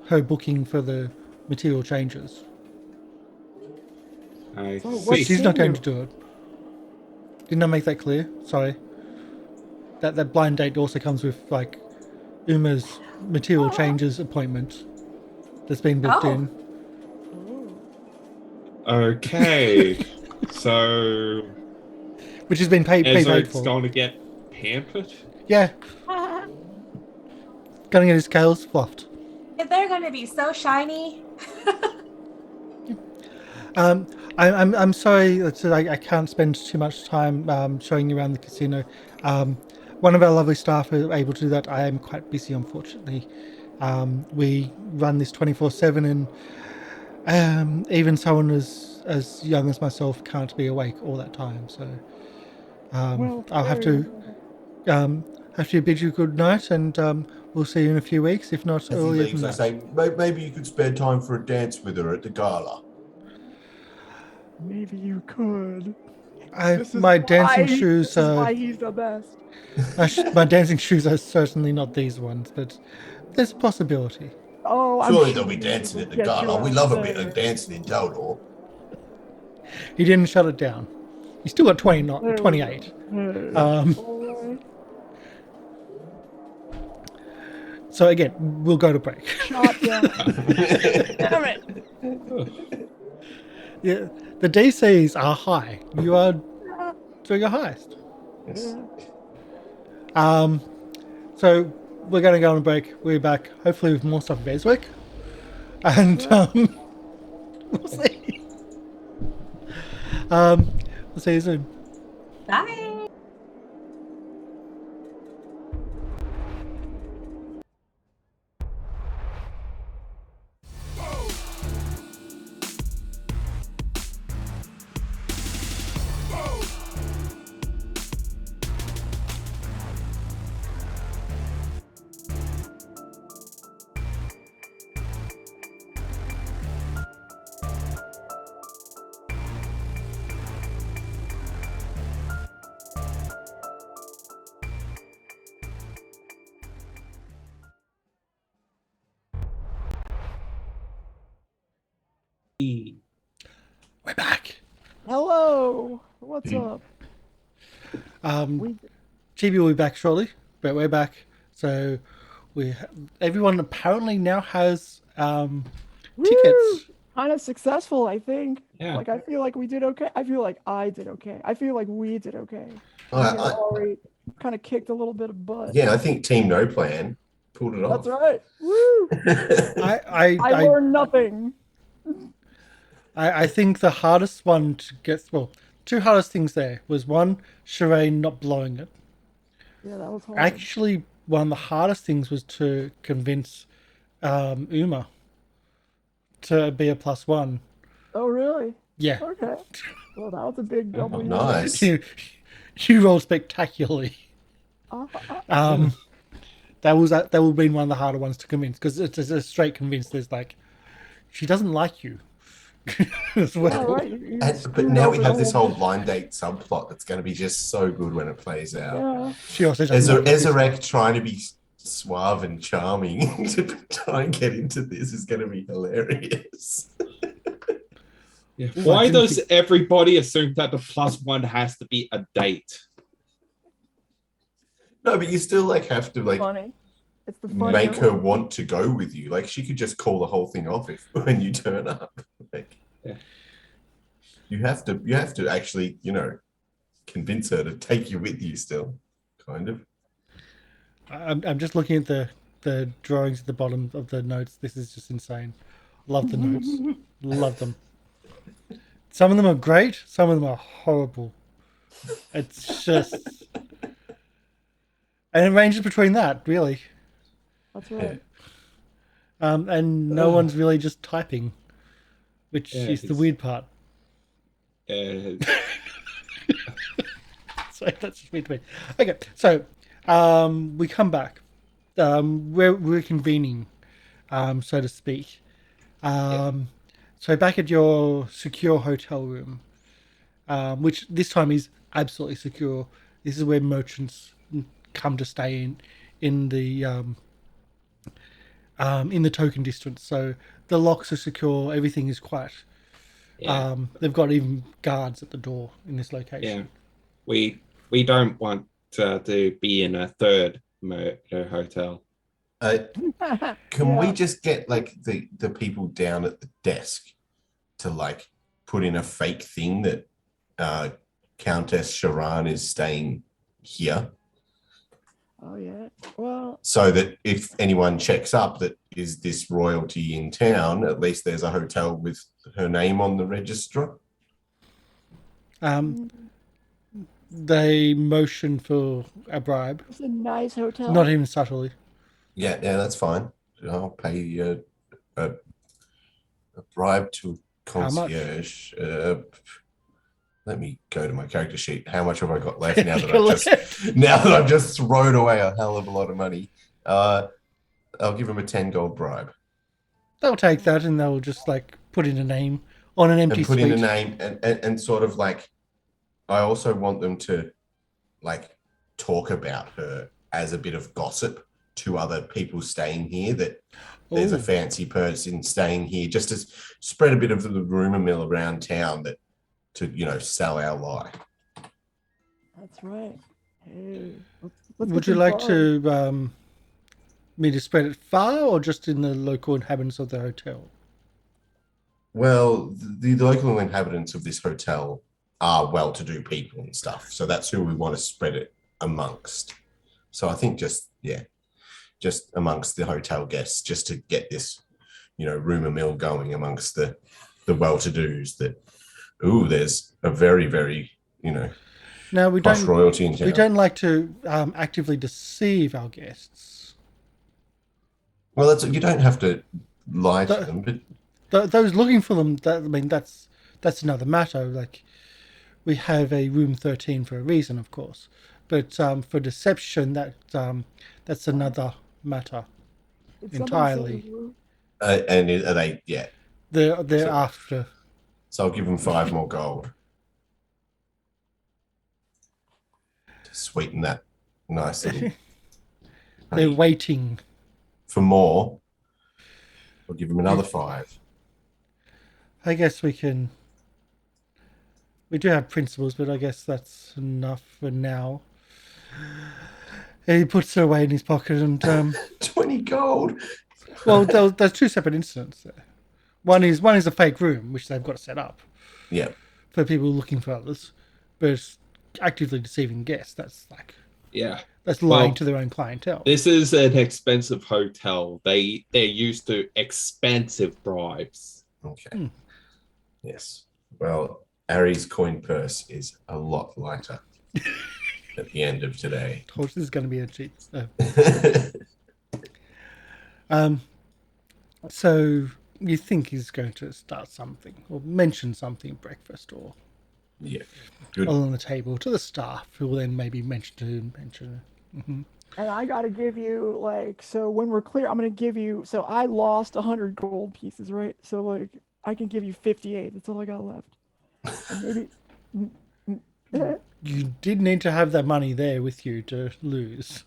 her booking for the material changes. She's not going to do it. Didn't I make that clear? Sorry. That blind date also comes with Uma's material changes appointment that's been booked in. Okay. So Which has been paid Ezarek's for. going to get pampered? Yeah. Gonna get his scales fluffed. they're going to be so shiny. I'm sorry that I can't spend too much time showing you around the casino. One of our lovely staff are able to do that. I am quite busy, unfortunately. We run this 24/7, and even someone as young as myself can't be awake all that time. So I'll have to bid you good night, and we'll see you in a few weeks, if not As he earlier leaves, than I that. say, maybe you could spare time for a dance with her at the gala. Maybe you could. My dancing shoes This is are. why he's the best. My dancing shoes are certainly not these ones, but there's a possibility. Oh, I'm Surely sure they'll be we dancing will at the get you gala. We out love a there. bit of dancing in Taldor. He didn't shut it down. He's still got 28. Alright. So again, we'll go to break. Shot down. Damn it. Yeah, the DCs are high. You are doing a heist. Yes. So we're going to go on a break. We're back, hopefully with more stuff of Ezarek. And we'll see. We'll see you soon. Bye. Chibi. We're back. Hello. What's up? Chibi will be back shortly, but we're back. So everyone apparently now has tickets. Kind of successful, I think. Yeah. Like, I feel like we did okay. I feel like I did okay. I feel like we did okay. Already kind of kicked a little bit of butt. Yeah, I think Team No Plan pulled it off. That's right. Woo! I learned nothing. I think the hardest one to get, well, two hardest things there was one, Sherain not blowing it. Yeah, that was hard. Actually, one of the hardest things was to convince Uma to be a +1. Oh, really? Yeah. Okay. Well, that was a big double. Nice. You rolled spectacularly. That would have been one of the harder ones to convince, because it's a straight convince. There's like, she doesn't like you. As well. Yeah, right. But now we have this whole blind date subplot that's going to be just so good when it plays out. Yeah. She also doesn't like Ezarek trying to be suave and charming to try and get into this is going to be hilarious. Yeah. Why does everybody assume that the +1 has to be a date? No, but you still like have to like Funny. It's the funny make her want to go with you. Like she could just call the whole thing off if when you turn up. Like, yeah. You have to actually, convince her to take you with you still, kind of. I'm just looking at the drawings at the bottom of the notes. This is just insane. Love the notes. Love them. Some of them are great. Some of them are horrible. It's just, and it ranges between that, really. That's right. And no one's really just typing, which is the weird part. So that's just weird to me. Okay, so we come back. We're reconvening, so to speak. So back at your secure hotel room, which this time is absolutely secure. This is where merchants come to stay in the token district. So the locks are secure. Everything is quiet. Yeah. They've got even guards at the door in this location. Yeah, we don't want to be in a third murder hotel. Can we just get like the people down at the desk to like put in a fake thing that Countess Sherain is staying here? Oh yeah. Well, so that if anyone checks up that is this royalty in town, at least there's a hotel with her name on the register. They motion for a bribe. It's a nice hotel. Not even subtly. Yeah, that's fine. I'll pay you a bribe to concierge. Let me go to my character sheet. How much have I got left now that I've just thrown away a hell of a lot of money? I'll give him a 10 gold bribe. They'll take that and they'll just like put in a name on an empty suite. In a name and sort of like, I also want them to like talk about her as a bit of gossip to other people staying here, that there's a fancy person staying here, just to spread a bit of the rumor mill around town that to sell our lie. That's right. Hey, would you like to me to spread it far or just in the local inhabitants of the hotel? Well, the local inhabitants of this hotel are well-to-do people and stuff, so that's who we want to spread it amongst. So I think just amongst the hotel guests, just to get this, rumor mill going amongst the well-to-dos that, there's a very, very, now we posh don't royalty in town. We don't like to actively deceive our guests. Well, you don't have to lie to them, but those looking for them, that's another matter. Like, we have a room 13 for a reason, of course, but for deception, that's another matter entirely. And are they? Yeah, they're after. So I'll give them 5 more gold to sweeten that nice little. They're waiting for more. I'll give them another 5. I guess we can. We do have principles, but I guess that's enough for now. He puts it away in his pocket and 20 gold. well, there's two separate incidents there. One is a fake room which they've got to set up Yeah. for people looking for others, but actively deceiving guests. That's lying to their own clientele. This is an expensive hotel. They're used to expensive bribes. Okay. Yes. Well, Arry's coin purse is a lot lighter at the end of today. Told you this is going to be a cheat. So you think he's going to start something or mention something at breakfast or Yeah. Good. on the table to the staff, who will then maybe mention. And I gotta give you so when we're clear, I'm gonna give you. So I lost 100 gold pieces, right? So I can give you 58. That's all I got left. And maybe. You did need to have that money there with you to lose.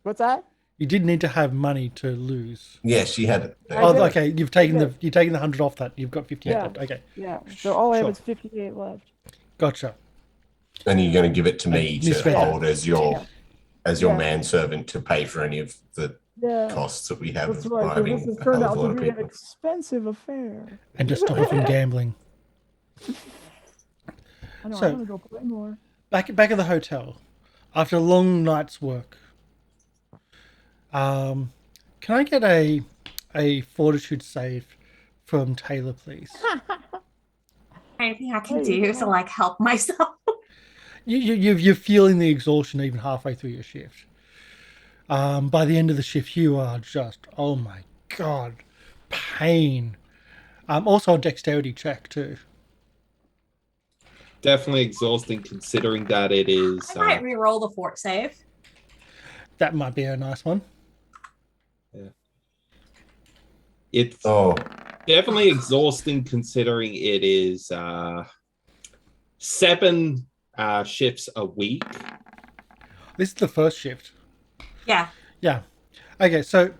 What's that? You did need to have money to lose. Yeah, she had it there. I did. Okay. You've taken the 100 off that. You've got 58 Yeah. left. Okay, Yeah. So all I have Sure. is 58 left. gotcha. And you're going to give it to me to misread that. hold as your Yeah. manservant to pay for any of the Yeah. costs that we have That's of right. 'cause bribing this has a turned hell out of a lot to of be an people. expensive affair. And to stop you from gambling. I know. So- I want to go play more. Back at the hotel, after a long night's work. Can I get a fortitude save from Tayla, please? Anything I can do to like help myself? You're feeling the exhaustion even halfway through your shift. By the end of the shift, you are just, oh my god, pain. Also a dexterity check too. Definitely exhausting considering that it is. I might re-roll the fort save. That might be a nice one. It's Oh, definitely exhausting considering it is 7 shifts a week. This is the first shift. Yeah. Yeah. Okay, so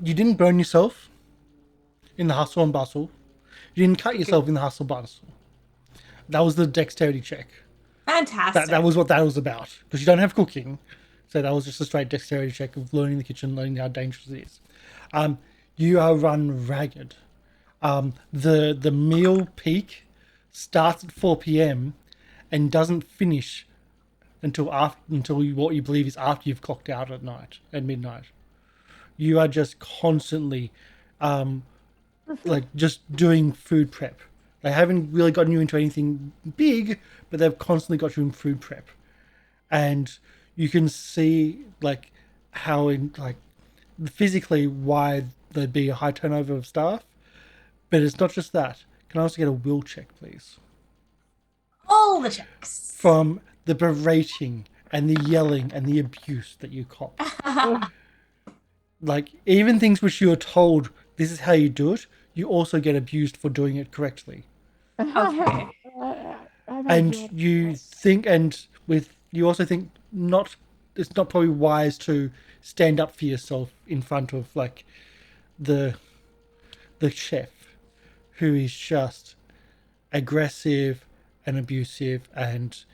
you didn't burn yourself in the hustle and bustle. You didn't cut yourself in the hustle and bustle. That was the dexterity check. Fantastic. That was what that was about. Because you don't have cooking. So that was just a straight dexterity check of learning the kitchen, learning how dangerous it is. You are run ragged. The meal peak starts at 4 p.m. and doesn't finish until what you believe is after you've clocked out at midnight. You are just constantly just doing food prep. They haven't really gotten you into anything big, but they've constantly got you in food prep. And you can see how physically why there'd be a high turnover of staff. But it's not just that. Can I also get a will check, please? All the checks. From the berating and the yelling and the abuse that you cop. Even things which you are told this is how you do it, you also get abused for doing it correctly. Okay. And you think, you also think it's not probably wise to stand up for yourself in front of the chef, who is just aggressive and abusive, and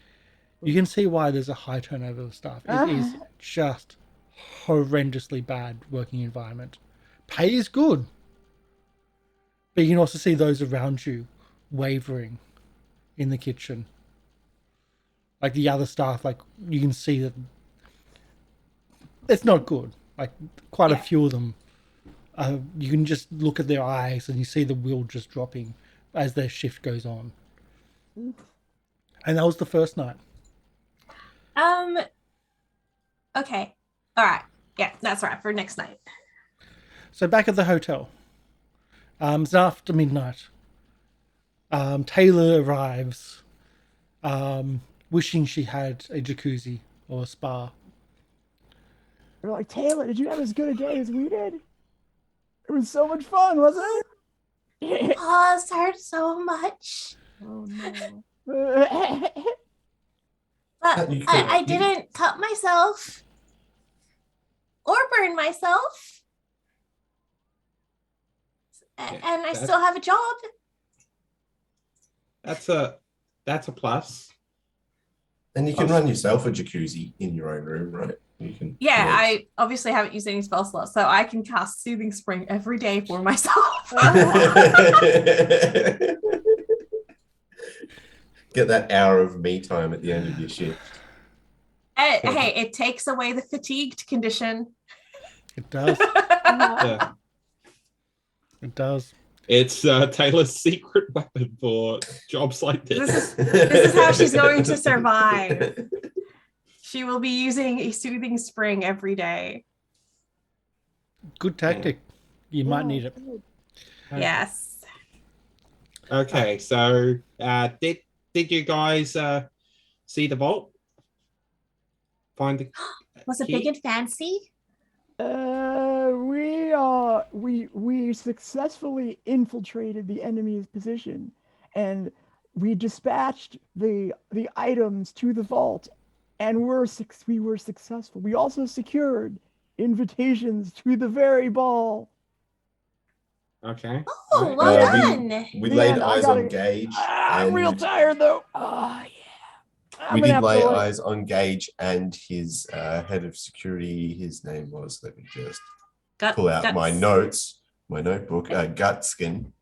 you can see why there's a high turnover of staff. It is just horrendously bad working environment. Pay is good, but you can also see those around you wavering in the kitchen. The other staff, you can see that it's not good. Quite a few of them, you can just look at their eyes and you see the will just dropping as their shift goes on. And that was the first night. Okay. All right. Yeah, that's right for next night. So back at the hotel, it's after midnight. Tayla arrives, wishing she had a jacuzzi or a spa. They're like, Tayla, did you have as good a day as we did? It was so much fun, wasn't it? Paws hurt so much. Oh no. But You could- I didn't cut myself or burn myself. And I that's- still have a job. That's a plus. And you can run yourself a jacuzzi in your own room, right? You can. Yeah, I obviously haven't used any spell slots, so I can cast Soothing Spring every day for myself. Get that hour of me time at the end of your shift. Hey, it takes away the fatigued condition. It does. Yeah. It does. It's Taylor's secret weapon for jobs like this. This is how she's going to survive. She will be using a Soothing Spring every day. Good tactic. You might need it. Okay. Yes. Okay, so did you guys see the vault? Find the Was it key? big and fancy? We successfully infiltrated the enemy's position, and we dispatched the items to the vault, and we were successful. We also secured invitations to the very ball. Okay. Oh, Right. well done. We Man, laid I eyes gotta- on Gage. I'm real and tired though. Oh yeah. We did lay eyes on Gage and his head of security. His name was, let me just pull out my notebook, Gutskin.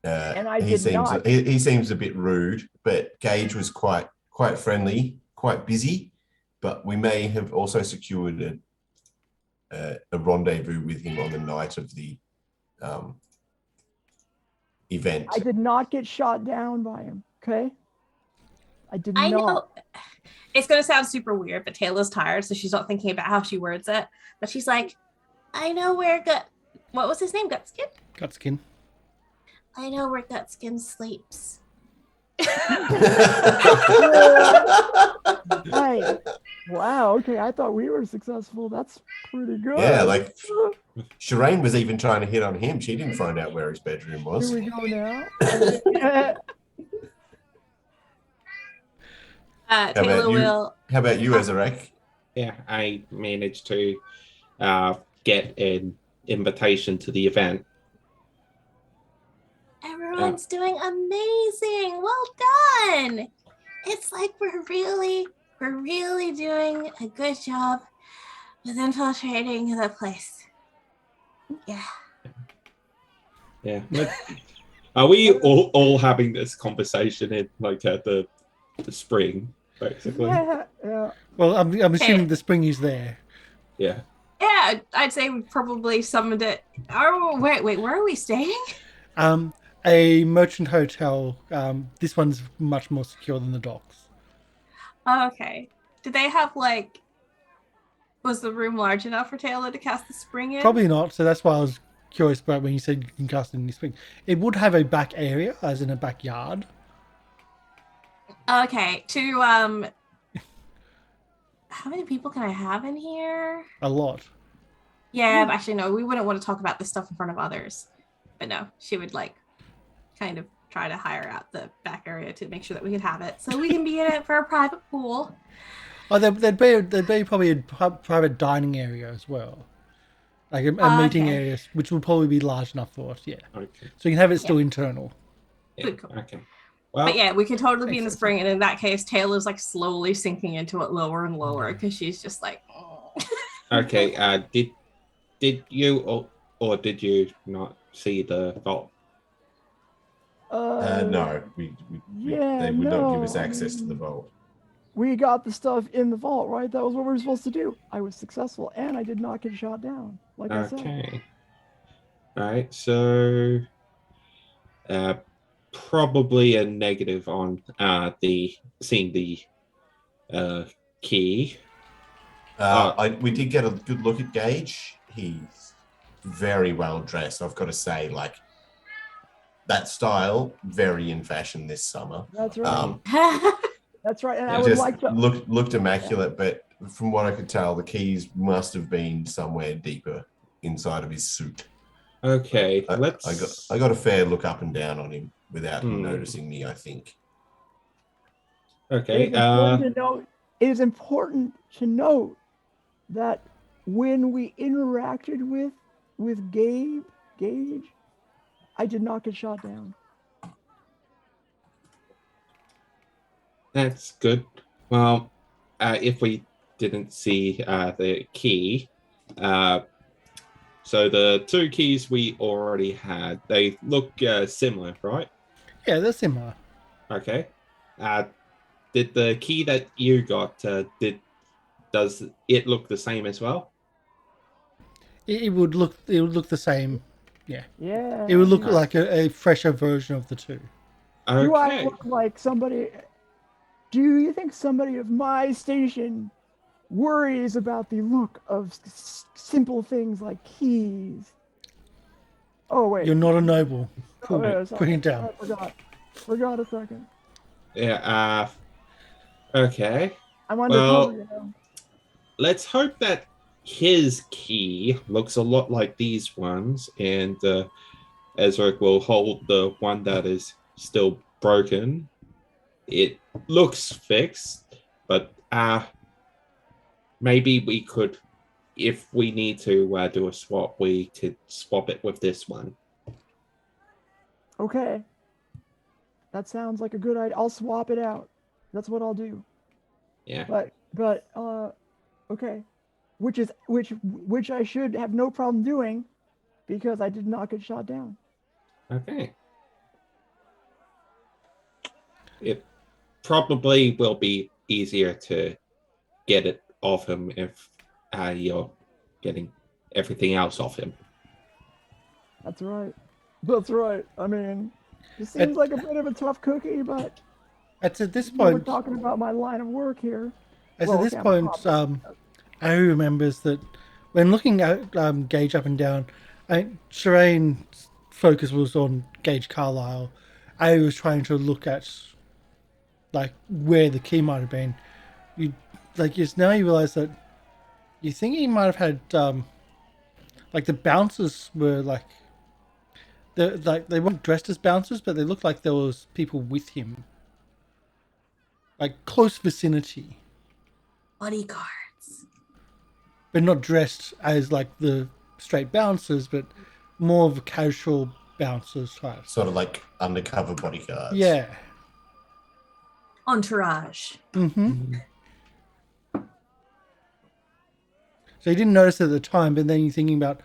And I he did seems not. he seems a bit rude, but Gage was quite friendly, quite busy. But we may have also secured a rendezvous with him on the night of the event. I did not get shot down by him. Okay. I did I not. know it's going to sound super weird, but Tayla's tired, so she's not thinking about how she words it. But she's like, I know where what was his name? Gutskin? Gutskin. I know where Gutskin sleeps. Hey, wow. Okay, I thought we were successful. That's pretty good. Yeah, like Sherain was even trying to hit on him. She didn't find out where his bedroom was. Here we go now. Tayla will. How about you, Ezarek? Yeah, I managed to get an invitation to the event. Everyone's doing amazing. Well done. It's like we're really doing a good job with infiltrating the place. Yeah. Yeah. Are we all having this conversation in like at the spring, basically? Yeah. Well, I'm assuming the spring is there. Yeah. Yeah, I'd say we probably summoned it. Oh, wait, where are we staying? A merchant hotel. This one's much more secure than the docks. Oh, okay. Did they have was the room large enough for Taylor to cast the spring in? Probably not. So that's why I was curious about when you said you can cast it in the spring. It would have a back area, as in a backyard. Okay, how many people can I have in here? A lot. Yeah, but actually no, we wouldn't want to talk about this stuff in front of others. But no, she would kind of try to hire out the back area to make sure that we could have it, so we can be in it for a private pool. Oh, there'd be probably a private dining area as well, like a meeting Okay. area, which would probably be large enough for us. Yeah. Okay. So you can have it still internal. Yeah. Cool. Okay. Well, But yeah, we could totally be in the Makes sense. spring, and in that case, Taylor's slowly sinking into it lower and lower because she's just okay. Did you or did you not see the vault? No, they would not give us access to the vault. We got the stuff in the vault, right? That was what we were supposed to do. I was successful, and I did not get shot down, like I said. Okay. All right. So, probably a negative on seeing the key. We did get a good look at Gage. He's very well dressed. I've got to say, that style, very in fashion this summer. That's right. That's right. And I It would just like to. looked immaculate, but from what I could tell, the keys must have been somewhere deeper inside of his suit. Okay. I Let's. got a fair look up and down on him without him noticing me, I think. Okay. It is important to note that when we interacted with Gage, I did not get shot down. That's good. Well, if we didn't see the key, so the two keys we already had, they look similar, right? Yeah, they're similar. Okay. Did the key that you got, does it look the same as well? It would look the same. Yeah. Yeah. It would look like a fresher version of the two. Do I Okay. look like somebody? Do you think somebody of my station worries about the look of simple things like keys? Oh wait. You're not a noble. Oh, wait a Put him second. down. I forgot a second. Yeah. Okay. I'm undercover, Well, you know. let's hope that his key looks a lot like these ones, and Ezarek will hold the one that is still broken. It looks fixed, but maybe we could, if we need to do a swap, we could swap it with this one. Okay. That sounds like a good idea. I'll swap it out. That's what I'll do. Yeah. But okay. Which I should have no problem doing because I did not get shot down. Okay. It probably will be easier to get it off him if you're getting everything else off him. That's right. That's right. I mean, it seems like a bit of a tough cookie, but At this we're point, talking about my line of work here. at Well, this okay, point, I'm Arry remembers that when looking at Gage up and down, Sherain's focus was on Gage Carlisle. Arry was trying to look at like where the key might have been. Now you realize that you think he might have had like the bouncers were like they weren't dressed as bouncers, but they looked like there was people with him, like close vicinity, Bodyguards. but not dressed as like the straight bouncers, but more of a casual bouncers type. Sort of like undercover bodyguards. Yeah. Entourage. Mm-hmm. So you didn't notice it at the time, but then you're thinking about,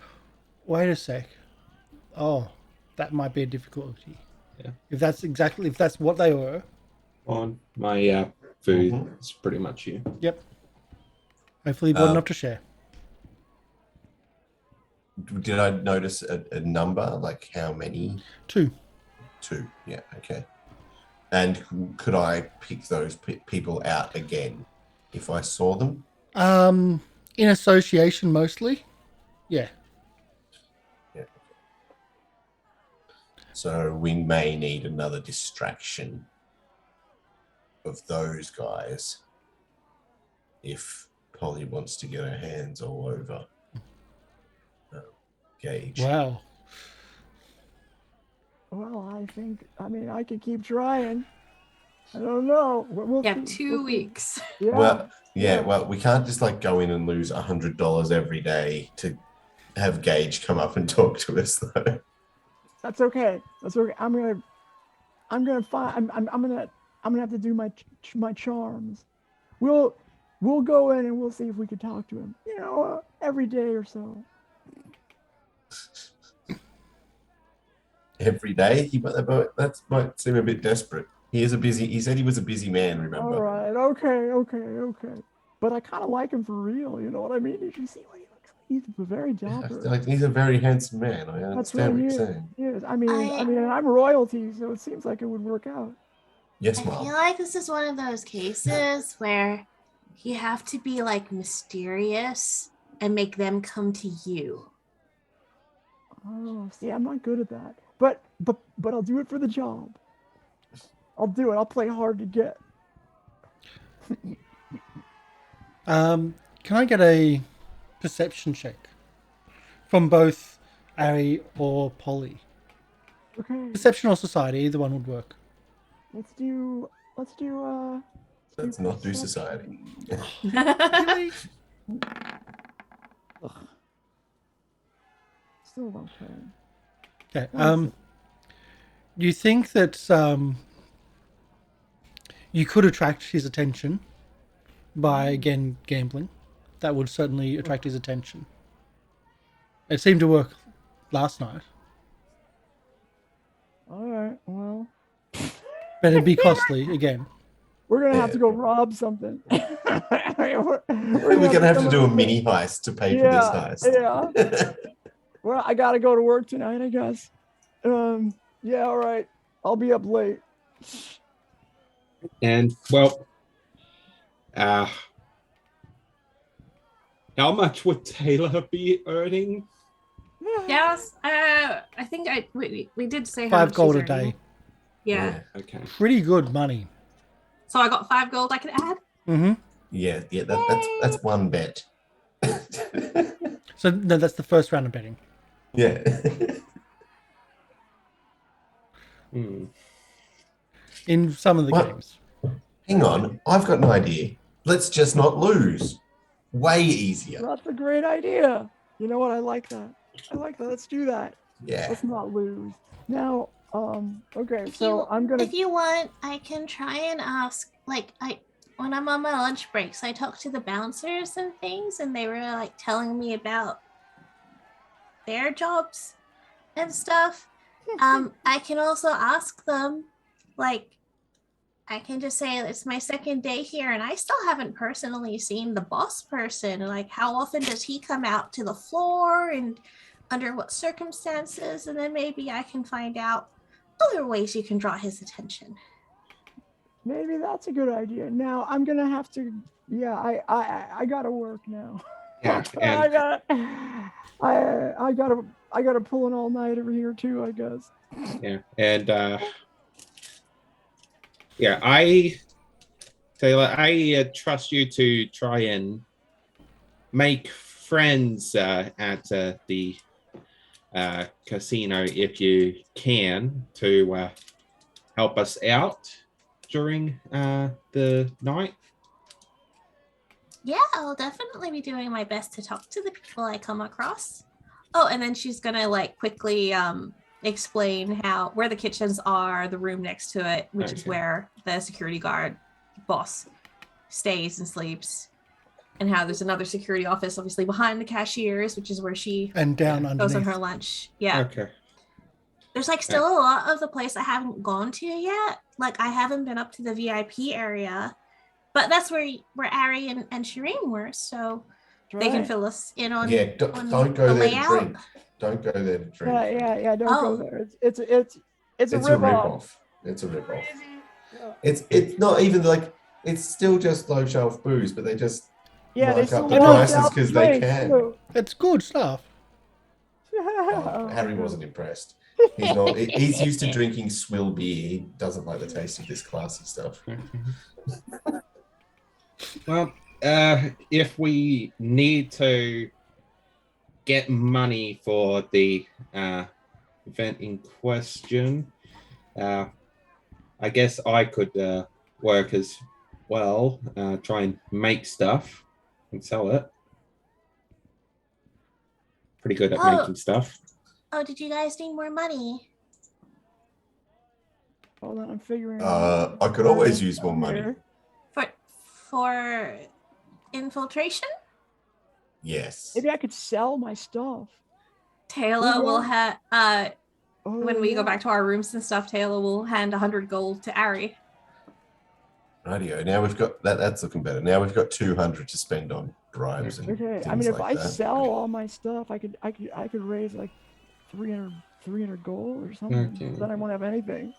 wait a sec. Oh, that might be a difficulty. Yeah. If that's what they were. On my food, Mhm. it's pretty much you. Yep. Hopefully you bought enough to share. Did I notice a number? Like how many? 2. 2. Yeah. Okay. And could I pick those people out again if I saw them? In association mostly. Yeah. Yeah. So we may need another distraction of those guys if Polly wants to get her hands all over Gage. Wow. Well, I mean, I could keep trying. I don't know. We'll You see. have 2 weeks. Yeah. Well, Yeah. well, we can't just like go in and lose $100 every day to have Gage come up and talk to us, though. That's okay. That's okay. I'm gonna find. I'm gonna have to do my charms. We'll go in and we'll see if we can talk to him. You know, every day or so. Every day, that might seem a bit desperate. He said he was a busy man. Remember? All right. Okay. But I kind of like him for real. You know what I mean? Did you see what he looks like? He's very dapper. Like he's a very handsome man. I That's understand right. what you're saying. He is. I mean, I'm royalty, so it seems like it would work out. Yes, I Mom. feel like this is one of those cases where you have to be like mysterious and make them come to you. Oh, see, I'm not good at that. But I'll do it for the job. I'll do it. I'll play hard to get. Can I get a perception check from both Arry or Polly? Okay. Perception or society, either one would work. Let's do Let's not do society. Really? still a long time. Okay. Nice. You think that you could attract his attention by again gambling? That would certainly attract his attention. It seemed to work last night, All right. Well, but it'd be costly again. we're gonna have Yeah. to go rob something. we're We're gonna have to do a come up mini heist to pay Yeah, for this heist. yeah. Well, I gotta go to work tonight, I guess. Yeah, all right. I'll be up late. And well, how much would Tayla be earning? Yes, I think we did say how 5 much gold she's a day. earning. Yeah. Okay. Pretty good money. So I got 5 gold I could add. Mm-hmm. Yeah, that's one bet. So no, that's the first round of betting. Yeah. Hmm. In some of the What? games. Hang on, I've got an idea. Let's just not lose. Way easier. That's a great idea. You know what? I like that. Let's do that. Yeah. Let's not lose. Now, okay, If so you, I'm gonna. if you want, I can try and ask. Like when I'm on my lunch breaks, I talk to the bouncers and things, and they were like telling me about their jobs and stuff. I can also ask them, like, I can just say it's my second day here, and I still haven't personally seen the boss person. Like, how often does he come out to the floor, and under what circumstances? And then maybe I can find out other ways you can draw his attention. Maybe that's a good idea. Now I'm gonna have to. Yeah, I gotta work now. Yeah. I gotta pull an all nighter here too, I guess. Yeah. And yeah, Taylor, I trust you to try and make friends at the casino if you can to help us out during the night. Yeah, I'll definitely be doing my best to talk to the people I come across. Oh, and then she's gonna like quickly explain where the kitchens are, the room next to it, which is Okay. where the security guard boss stays and sleeps, and how there's another security office obviously behind the cashiers, which is where she And down goes on underneath. her lunch. Yeah. Okay. There's like still a lot of the place I haven't gone to yet. Like I haven't been up to the VIP area, but that's where Arry and Sherain were, so they can Right. fill us in on, Yeah, on don't go the there layout. to drink. Don't go there to drink. Yeah. Don't Oh. go there. It's a It's a rip off. rip-off. It's a rip-off. Yeah. It's not even like it's still just low shelf booze, but they just Yeah, they mark still up the want prices shelf because they drinks, can. too. It's good stuff. Oh, Harry wasn't impressed. He's not. He's used to drinking swill beer. He doesn't like the taste of this classy stuff. Well, if we need to get money for the event in question, I guess I could work as well, try and make stuff and sell it. Pretty good at Oh. making stuff. Oh, did you guys need more money? Hold on, I'm figuring. I could always use more money. Here. For infiltration? Yes. Maybe I could sell my stuff. Tayla Yeah. will have Oh, when we go yeah. back to our rooms and stuff, Tayla will hand 100 gold to Arry. Radio. Now we've got that. That's looking better. Now we've got 200 to spend on bribes and Okay, I things mean, if like I that. sell all my stuff, I could raise like 300 gold or something. Okay. Then I won't have anything.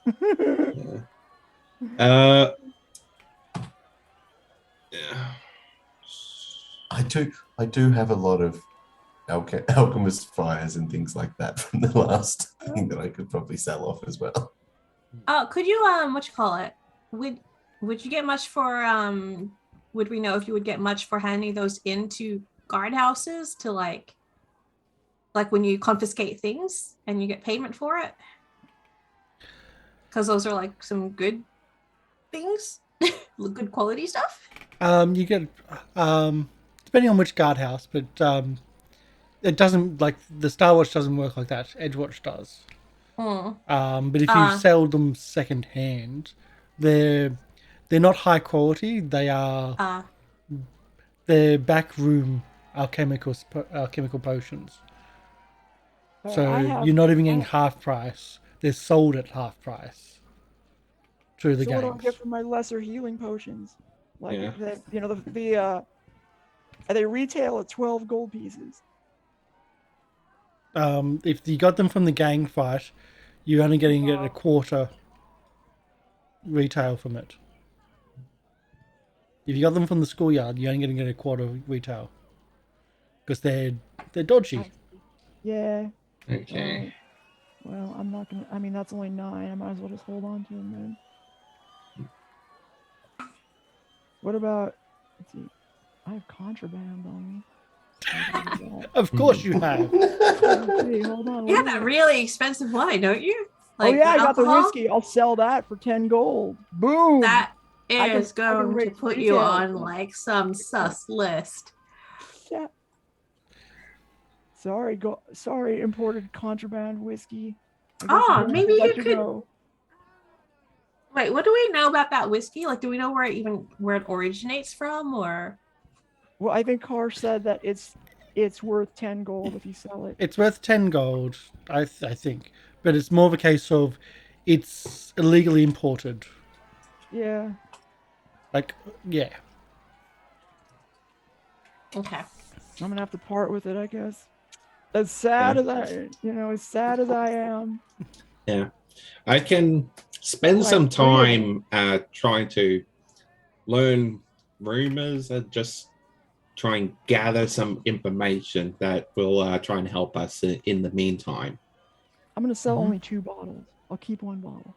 Yeah. Yeah. I do have a lot of alchemist fires and things like that from the last thing that I could probably sell off as well. Oh, could you what you call it? Would you get much for would we know if you would get much for handing those into guardhouses to like when you confiscate things and you get payment for it? Because those are like some good things, good quality stuff. You get depending on which guardhouse, but It doesn't like the Starwatch doesn't work like that. Edgewatch does. Hmm. But if you sell them second hand, they're not high quality. They're backroom alchemical potions. So you're not even getting half price. They're sold at half price through the So what do I games. get for my lesser healing potions? Like Yeah. they retail at 12 gold pieces. If you got them from the gang fight, you're only getting it a quarter retail from it. If you got them from the schoolyard, you're only getting it a quarter retail because they're dodgy. Yeah. Okay. Well, I'm not gonna. I mean, that's only 9. I might as well just hold on to them then. What about? Let's see. I have contraband on me. Of course you have. Hey, hold on. You have that really expensive wine, don't you? Oh yeah, I got the alcohol? whiskey. I'll sell that for 10 gold. Boom. That I can is going to raise put you retail. on like some sus list. Yeah. Sorry, imported contraband whiskey. I guess Oh, I'm gonna maybe let you could- know. Wait, what do we know about that whiskey? Like, do we know where it originates from, or? Well, I think Karsh said that it's worth 10 gold if you sell it. It's worth 10 gold, I think, but it's more of a case of it's illegally imported. Yeah. Like, yeah. Okay. I'm gonna have to part with it, I guess. As sad as I am. Yeah. I can spend some time trying to learn rumors and just try and gather some information that will try and help us in the meantime. I'm gonna sell only 2 bottles. I'll keep 1 bottle.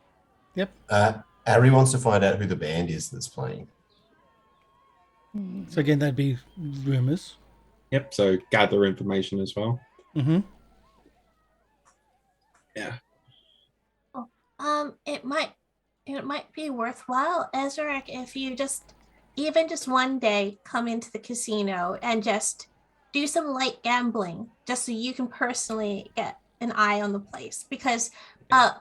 Yep. Arry wants to find out who the band is that's playing. So again, that'd be rumors. Yep. So gather information as well. Mm-hmm. Yeah. It might be worthwhile, Ezarek, if you even just one day come into the casino and just do some light gambling, just so you can personally get an eye on the place. Because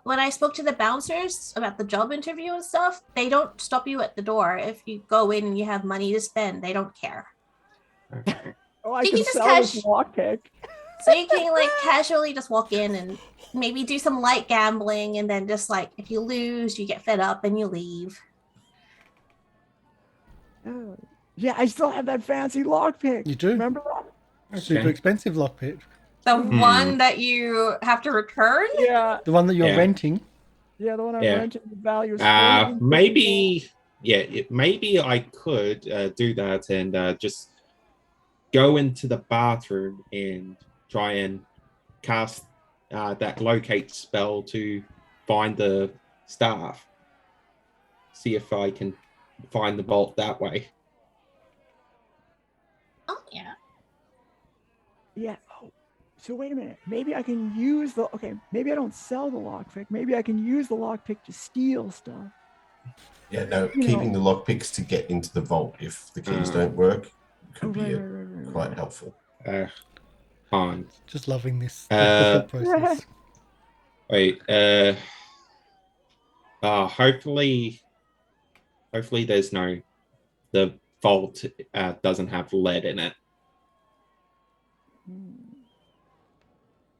when I spoke to the bouncers about the job interview and stuff, they don't stop you at the door. If you go in and you have money to spend, they don't care. Okay. Oh, I You can can just sell this lockpick. So you can like casually just walk in and maybe do some light gambling, and then just like if you lose, you get fed up and you leave. Oh. Yeah, I still have that fancy lockpick. You do. Remember that? Super expensive lockpick. The one that you have to return? Yeah. The one that you're Yeah. renting. Yeah, the one I'm Yeah. renting, the value is Maybe I could do that and just go into the bathroom and try and cast that locate spell to find the staff. See if I can find the vault that way. Oh yeah. Yeah. Oh, so wait a minute. Maybe I can use the. Okay, maybe I don't sell the lockpick. Maybe I can use the lockpick to steal stuff. Yeah, no, You keeping the lockpicks to get into the vault if the keys don't work could be Right. quite helpful. On. Just loving this the thought process. Wait. Hopefully the vault doesn't have lead in it.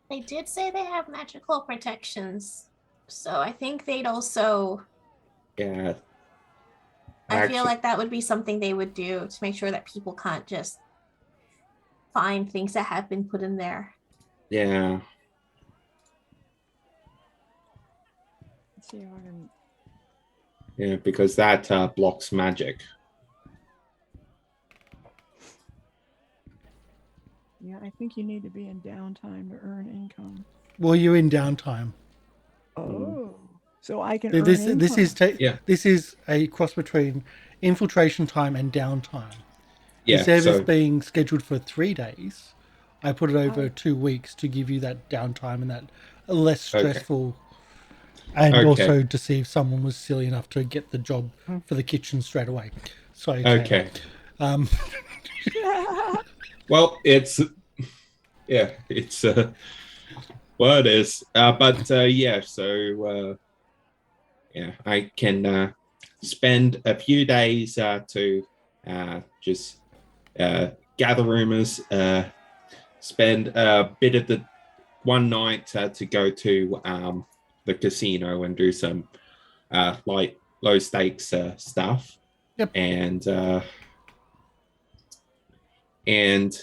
They did say they have magical protections, so I think they'd also. Yeah. I feel like that would be something they would do to make sure that people can't just find things that have been put in there. Yeah. Let's see if I can. Yeah, because that blocks magic. Yeah, I think you need to be in downtime to earn income. Well, you're in downtime. Oh, so I can This earn this income. is this is a cross between infiltration time and downtime. Yeah. Instead of So this being scheduled for 3 days, I put it over 2 weeks to give you that downtime and that less stressful, and also to see if someone was silly enough to get the job for the kitchen straight away. Sorry. okay. Um, Well, it's Yeah, it's well, it is. But yeah, so yeah, I can spend a few days to just gather rumors, spend a bit of the one night to go to the casino and do some like low stakes stuff. Yep. And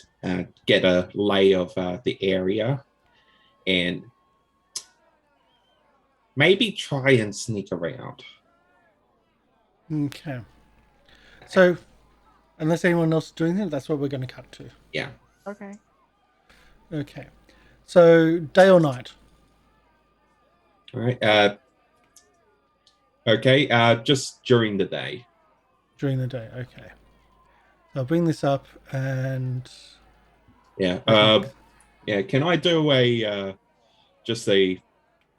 get a lay of the area, and maybe try and sneak around. Okay. So, unless anyone else is doing it, that's what we're going to cut to. Yeah. Okay. Okay. So, day or night? All right. Okay. Just during the day. During the day. Okay. I'll bring this up and... Yeah. Yeah. Can I do a just a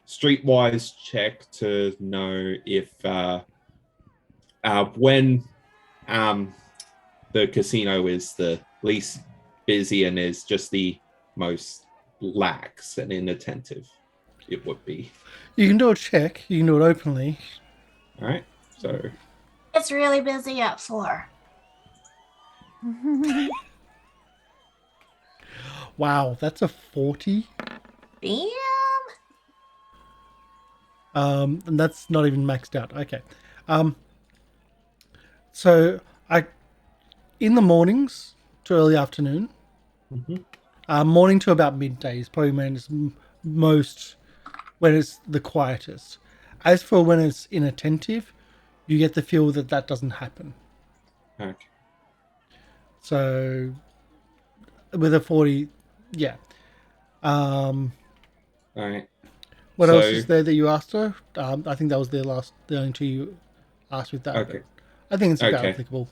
streetwise check to know if when the casino is the least busy and is just the most lax and inattentive, it would be. You can do a check. You can do it openly. All right. So It's really busy at 4. Wow, that's a 40. Damn. And that's not even maxed out. Okay. So in the mornings to early afternoon, morning to about midday is probably when it's when it's the quietest. As for when it's inattentive, you get the feel that that doesn't happen. okay. So with a 40, yeah. All right. What So- else is there that you asked her? I think that was the only two you asked with that. Okay. I think it's about Okay. applicable.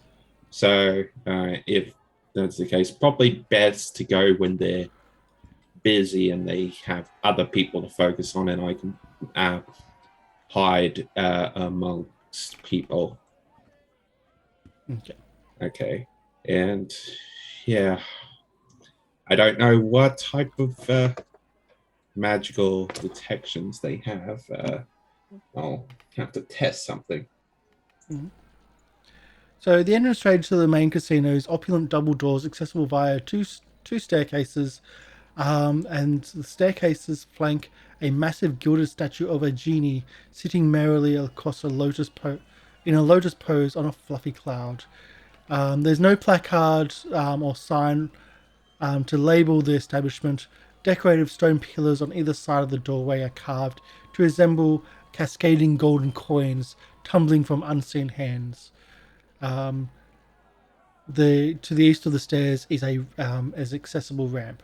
So if that's the case, probably best to go when they're busy and they have other people to focus on, and I can hide amongst people. Okay. Okay. And yeah, I don't know what type of magical detections they have. I'll have to test something. So the entrance stage to the main casino is opulent double doors accessible via two staircases, and the staircases flank a massive gilded statue of a genie sitting merrily across a lotus in a lotus pose on a fluffy cloud. There's no placard or sign to label the establishment. Decorative stone pillars on either side of the doorway are carved to resemble cascading golden coins tumbling from unseen hands. To the east of the stairs is a as accessible ramp.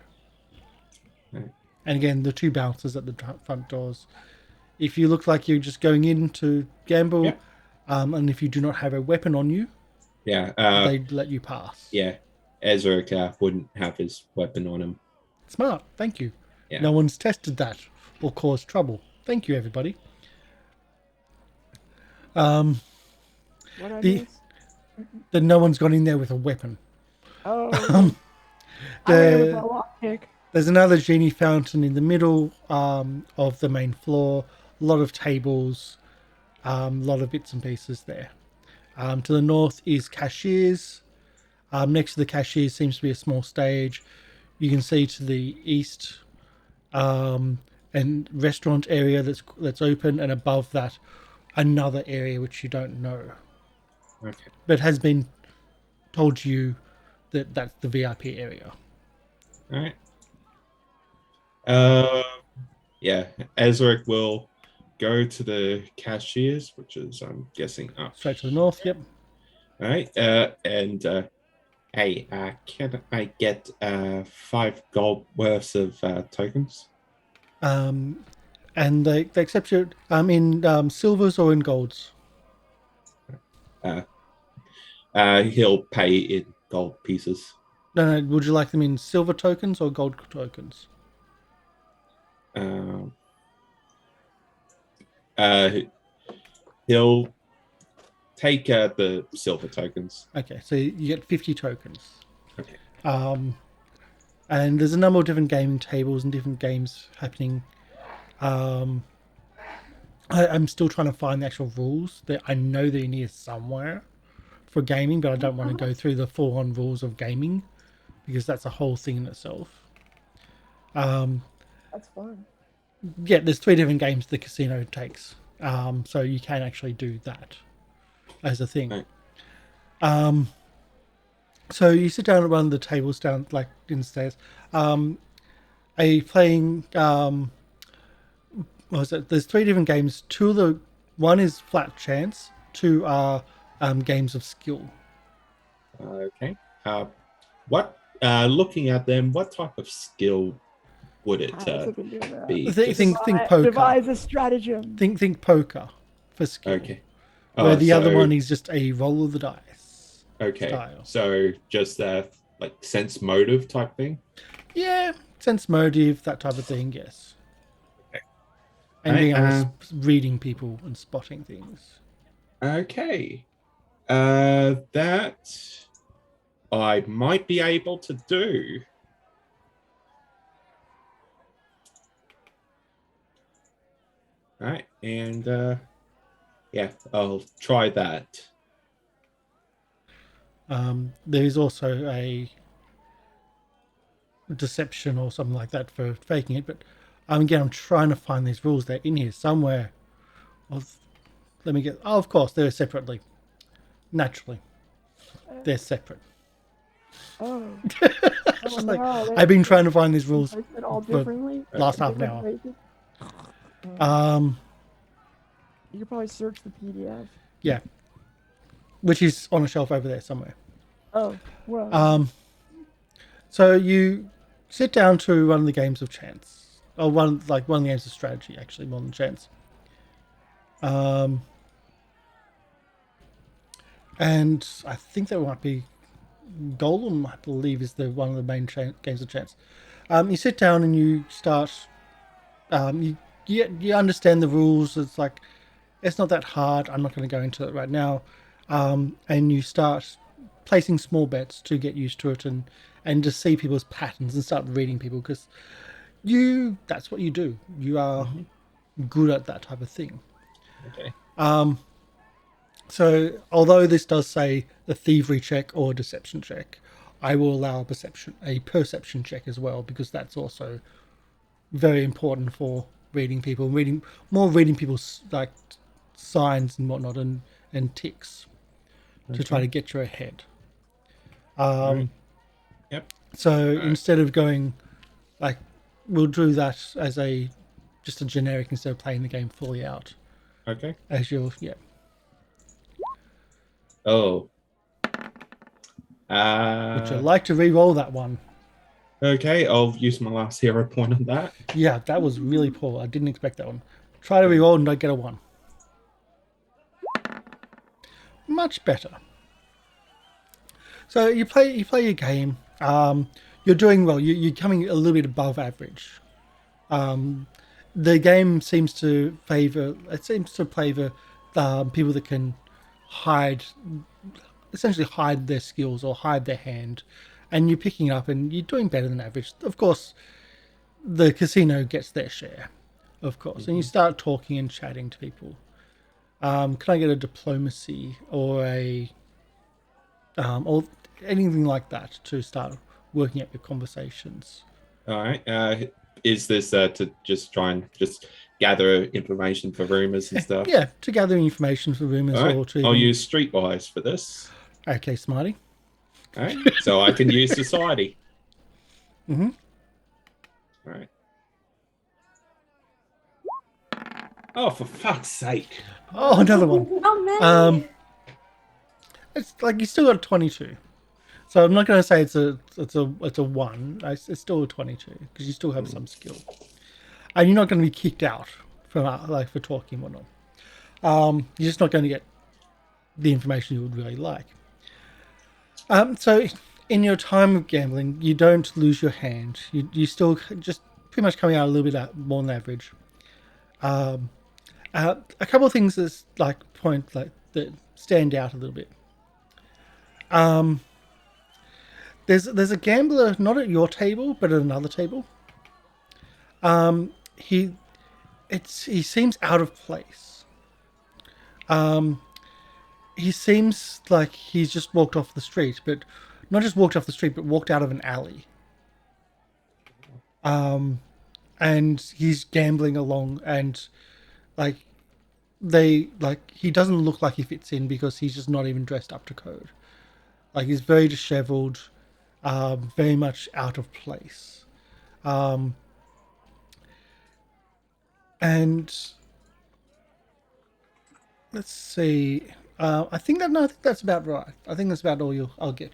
Right. And again, the two bouncers at the front doors. If you look like you're just going in to gamble, Yeah. and if you do not have a weapon on you, Yeah. they let you pass. Yeah. Ezarek wouldn't have his weapon on him. Smart. Thank you. Yeah. No one's tested that or caused trouble. Thank you, everybody. What I The- miss? That no one's gone in there with a weapon. Oh, I the- ran with my lockpick. There's another genie fountain in the middle of the main floor. A lot of tables, a lot of bits and pieces there. To the north is cashiers. Next to the cashiers seems to be a small stage. You can see to the east and restaurant area that's open, and above that another area which you don't know, Okay. but has been told to you that that's the VIP area. All right. Yeah. Ezarek will go to the cashiers, which is, I'm guessing, up. Straight to the north. Yep. All right. And hey, can I get 5 gold worth of tokens? And they accept you in silvers or in golds. He'll pay in gold pieces. No, would you like them in silver tokens or gold tokens? He'll take the silver tokens. Okay, so you get 50 tokens. Okay. and there's a number of different gaming tables and different games happening. I'm still trying to find the actual rules. That I know they're in here somewhere for gaming, but I don't want to go through the full-on rules of gaming because that's a whole thing in itself. That's fun. Yeah, there's 3 different games the casino takes, so you can actually do that as a thing. Right. So you sit down at one of the tables down like in the stairs. Are you playing? What was it? There's 3 different games. One is flat chance. 2 are games of skill. Okay. What? Looking at them, what type of skill would it be? Think poker. Devise a stratagem. Think poker for skill. Okay. Where the other one is just a roll of the dice. Okay. Style. So just like sense motive type thing. Yeah, sense motive, that type of thing. Yes. Okay. And being able to reading people and spotting things. Okay. That I might be able to do. All right, and yeah, I'll try that. There's also a deception or something like that for faking it, but again, I'm trying to find these rules. They're in here somewhere. Let me get. Oh, of course, they're separately. Naturally, they're separate. Oh. Just like, I've been trying to find these rules all for differently. last half an hour. You could probably search the PDF. Yeah, which is on a shelf over there somewhere. Oh, well. So you sit down to one of the games of chance, or one of the games of strategy, actually, more than chance. And I think there might be Golem, I believe, is one of the main games of chance. You sit down and you start. You understand the rules. It's like it's not that hard. I'm not going to go into it right now. And you start placing small bets to get used to it and to see people's patterns and start reading people because that's what you do. You are good at that type of thing. Okay. So although this does say a thievery check or a deception check, I will allow a perception check as well because that's also very important for reading people's like signs and whatnot and ticks to try to get you ahead. Right. Yep. So instead of going like we'll do that as just a generic instead of playing the game fully out. Okay. As you're Oh. Would you like to re-roll that one? Okay, I'll use my last hero point on that. Yeah, that was really poor. I didn't expect that one. Try to re-roll and don't get a 1. Much better. So you play your game. You're doing well. You're coming a little bit above average. The game seems to favor people that can essentially hide their skills or hide their hand, and you're picking up and you're doing better than average. Of course, the casino gets their share, of course, and you start talking and chatting to people. Can I get a diplomacy or or anything like that to start working out your conversations? All right. Is this to just try and just gather information for rumors and stuff? Yeah, to gather information for rumors All right. or to. I'll use Streetwise for this. Okay, Smarty. All right. So I can use society. Mm-hmm. All right. Oh, for fuck's sake! Oh, another one. Oh man. It's like you still got a 22. So I'm not going to say it's a 1. It's still a 22 because you still have some skill, and you're not going to be kicked out from for talking and whatnot. You're just not going to get the information you would really like. So in your time of gambling, you don't lose your hand. You still just pretty much coming out a little bit more than average. A couple of things that stand out a little bit. there's a gambler not at your table but at another table. He seems out of place. He seems like he's just walked off the street, but not just walked off the street, but walked out of an alley. And he's gambling along, and like he doesn't look like he fits in because he's just not even dressed up to code. Like he's very disheveled, very much out of place. And let's see. I think that's about right. I think that's about all I'll give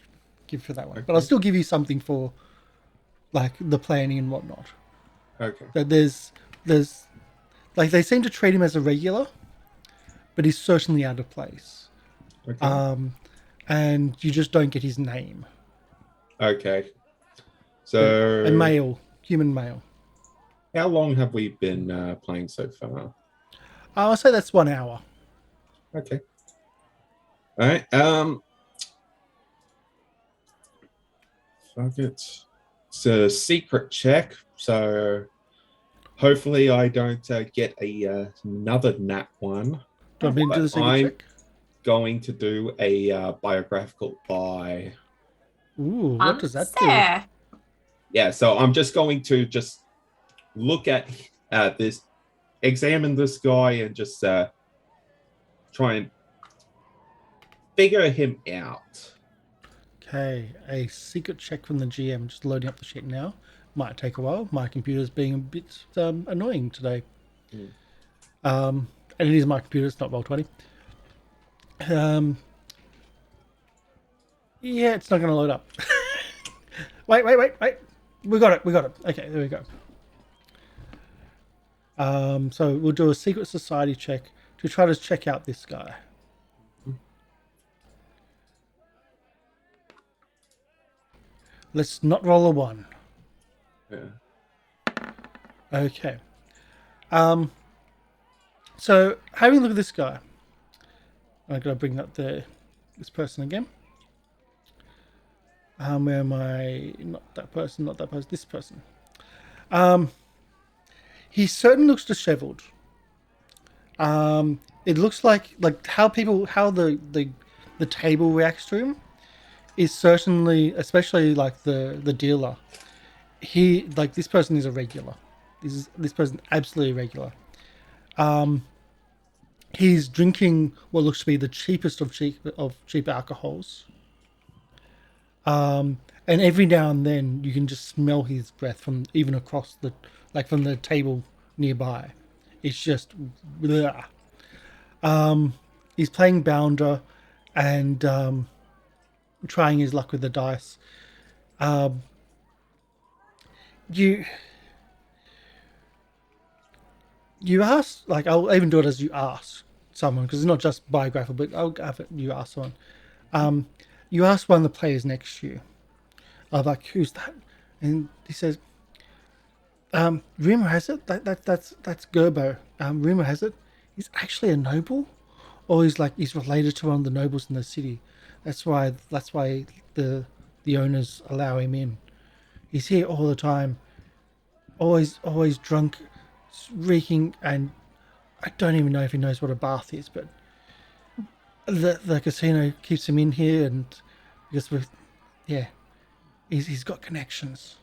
for that one. Okay. But I'll still give you something for like the planning and whatnot. Okay. So there's like they seem to treat him as a regular, but he's certainly out of place. Okay. And you just don't get his name. Okay. So A male, human male. how long have we been playing so far? I'll say that's 1 hour. Okay. All right. Fuck it. It's a secret check, so hopefully I don't get another nat one. Do you want me to do the secret I'm check? going to do a biographical buy. Ooh, what does that do? Fair. Yeah, so I'm just going to just look at this, examine this guy, and just try and figure him out. Okay, a secret check from the GM. Just loading up the sheet now. Might take a while. My computer's being a bit annoying today. And it is my computer. It's not Roll20. Yeah, it's not going to load up. Wait. We got it. Okay, there we go. So we'll do a secret society check to try to check out this guy. Let's not roll a 1. Yeah. Okay. So having a look at this guy, I'm going to bring up this person again. Where am I? Not that person. This person. He certainly looks disheveled. It looks like how the table reacts to him is certainly, especially like the dealer. This person is a regular. This person absolutely regular. He's drinking what looks to be the cheapest of cheap alcohols. And every now and then you can just smell his breath from even across from the table nearby. It's just bleh. He's playing Bounder and trying his luck with the dice. You ask, like, I'll even do it as you ask someone, because it's not just biographical, but I'll have it, you ask someone. You ask one of the players next to you, like, who's that? And he says, rumor has it that's Gerbo. Rumor has it he's actually a noble, or he's related to one of the nobles in the city. That's why the owners allow him in. He's here all the time, always drunk, reeking, and I don't even know if he knows what a bath is, but the casino keeps him in here, and because he's got connections.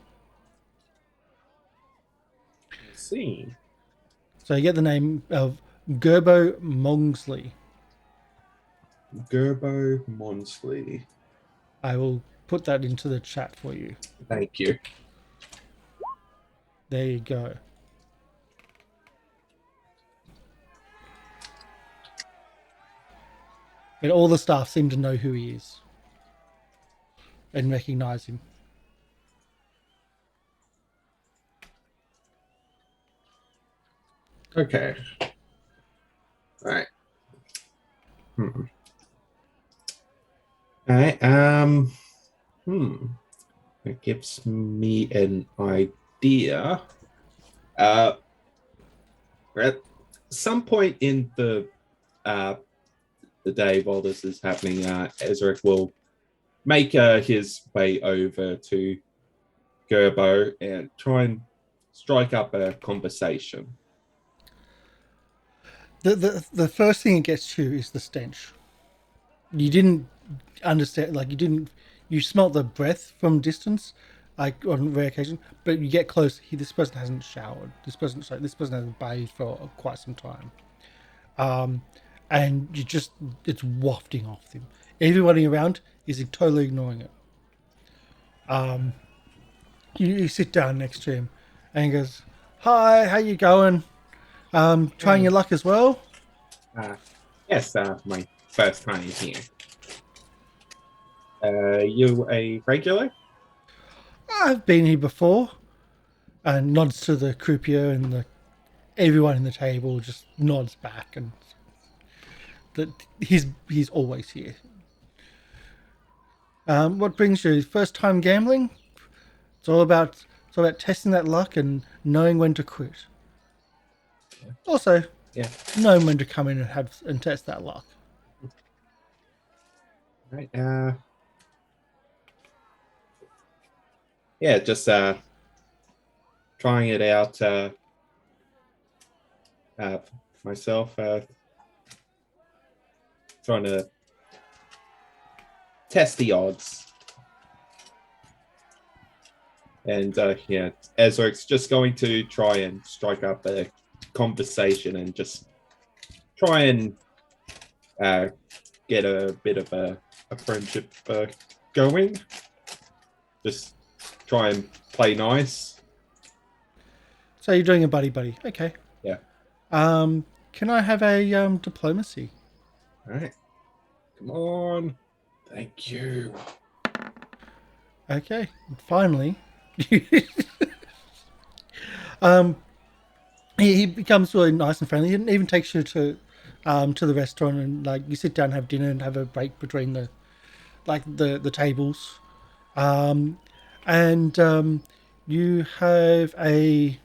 Let's see. So you get the name of Gerbo Mongsley. Gerbo Monsley. I will put that into the chat for you. Thank you. There you go. And all the staff seem to know who he is and recognize him. Okay. All right. Alright, it gives me an idea. At some point in the day while this is happening, Ezarek will make his way over to Gerbo and try and strike up a conversation. The first thing it gets you is the stench. You didn't understand, like you smelt the breath from distance, like on rare occasion, but you get close. This person hasn't showered. This person hasn't bathed for quite some time. And it's wafting off him. Everybody around is totally ignoring it. You sit down next to him, and he goes, "Hi, how you going? Trying your luck as well?" Yes, my first time here. You a regular? I've been here before. And nods to the croupier, and everyone in the table just nods back, and that he's always here. What brings you? First time gambling? It's all about testing that luck and knowing when to quit. Also, knowing when to come in and test that luck. Right. Yeah, just trying it out myself. Trying to test the odds. And Ezarek's just going to try and strike up a conversation and just try and get a bit of a friendship going. Just try and play nice. So you're doing a buddy. Okay. Yeah. Can I have a diplomacy? All right. Come on. Thank you. Okay. Finally. He becomes really nice and friendly, and even takes you to the restaurant, and like you sit down and have dinner and have a break between the tables, and you have I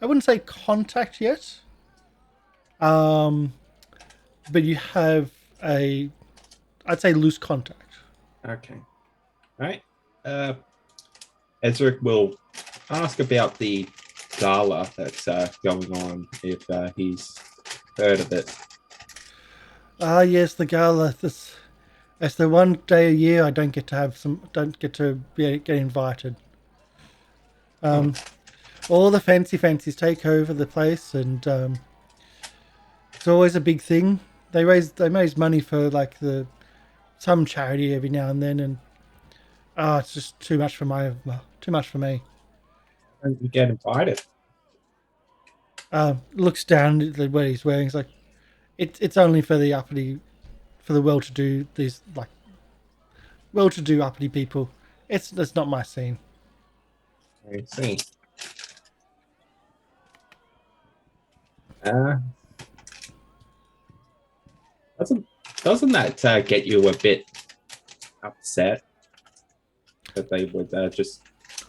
wouldn't say contact yet, but you have I'd say loose contact. Okay. All right. Ezarek will ask about the gala that's going on, if he's heard of it. Yes, the gala. That's the one day a year I don't get to get invited. All the fancies take over the place, and it's always a big thing. They raise money for some charity every now and then, and it's just too much for me. And you get invited. Looks down at what he's wearing. It's like it's only for the well-to-do, these well-to-do uppity people. It's not my scene. I see. Doesn't that get you a bit upset that they would just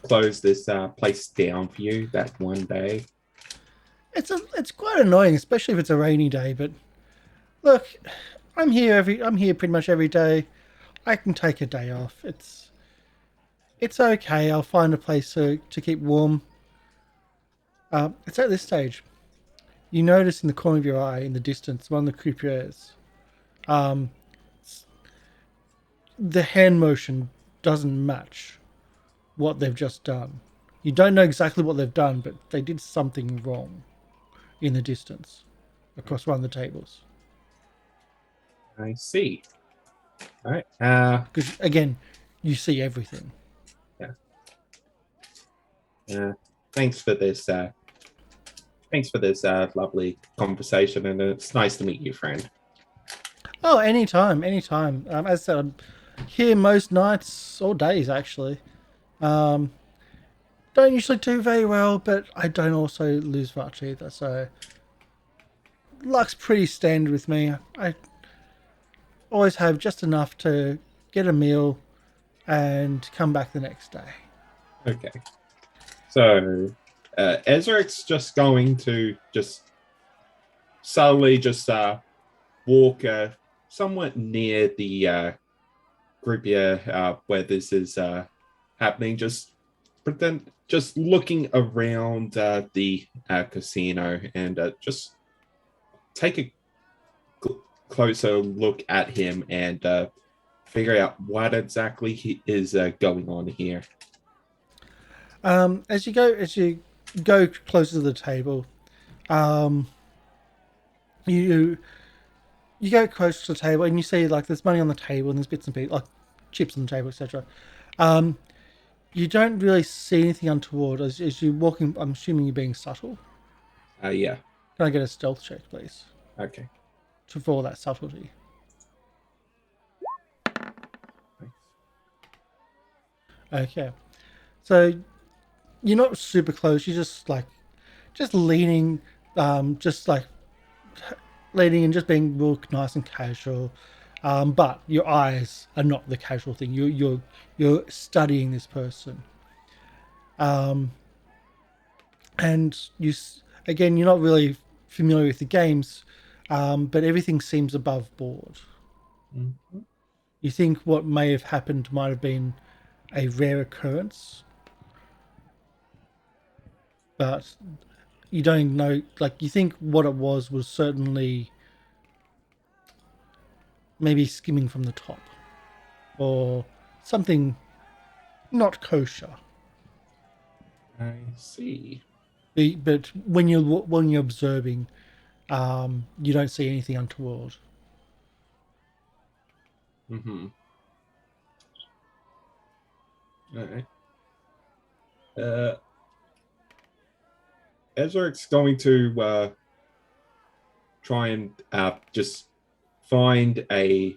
close this place down for you that one day? It's quite annoying, especially if it's a rainy day. But look, I'm here pretty much every day. I can take a day off. It's okay. I'll find a place to keep warm. It's at this stage. You notice in the corner of your eye, in the distance, one of the croupiers. The hand motion doesn't match what they've just done. You don't know exactly what they've done, but they did something wrong in the distance across one of the tables. I see. All right. Because again, you see everything. Yeah. Thanks for this. Thanks for this lovely conversation, and it's nice to meet you, friend. Oh, anytime. As I said, I'm here most nights or days actually. Don't usually do very well, but I don't also lose much either. So luck's pretty standard with me. I always have just enough to get a meal and come back the next day. Okay. So Ezarek's just going to just slowly just walk somewhat near the group here where this is happening. Just looking around the casino and just take a closer look at him and figure out what exactly is going on here. As you go closer to the table, you go close to the table and you see like there's money on the table and there's bits and pieces like chips on the table, etc. You don't really see anything untoward as you're walking. I'm assuming you're being subtle. Yeah. Can I get a stealth check, please? Okay. For all that subtlety. Thanks. Okay. So you're not super close. You're just leaning, leaning and just being real nice and casual. But your eyes are not the casual thing. You're studying this person. And you're not really familiar with the games, but everything seems above board. Mm-hmm. You think what may have happened might have been a rare occurrence, but you don't know. Like, you think what it was certainly maybe skimming from the top or something not kosher. I see. But when you're observing, you don't see anything untoward. Mm-hmm. All right. Ezarek's going to try and just find a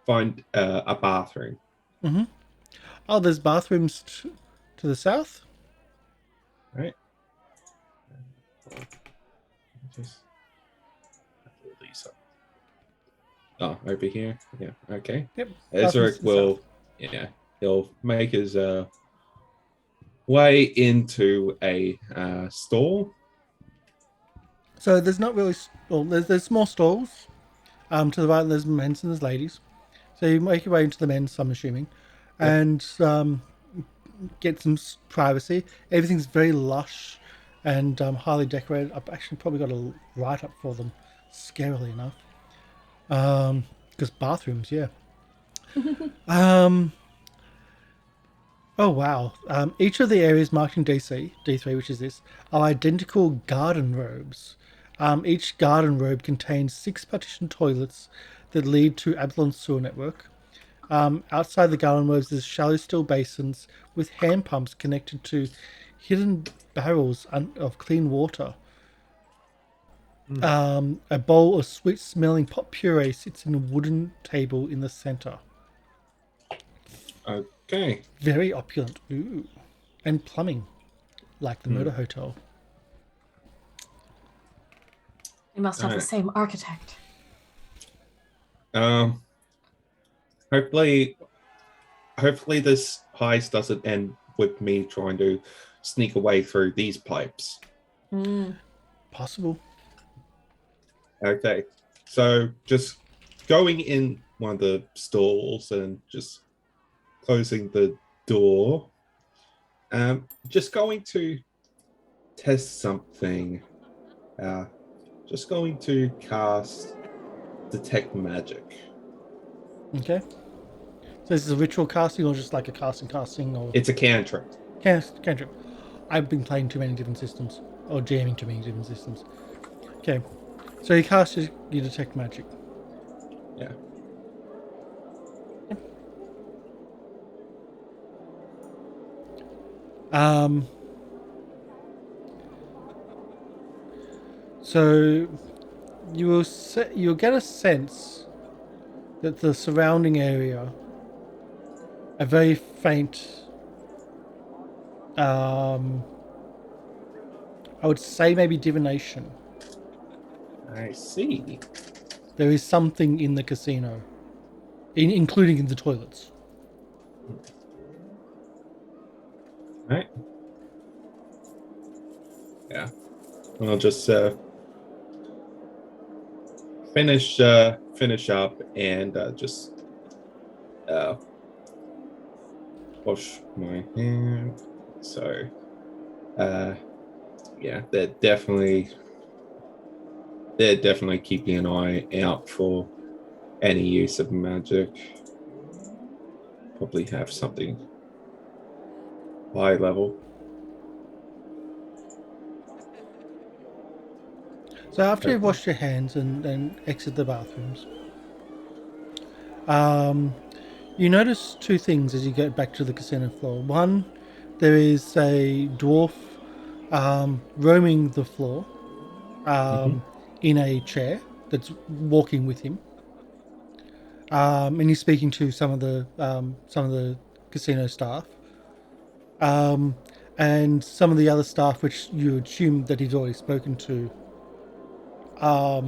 bathroom. Mm-hmm. Oh, there's bathrooms to the south. Right. Just pull these up. Oh, over here. Yeah. Okay. Yep. Ezarek will. Yeah. He'll make his way into a stall. So there's not really. Well, there's small stalls. To the right, there's men's and there's ladies. So you make your way into the men's, I'm assuming, and get some privacy. Everything's very lush and highly decorated. I've actually probably got a write-up for them, scarily enough. Because bathrooms, yeah. Oh wow! Each of the areas marked in D3, which is this, are identical garden robes. Each garden robe contains 6 partitioned toilets that lead to Avalon's sewer network. Outside the garden robes, there's shallow steel basins with hand pumps connected to hidden barrels of clean water. A bowl of sweet-smelling pot puree sits in a wooden table in the center. Okay. Very opulent. Ooh. And plumbing, like the Murder Hotel. They must have the same architect. Hopefully this heist doesn't end with me trying to sneak away through these pipes. Possible. Okay. So just going in one of the stalls and just closing the door. Just going to test something. Just going to cast Detect Magic. Okay. So this is a ritual casting or just like a casting or... It's a cantrip. Cantrip. I've been playing too many different systems. Or jamming too many different systems. Okay. So you cast your Detect Magic. Yeah. So you'll get a sense that the surrounding area, a very faint, I would say maybe divination. I see. There is something in the casino, including in the toilets. Right. Yeah. I'll just finish finish up and just wash my hands. So, yeah, they're definitely keeping an eye out for any use of magic. Probably have something high level. So after you've washed your hands and exit the bathrooms, you notice two things as you get back to the casino floor. One, there is a dwarf roaming the floor in a chair that's walking with him, and he's speaking to some of the casino staff, and some of the other staff, which you assume that he's already spoken to, are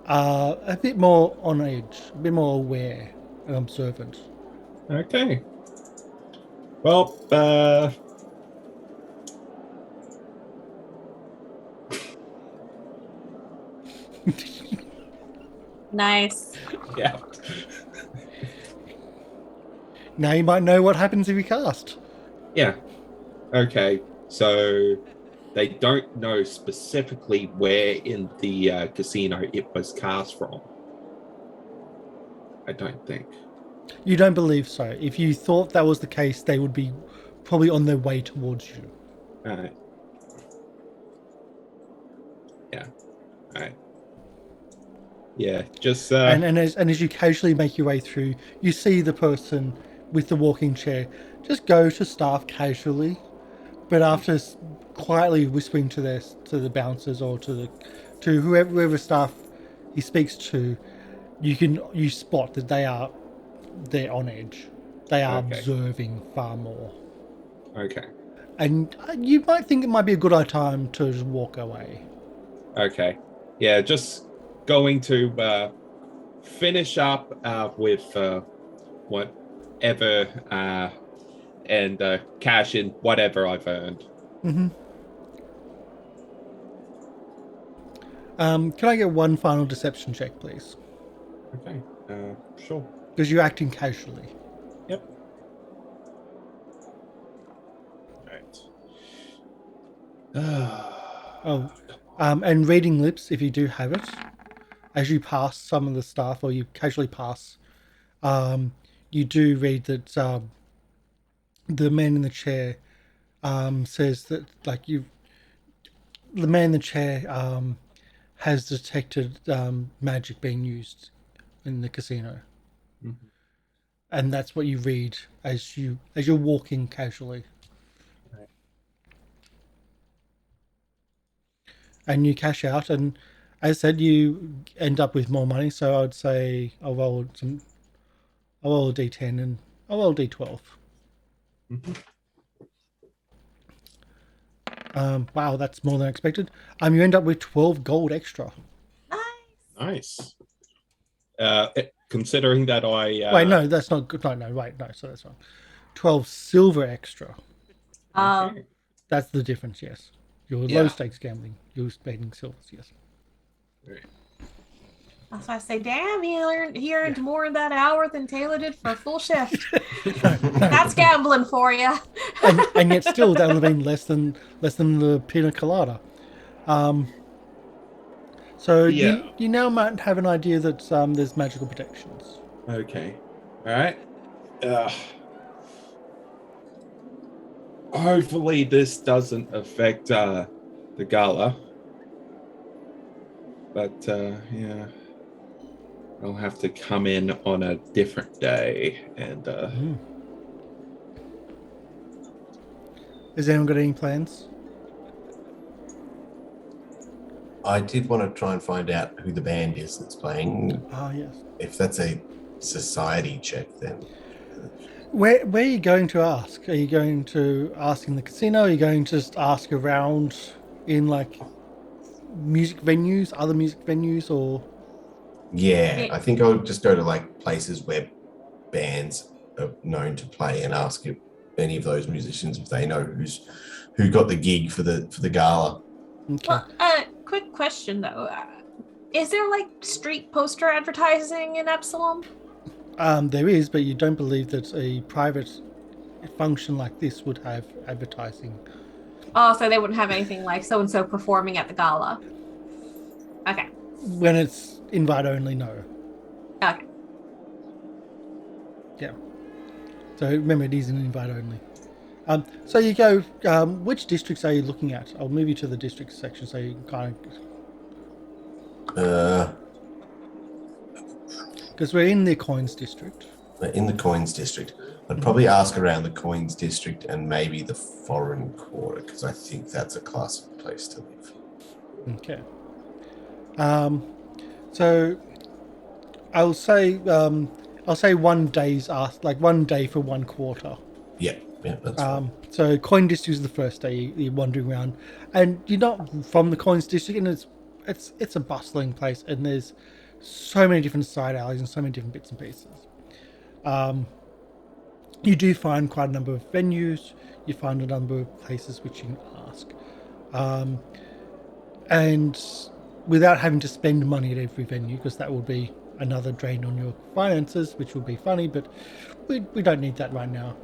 a bit more on edge, a bit more aware and observant. Okay. Well, Nice. yeah. Now you might know what happens if you cast. Yeah. Okay. So they don't know specifically where in the casino it was cast from. I don't think. You don't believe so. If you thought that was the case, they would be probably on their way towards you. All right. Yeah. All right. Yeah. Just. And as you casually make your way through, you see the person with the walking chair just go to staff casually, but after quietly whispering to the bouncers or to whoever staff he speaks to, you spot that they're on edge. They are observing far more. Okay. And you might think it might be a good time to just walk away. Okay. Yeah, just going to finish up with whatever and cash in whatever I've earned. Mm-hmm. Can I get one final deception check, please? Okay. Sure. Because you're acting casually. Yep. Right. And reading lips, if you do have it, as you pass some of the staff, or you casually pass, you do read that the man in the chair says that the man in the chair has detected magic being used in the casino. Mm-hmm. And that's what you read as you're walking casually. Right. And you cash out, and as I said, you end up with more money. So I'd say I'll roll a d10 and I'll roll a d12. Mm-hmm. Wow, that's more than expected. You end up with 12 gold extra. Nice. Considering that I wait, no, that's not good. No, so that's wrong. 12 silver extra. Okay. That's the difference. Yes, your low stakes gambling, you're spending silvers. Yes. Right. That's why I say, damn, he earned more in that hour than Tayla did for a full shift. That's gambling for you. and yet still, that would have been less than the pina colada. So you now might have an idea that there's magical protections. Okay. All right. Hopefully this doesn't affect the gala. But yeah, I'll have to come in on a different day and. Has anyone got any plans? I did want to try and find out who the band is that's playing. Ah, yes. If that's a society check, then. Where are you going to ask? Are you going to ask in the casino? Are you going to just ask around in like music venues, other music venues, or? Yeah, I think I'll just go to like places where bands are known to play and ask if any of those musicians, if they know who got the gig for the gala. Okay. Well, quick question though. Is there like street poster advertising in Epsilon? There is, but you don't believe that a private function like this would have advertising. Oh, so they wouldn't have anything like so and so performing at the gala. Okay. When it's invite only, no. Okay. Yeah. So remember, it is an invite only. So you go. Which districts are you looking at? I'll move you to the districts section so you can kind of. Because we're in the coins district. In the coins district. I'd probably ask around the coins district and maybe the foreign quarter, because I think that's a classic place to live. Okay. So I'll say 1 day's asked, like 1 day for 1 quarter. Yeah, that's fine. So coin district is the first day you're wandering around, and you're not from the coins district, and it's a bustling place, and there's so many different side alleys and so many different bits and pieces. You do find quite a number of venues. You find a number of places which you can ask, and without having to spend money at every venue, because that will be another drain on your finances, which will be funny, but we don't need that right now.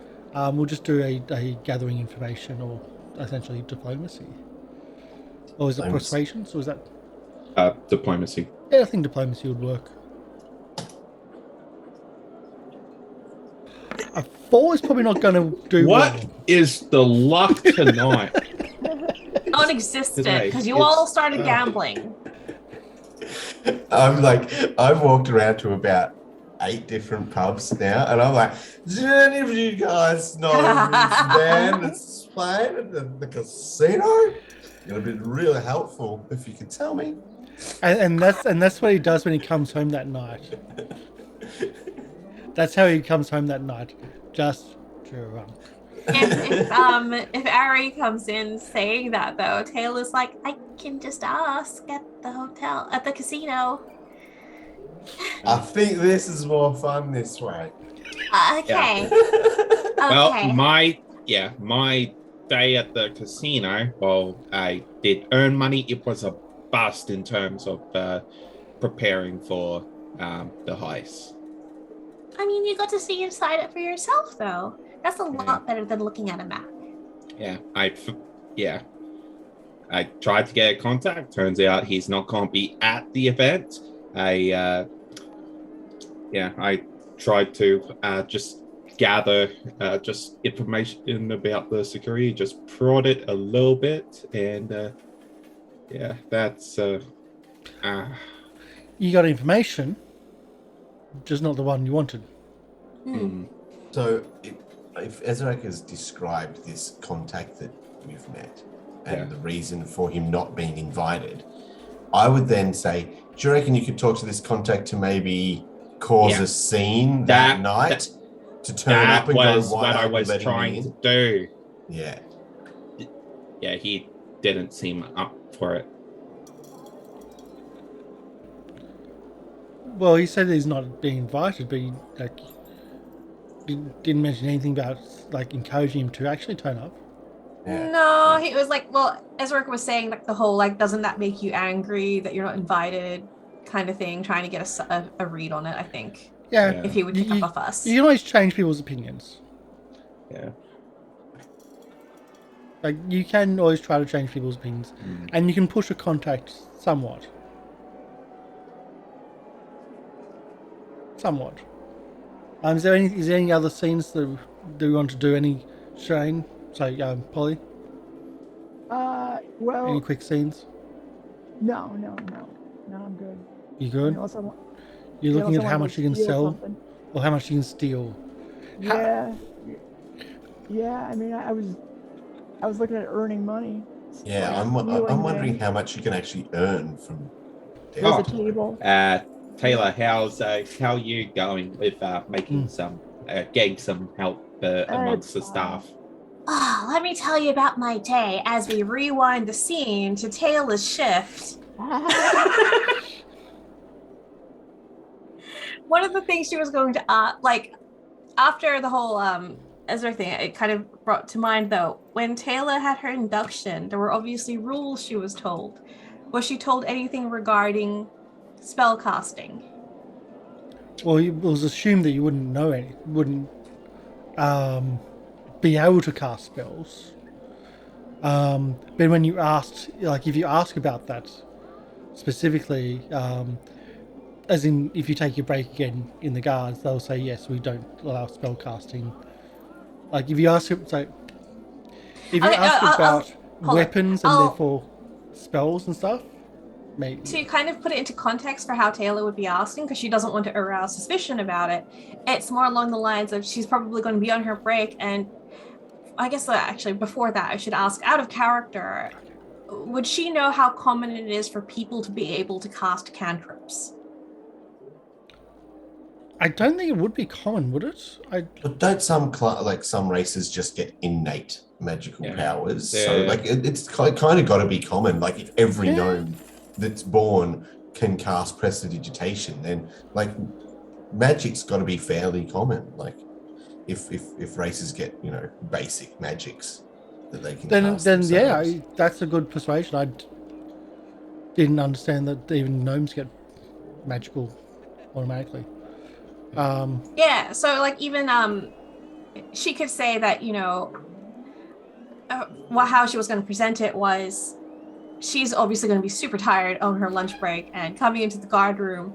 We'll just do a gathering information, or essentially diplomacy. Or is it persuasion? Or is that Diplomacy. Yeah, I think diplomacy would work. A 4 is probably not going to do What well. is the luck tonight? Non-existent, Today, because you it's- all started gambling. I've walked around to about 8 different pubs now, and I'm like, do any of you guys know this band that's playing at the casino? It would be really helpful if you could tell me. And that's what he does when he comes home that night. That's how he comes home that night, just drunk. If Arry comes in saying that though, Tayla's like, I can just ask at the casino. I think this is more fun this way. Okay. Well, Okay. my day at the casino, well, I did earn money. It was a bust in terms of preparing for the heist. I mean, you got to see inside it for yourself, though. That's a lot better than looking at a map. Yeah, I tried to get a contact. Turns out he's not going to be at the event. I tried to just gather just information about the security, just prod it a little bit, and that's You got information, just not the one you wanted. So if Ezarek has described this contact that you've met and the reason for him not being invited, I would then say, do you reckon you could talk to this contact to maybe cause a scene that night to turn up and was go, why what I aren't you was letting me trying in? to do. Yeah. Yeah, he didn't seem up for it. Well, he said he's not being invited, but he didn't mention anything about encouraging him to actually turn up. Yeah. No, he was like, well, Ezarek was saying the whole doesn't that make you angry that you're not invited kind of thing, trying to get a read on it, I think. Yeah. If he would kick up a fuss. You can always change people's opinions. Yeah. You can always try to change people's opinions, and you can push a contact somewhat. Is there any other scenes that we want to do? Any Sherain? Sorry, Polly. Well, Any quick scenes? no, I'm good. You good? Unless I want, You're looking at unless I how want much to you can steal sell, something. or how much you can steal. Yeah. I mean, I was looking at earning money. Yeah, I'm wondering how much you can actually earn from There's a table. Tayla, how you going with making getting some help amongst the staff? Oh, let me tell you about my day as we rewind the scene to Tayla's shift. One of the things she was going to after the whole Ezra thing, it kind of brought to mind though, when Tayla had her induction, there were obviously rules she was told. Was she told anything regarding spell casting? Well, it was assumed that you wouldn't know wouldn't be able to cast spells. But when you asked, like, if you ask about that specifically, as in if you take your break again in the guards, they'll say yes, we don't allow spell casting. Like if you ask, so if you Okay, ask hold about on. weapons and I'll- therefore spells and stuff, maybe. To kind of put it into context for how Tayla would be asking, because she doesn't want to arouse suspicion about it, it's more along the lines of she's probably going to be on her break, and I guess actually before that I should ask, out of character, would she know how common it is for people to be able to cast cantrips? I don't think it would be common, would it? But don't some races just get innate magical powers? So Yeah. like it's kind of got to be common. Like if every gnome that's born can cast prestidigitation, then like magic's got to be fairly common. Like if races get basic magics that they can cast then themselves. that's a good persuasion. I didn't understand that even gnomes get magical automatically. Yeah, so like even she could say that how she was going to present it was she's obviously going to be super tired on her lunch break and coming into the guard room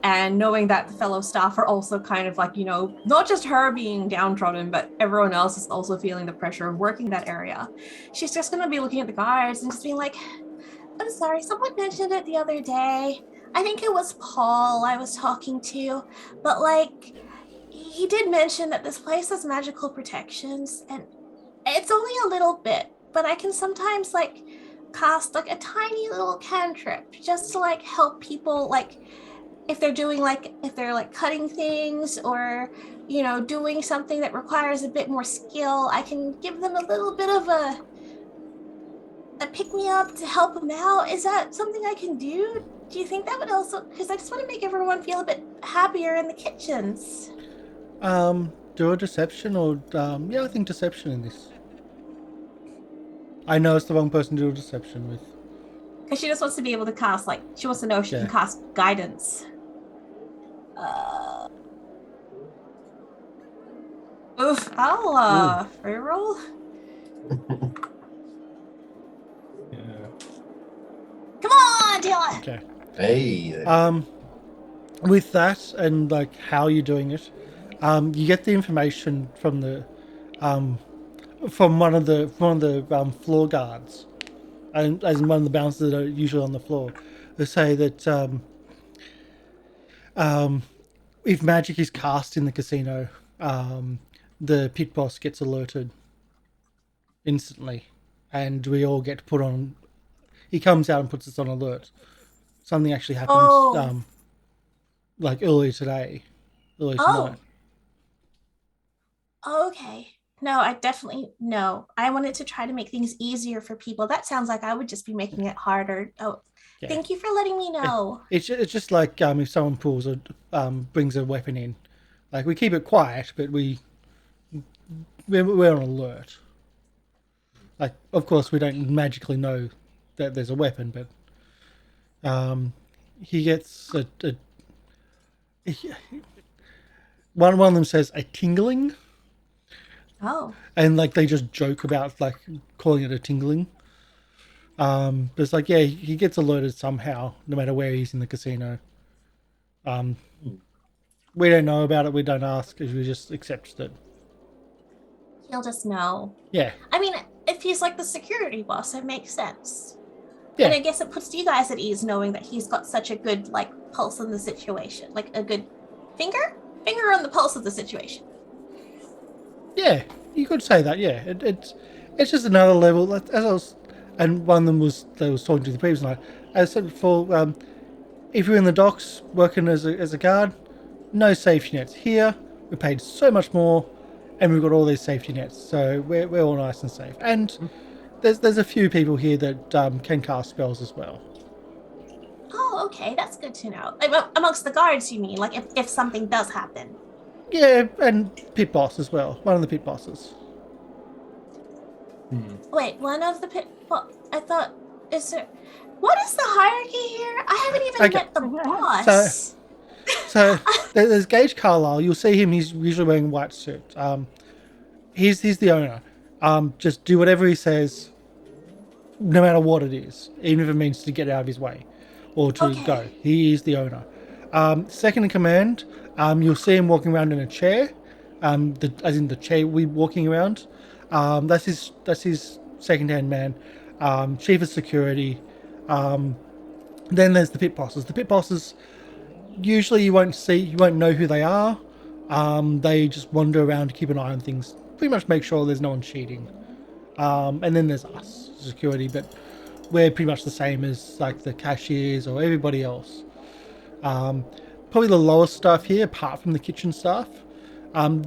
and knowing that the fellow staff are also kind of like not just her being downtrodden, but everyone else is also feeling the pressure of working that area. She's just going to be looking at the guards and just being like, I'm sorry, someone mentioned it the other day. I think it was Paul I was talking to, but like he did mention that this place has magical protections, and it's only a little bit, but I can sometimes like cast like a tiny little cantrip just to like help people, like if they're cutting things or doing something that requires a bit more skill, I can give them a little bit of a pick me up to help them out. Is that something I can do? Do you think that would also, because I just want to make everyone feel a bit happier in the kitchens? Do a deception or I think deception in this. I know it's the wrong person to do a deception with. Because she just wants to be able to cast, like, she wants to know if she can cast guidance. I'll free roll. Come on, Tayla. Okay. Hey. With that and like how you're doing it, you get the information from the from one of the floor guards, and as one of the bouncers that are usually on the floor. They say that if magic is cast in the casino, the pit boss gets alerted instantly, and we all get put on. He comes out and puts us on alert. Something actually happened, like earlier tonight. Okay. No, I definitely no. I wanted to try to make things easier for people. That sounds like I would just be making it harder. Oh, Yeah. Thank you for letting me know. It's just like if someone brings a weapon in, like we keep it quiet, but we're on alert. Like, of course, we don't magically know that there's a weapon, but he gets one of them says a tingling. Oh. And like they just joke about like calling it a tingling. But it's like, yeah, he gets alerted somehow, no matter where he's in the casino. We don't know about it. We don't ask. We just accept it. He'll just know. Yeah. I mean, if he's like the security boss, it makes sense. Yeah. And I guess it puts you guys at ease knowing that he's got such a good like pulse on the situation, like a good finger on the pulse of the situation. Yeah, you could say that. Yeah, it's just another level. As I was, and one of them was talking to the previous night. As I said before, if you're in the docks working as a guard, no safety nets here. We're paid so much more, and we've got all these safety nets, so we're all nice and safe. And there's a few people here that can cast spells as well. Oh, okay, that's good to know. Like, amongst the guards, you mean? Like if something does happen. Yeah, and pit boss as well. One of the pit bosses. Wait, one of the pit. Well, I thought is there? What is the hierarchy here? I haven't even Okay. met the boss. So there's Gage Carlisle. You'll see him. He's usually wearing a white suit. He's the owner. Just do whatever he says, no matter what it is, even if it means to get out of his way or to go. He is the owner. Second in command, you'll see him walking around in a chair. As in the chair we walking around. That's his second-hand man. Chief of security. Then there's the pit bosses. The pit bosses, usually you won't know who they are. They just wander around to keep an eye on things, pretty much make sure there's no one cheating. And then there's us, security, but we're pretty much the same as like the cashiers or everybody else. Probably the lowest staff here, apart from the kitchen staff.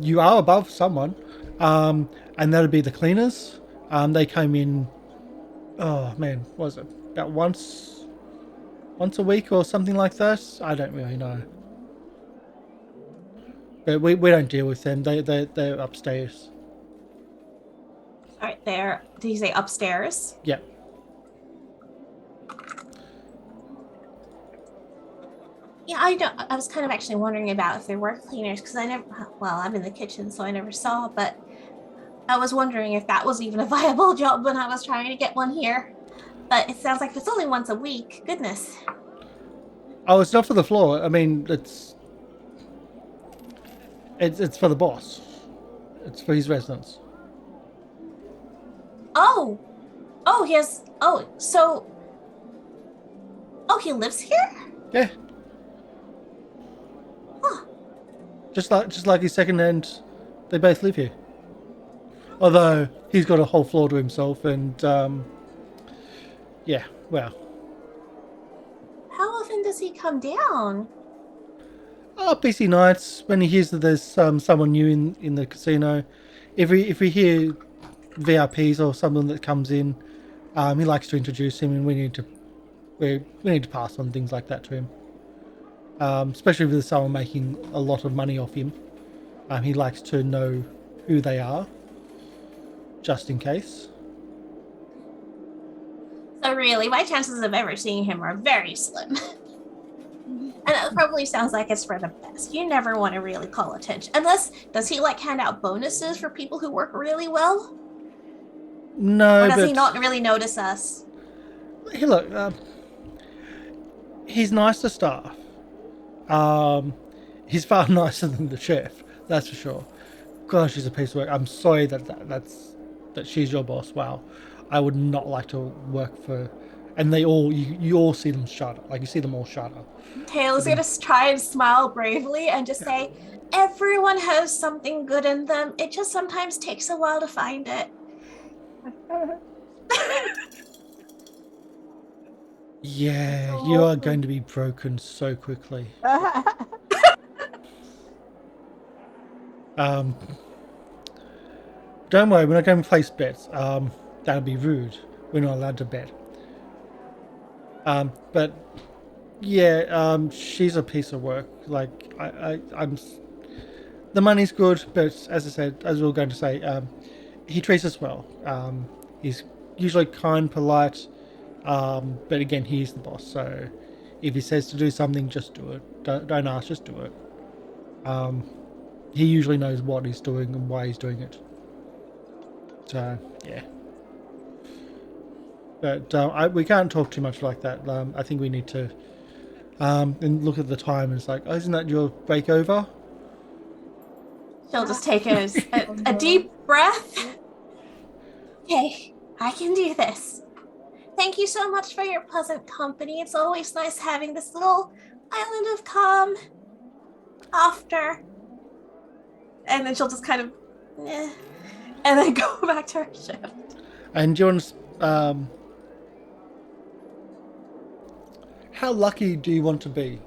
You are above someone, and that would be the cleaners. They came in, oh man, what was it, about once a week or something like that? I don't really know. But we don't deal with them. They're upstairs. All right, there. Did you say upstairs? Yeah. Yeah, I was kind of actually wondering about if there were cleaners because I'm in the kitchen, so I never saw, but I was wondering if that was even a viable job when I was trying to get one here. But it sounds like it's only once a week. Goodness. Oh, it's not for the floor. I mean, it's for the boss. It's for his residence. Oh, yes. He lives here? Yeah. Huh. Just like his second hand, they both live here. Although he's got a whole floor to himself, and yeah, well. How often does he come down? Oh, busy nights when he hears that there's someone new in the casino. If we hear VIPs or someone that comes in, he likes to introduce him, and we need to pass on things like that to him. Especially if there's someone making a lot of money off him, he likes to know who they are, just in case. So really, my chances of ever seeing him are very slim. And it probably sounds like it's for the best. You never want to really call attention. Does he like hand out bonuses for people who work really well? No, or does he not really notice us? Hey, look, he's nice to staff. He's far nicer than the chef, that's for sure. Gosh, she's a piece of work. I'm sorry that she's your boss. Wow, I would not like to work for. And you all see them shudder. Like you see them all shudder. Tayla's gonna try and smile bravely and just say, "Everyone has something good in them. It just sometimes takes a while to find it." Yeah, you are going to be broken so quickly. Don't worry, we're not going to place bets. That would be rude. We're not allowed to bet. But yeah, she's a piece of work. Like I'm. The money's good, but as I said, as we were going to say, he treats us well. He's usually kind, polite. But again, he's the boss, so if he says to do something, just do it. Don't ask, just do it. He usually knows what he's doing and why he's doing it. So yeah. But we can't talk too much like that. I think we need to and look at the time and it's like, oh, isn't that your break over? She'll just take a deep breath. Okay, I can do this. Thank you so much for your pleasant company. It's always nice having this little island of calm after. And then she'll just kind of, and then go back to her shift. And do you want to, how lucky do you want to be?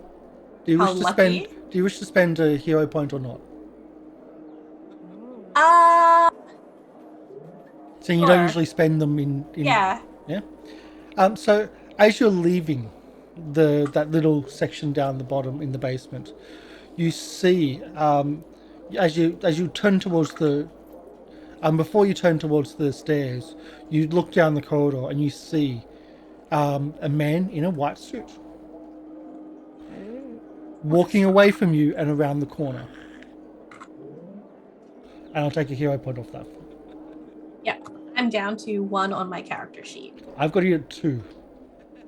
Do you wish to spend a hero point or not? So you don't usually spend them in yeah. Yeah. So as you're leaving that little section down the bottom in the basement, you see as you turn towards the before you turn towards the stairs, you look down the corridor and you see a man in a white suit walking away from you and around the corner. And I'll take a hero point off that. Yeah, I'm down to 1 on my character sheet. I've got you at 2.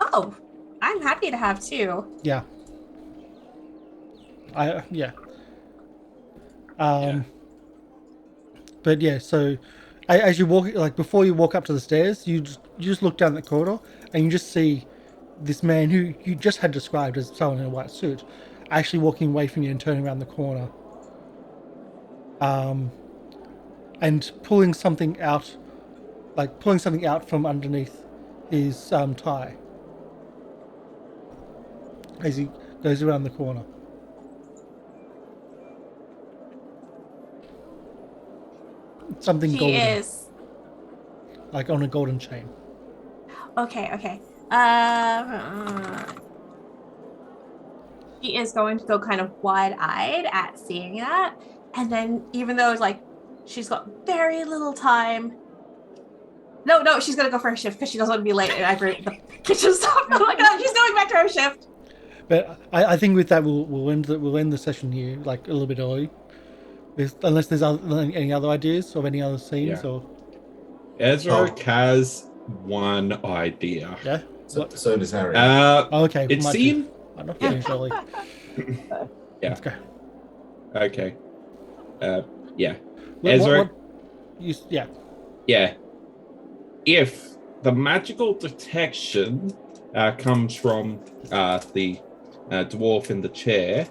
Oh, I'm happy to have 2. Yeah. Yeah. But yeah, so as you walk, like before you walk up to the stairs, you just look down the corridor and you just see this man who you just had described as someone in a white suit, actually walking away from you and turning around the corner. And pulling something out from underneath his tie as he goes around the corner. Something He golden, is. like on a golden chain. Okay. She is going to go kind of wide-eyed at seeing that, and then even though it's like she's got very little time. No, she's gonna go for her shift because she doesn't want to be late and I've the kitchen stuff. Oh my god, she's going back to her shift. But I think with that we'll end the session here, like a little bit early, unless there's any other ideas of any other scenes or. Ezarek has one idea. Yeah. So does Harry. Okay. It seemed. I'm not getting early. Yeah. Let's go. Okay. Yeah. Ezra. Yeah. If the magical detection comes from the dwarf in the chair,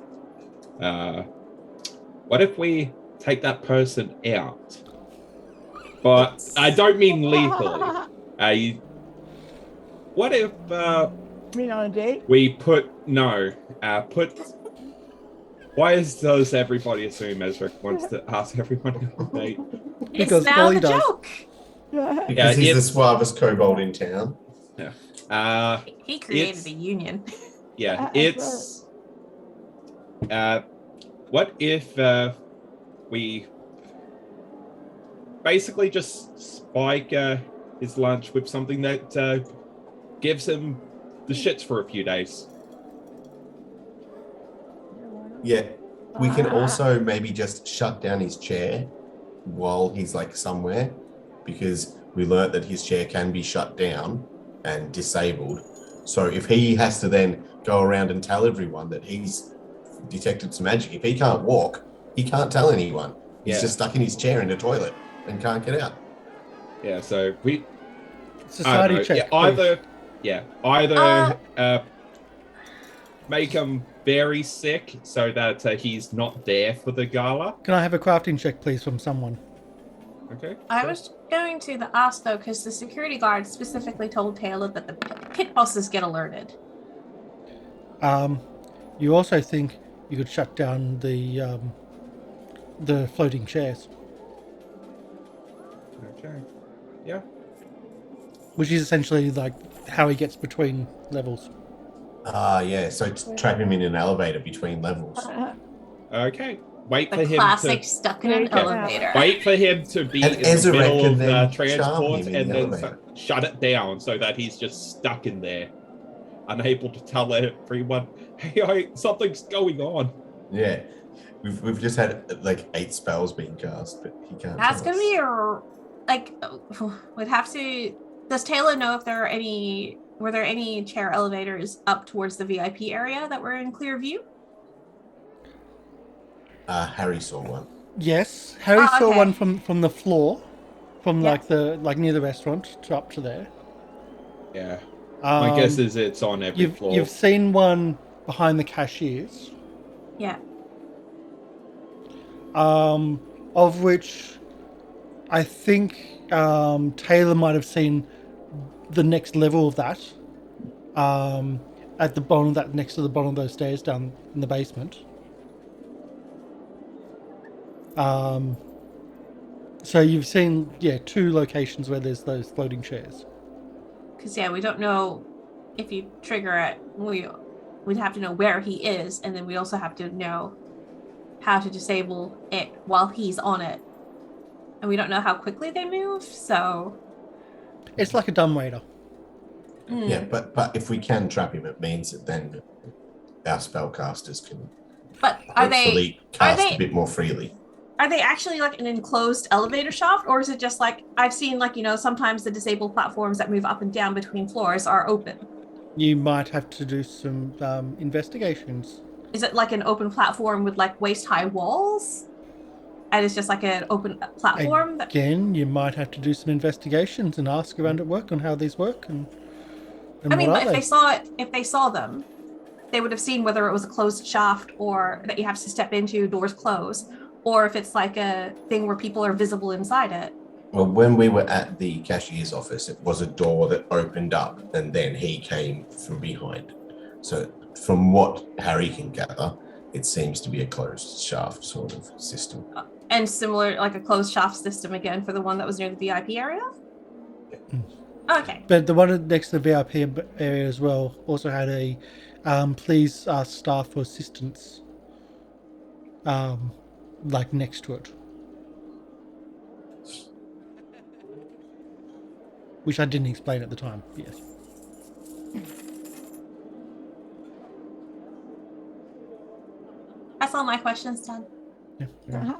what if we take that person out? But I don't mean lethally. What if You mean on a date? we put. Why does everybody assume Ezra wants to ask everyone on a date? Because it's now Polly the does. joke. Because he's the suavest kobold in town. He created a union. Yeah, it's. What if we basically just spike his lunch with something that gives him the shits for a few days? Yeah. We can also maybe just shut down his chair while he's like somewhere, because we learnt that his chair can be shut down and disabled. So if he has to then go around and tell everyone that he's detected some magic, if he can't walk, he can't tell anyone. He's just stuck in his chair in the toilet and can't get out. Yeah, so we Society check. Either make him very sick so that he's not there for the gala. Can I have a crafting check, please, from someone? Okay. I was going to ask though, because the security guard specifically told Tayla that the pit bosses get alerted. You also think you could shut down the floating chairs, Okay. Yeah. which is essentially like how he gets between levels. Yeah. So trap him in an elevator between levels. Okay. Wait The for him classic to stuck in an elevator. wait for him to be And in the Ezarek middle can of then the charm transport him in and the then elevator. shut it down so that he's just stuck in there, unable to tell everyone, hey, something's going on. Yeah. We've just had like 8 spells being cast, but he can't. That's tell gonna us. be we'd have to. Does Tayla know if were there any chair elevators up towards the VIP area that were in clear view? Harry saw one. Yes, Harry saw okay. one from the floor, from Yeah. like near the restaurant to up to there. Yeah. My guess is it's on every floor. You've seen one behind the cashiers. Yeah. Of which I think Tayla might have seen the next level of that. At the bottom of that, next to the bottom of those stairs down in the basement. So you've seen 2 locations where there's those floating chairs. Because we don't know if you trigger it. We'd have to know where he is, and then we also have to know how to disable it while he's on it. And we don't know how quickly they move, so It's like a dumbwaiter. Yeah, but if we can trap him, it means that then our spellcasters can But are hopefully cast a bit more freely. Are they actually like an enclosed elevator shaft, or is it just like I've seen like sometimes the disabled platforms that move up and down between floors are open? You might have to do some investigations. Is it like an open platform with like waist high walls? And it's just like an open platform? Again, you might have to do some investigations and ask around at work on how these work and I mean, what but are if they saw them, they would have seen whether it was a closed shaft or that you have to step into, doors close, or if it's like a thing where people are visible inside it. Well, when we were at the cashier's office, it was a door that opened up and then he came from behind. So from what Harry can gather, it seems to be a closed shaft sort of system. And similar, like a closed shaft system again for the one that was near the VIP area? Okay. But the one next to the VIP area as well also had a please ask staff for assistance like next to it. Which I didn't explain at the time, yes. That's all my questions done. Yeah.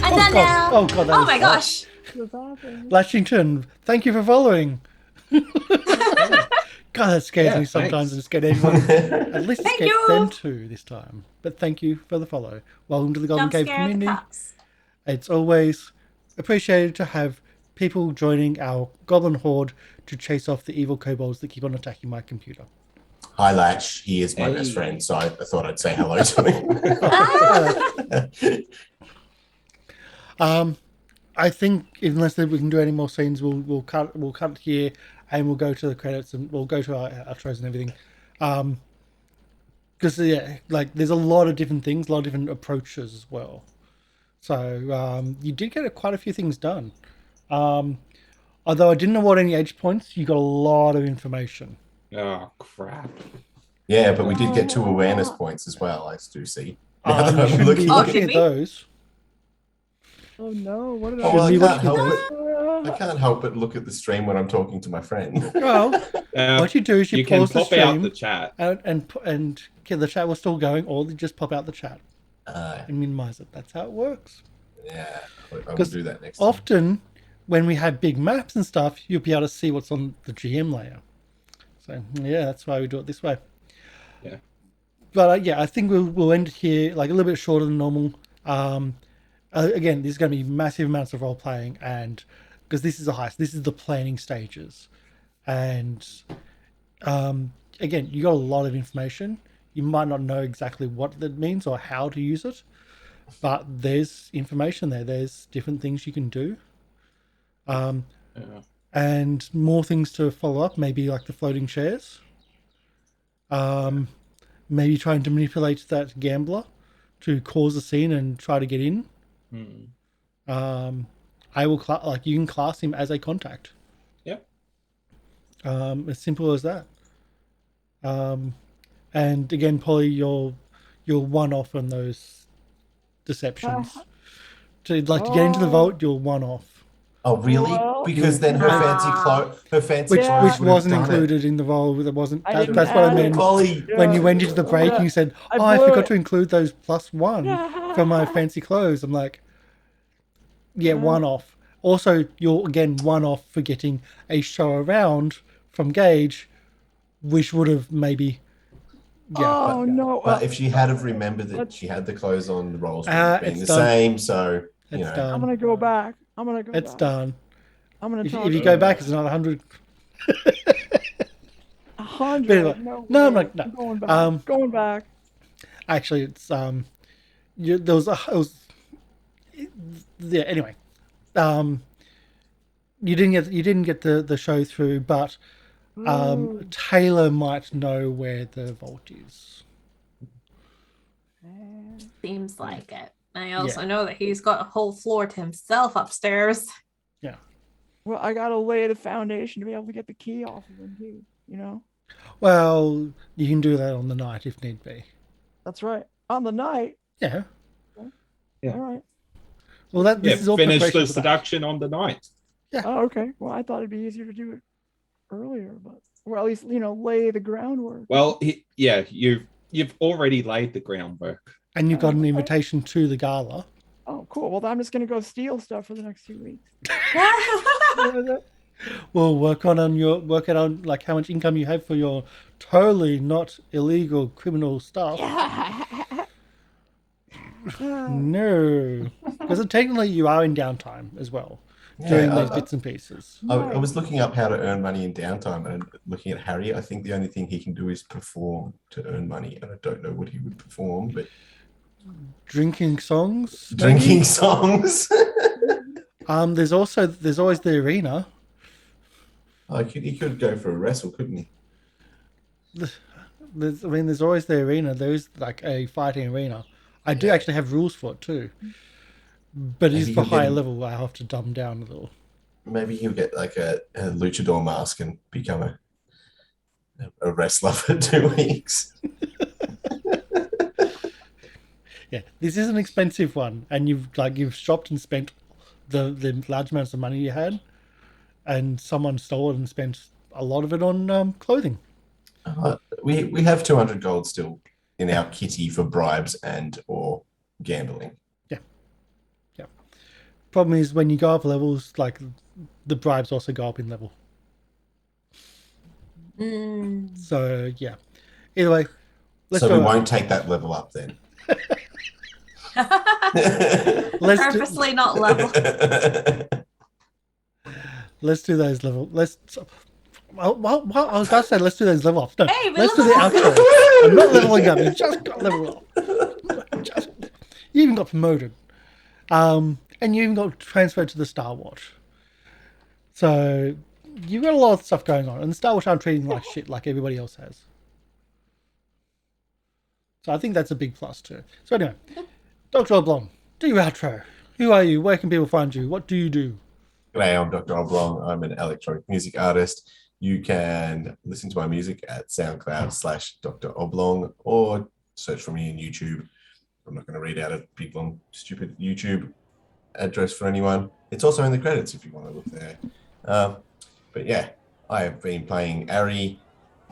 I'm done now. Oh god, that Oh was my fast. gosh. Lashington, thank you for following. God, that scares me sometimes, and it scared everyone. At least it Thank scared you. them too this time. But thank you for the follow. Welcome to the Golden Jump Cave scare the community. cops. It's always appreciated to have people joining our goblin horde to chase off the evil kobolds that keep on attacking my computer. Hi, Latch. He is my best friend, so I thought I'd say hello to him. I think unless we can do any more scenes, we'll cut it here, and we'll go to the credits and we'll go to our outros and everything. Because like there's a lot of different things, a lot of different approaches as well. So you did get quite a few things done. Although I didn't award any age points, you got a lot of information. Oh crap! Yeah, but we did get 2 awareness points as well. I do see. Now that You I'm shouldn't be looking looking did at we? those. Oh no! What did Oh, well, I Shouldn't be can't looking help at it. I can't help but look at the stream when I'm talking to my friend. Well, what you do is you can pause the pop out stream the chat. and the chat was still going, or you just pop out the chat and minimize it. That's how it works. Yeah, I will do that next time. Often, when we have big maps and stuff, you'll be able to see what's on the GM layer. So yeah, that's why we do it this way. Yeah. But I think we'll end it here, like a little bit shorter than normal. Again, there's going to be massive amounts of role playing, and because this is a heist, this is the planning stages, and again, you got a lot of information. You might not know exactly what that means or how to use it, but there's information there. There's different things you can do. And more things to follow up, maybe like the floating shares. Maybe trying to manipulate that gambler to cause a scene and try to get in. I will you can class him as a contact. Yep. As simple as that. And again, Polly, you're one off on those deceptions. To get into the vault, you're one off. Oh, really? Well, Because then her fancy clothes, Which wasn't included in the role. That wasn't. That's what I meant. Polly, When you went into the break and you said, I blew forgot it. to include those +1 for my fancy clothes. I'm like, one off. Also, you're again one off for getting a show around from Gage, which would have maybe. Oh no! But if she had have remembered that she had the clothes on, the roles would have been it's the done. same. So It's you know, done. I'm gonna go back. I'm gonna go. It's back. done. I'm gonna. If talk you to go her. back, it's another 100. 100. Anyway, No, no, I'm way. like, no. I'm going back. Going back. Actually, it's anyway, you didn't get the show through, but Tayla might know where the vault is. Seems like it. I also know that he's got a whole floor to himself upstairs. Yeah. Well, I gotta lay the foundation to be able to get the key off of him too. You know. Well, you can do that on the night if need be. That's right. On the night. Yeah. Yeah. All right. Well, this is all finish preparation the for that. seduction on the night. Oh, okay. Well, I thought it'd be easier to do it earlier, but or at least lay the groundwork. Well, you've already laid the groundwork. And you've got an Okay. invitation to the gala. Oh, cool. Well, I'm just gonna go steal stuff for the next 2 weeks. We'll work on like how much income you have for your totally not illegal criminal stuff. No, because technically you are in downtime as well, doing those bits and pieces. I was looking up how to earn money in downtime and looking at Harry. I think the only thing he can do is perform to earn money, and I don't know what he would perform, but Drinking songs. drinking songs. There's always the arena. He could go for a wrestle, couldn't he? There's always the arena. There is like a fighting arena. I do actually have rules for it too, but it Maybe is for you'll get higher him- level. I have to dumb down a little. Maybe he'll get like a luchador mask and become a wrestler for 2 weeks. Yeah, this is an expensive one, and you've shopped and spent the large amounts of money you had, and someone stole it and spent a lot of it on clothing. We have 200 gold still in our kitty for bribes and or gambling. Problem is when you go up levels, like the bribes also go up in level. So yeah. Either way, let's So go. we won't take that level up then. Let's do, Purposely not level. let's do those level. Well, I was about to say let's do those level ups. No, Hey, we let's do the leveled up. outro. I'm not leveling up. You just got level up. You even got promoted. And you even got transferred to the Starwatch. So you've got a lot of stuff going on. And the Starwatch I'm treating like shit like everybody else has. So I think that's a big plus too. So anyway, Dr. Oblong, do your outro. Who are you? Where can people find you? What do you do? G'day, I'm Dr. Oblong. I'm an electronic music artist. You can listen to my music at SoundCloud/Dr. Oblong or search for me in YouTube. I'm not going to read out a big, long, stupid YouTube address for anyone. It's also in the credits if you want to look there. But yeah, I have been playing Arry.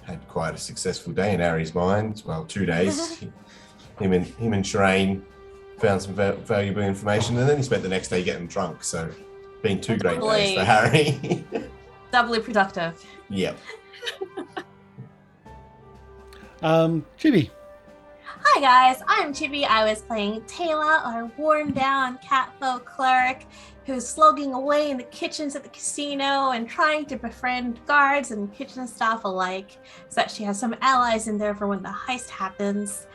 Had quite a successful day in Arry's mind. Well, 2 days. him and Sherain found some valuable information, and then he spent the next day getting drunk. So, been 2 great days for Harry. Doubly productive. Yep. Chibi. Hi guys, I'm Chibi. I was playing Tayla, our worn down catfolk cleric who's slogging away in the kitchens at the casino and trying to befriend guards and kitchen staff alike so that she has some allies in there for when the heist happens.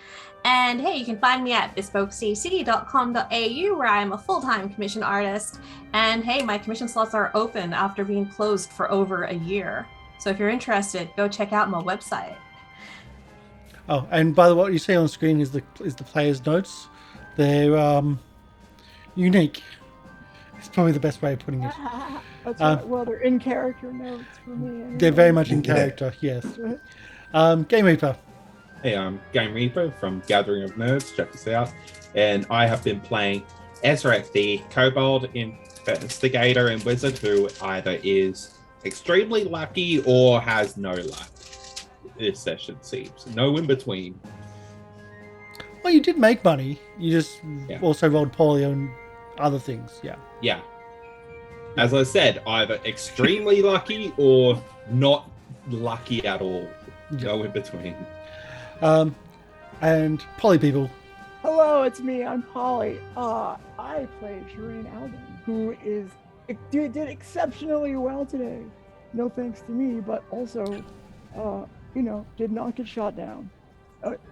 And hey, you can find me at bespokecity.com.au where I am a full-time commission artist. And hey, my commission slots are open after being closed for over a year. So if you're interested, go check out my website. Oh, and by the way, what you see on screen is the player's notes. They're unique. It's probably the best way of putting it. That's right. Well, they're in character notes for me. Anyway. They're very much in character, yes. Game Reaper. Hey, I'm Game Reaper from Gathering of Nerds. Check us out. And I have been playing Ezarek, the Kobold Investigator and Wizard, who either is extremely lucky or has no luck. This session seems. No in between. Well, you did make money. You just also rolled poorly on other things, yeah. Yeah. As I said, either extremely lucky or not lucky at all. No in between. And Polly people. Hello, it's me. I'm Polly. I play Sherain Alban, who did exceptionally well today. No thanks to me, but also, did not get shot down.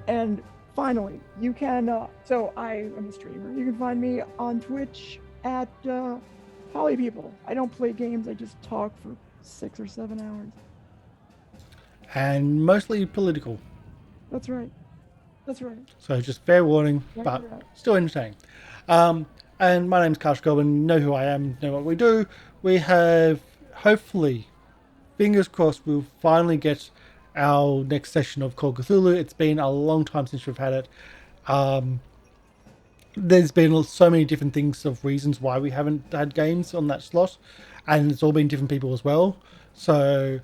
And finally, you can. So I am a streamer. You can find me on Twitch at Polly People. I don't play games. I just talk for 6 or 7 hours. And mostly political. That's right. That's right. So just fair warning, but still entertaining. And my name's Karsh the Goblin. You know who I am, know what we do. We have, hopefully, fingers crossed, we'll finally get our next session of Call Cthulhu. It's been a long time since we've had it. There's been so many different things of reasons why we haven't had games on that slot, and it's all been different people as well. So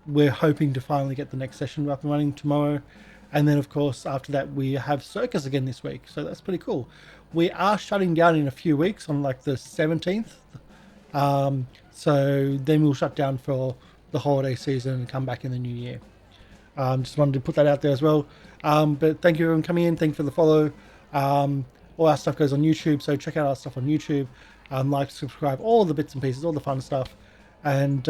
we're hoping to finally get the next session up and running tomorrow. And then, of course, after that, we have Circus again this week. So that's pretty cool. We are shutting down in a few weeks on like the 17th. So then we'll shut down for the holiday season and come back in the new year. Just wanted to put that out there as well. But thank you everyone coming in. Thank you for the follow. All our stuff goes on YouTube, so check out our stuff on YouTube. Like, subscribe, all the bits and pieces, all the fun stuff. And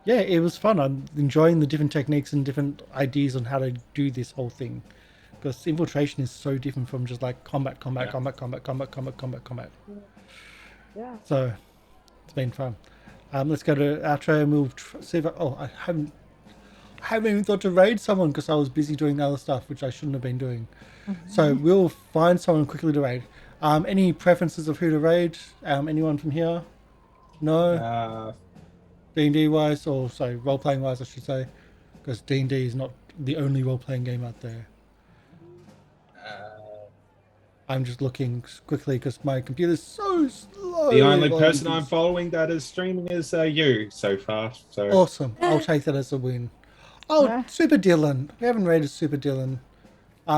yeah, it was fun. I'm enjoying the different techniques and different ideas on how to do this whole thing. Because infiltration is so different from just like combat. Yeah. So it's been fun. Let's go to outro and we'll see if I haven't even thought to raid someone because I was busy doing the other stuff, which I shouldn't have been doing. So we'll find someone quickly to raid. Any preferences of who to raid? Anyone from here? No? D&D wise, or sorry, role-playing wise, I should say. Because D&D is not the only role-playing game out there. I'm just looking quickly because my computer's so slow. The only person I'm following that is streaming is you so far. So Awesome. I'll take that as a win. Oh, Yeah. Super Dylan. We haven't rated Super Dylan.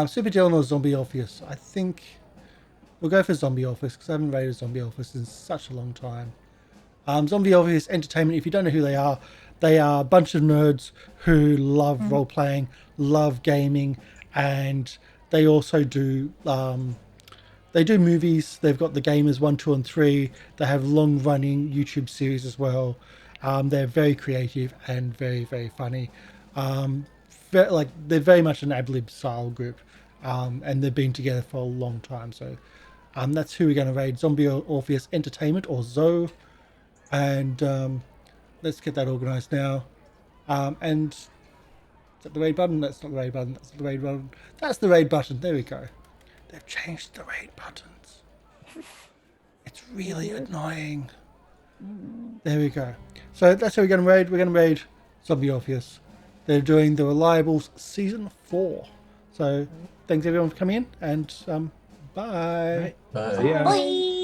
Super Dylan or Zombie Orpheus. I think we'll go for Zombie Orpheus because I haven't rated Zombie Orpheus in such a long time. Zombie Orpheus Entertainment, if you don't know who they are a bunch of nerds who love role-playing, love gaming, and they also do movies. They've got the Gamers 1, 2, and 3. They have long-running YouTube series as well. They're very creative and very, very funny. They're very much an ad-lib style group, and they've been together for a long time. So that's who we're going to raid: Zombie Orpheus Entertainment, or ZO. And let's get that organised now. And is that the raid button? That's not the raid button. That's the raid button. That's the raid button. There we go. They've changed the raid buttons. It's really annoying. There we go. So that's how we're going to raid. We're going to raid Zombie Orpheus. They're doing the Reliables Season 4. So thanks everyone for coming in, and bye. Bye. Yeah. Bye.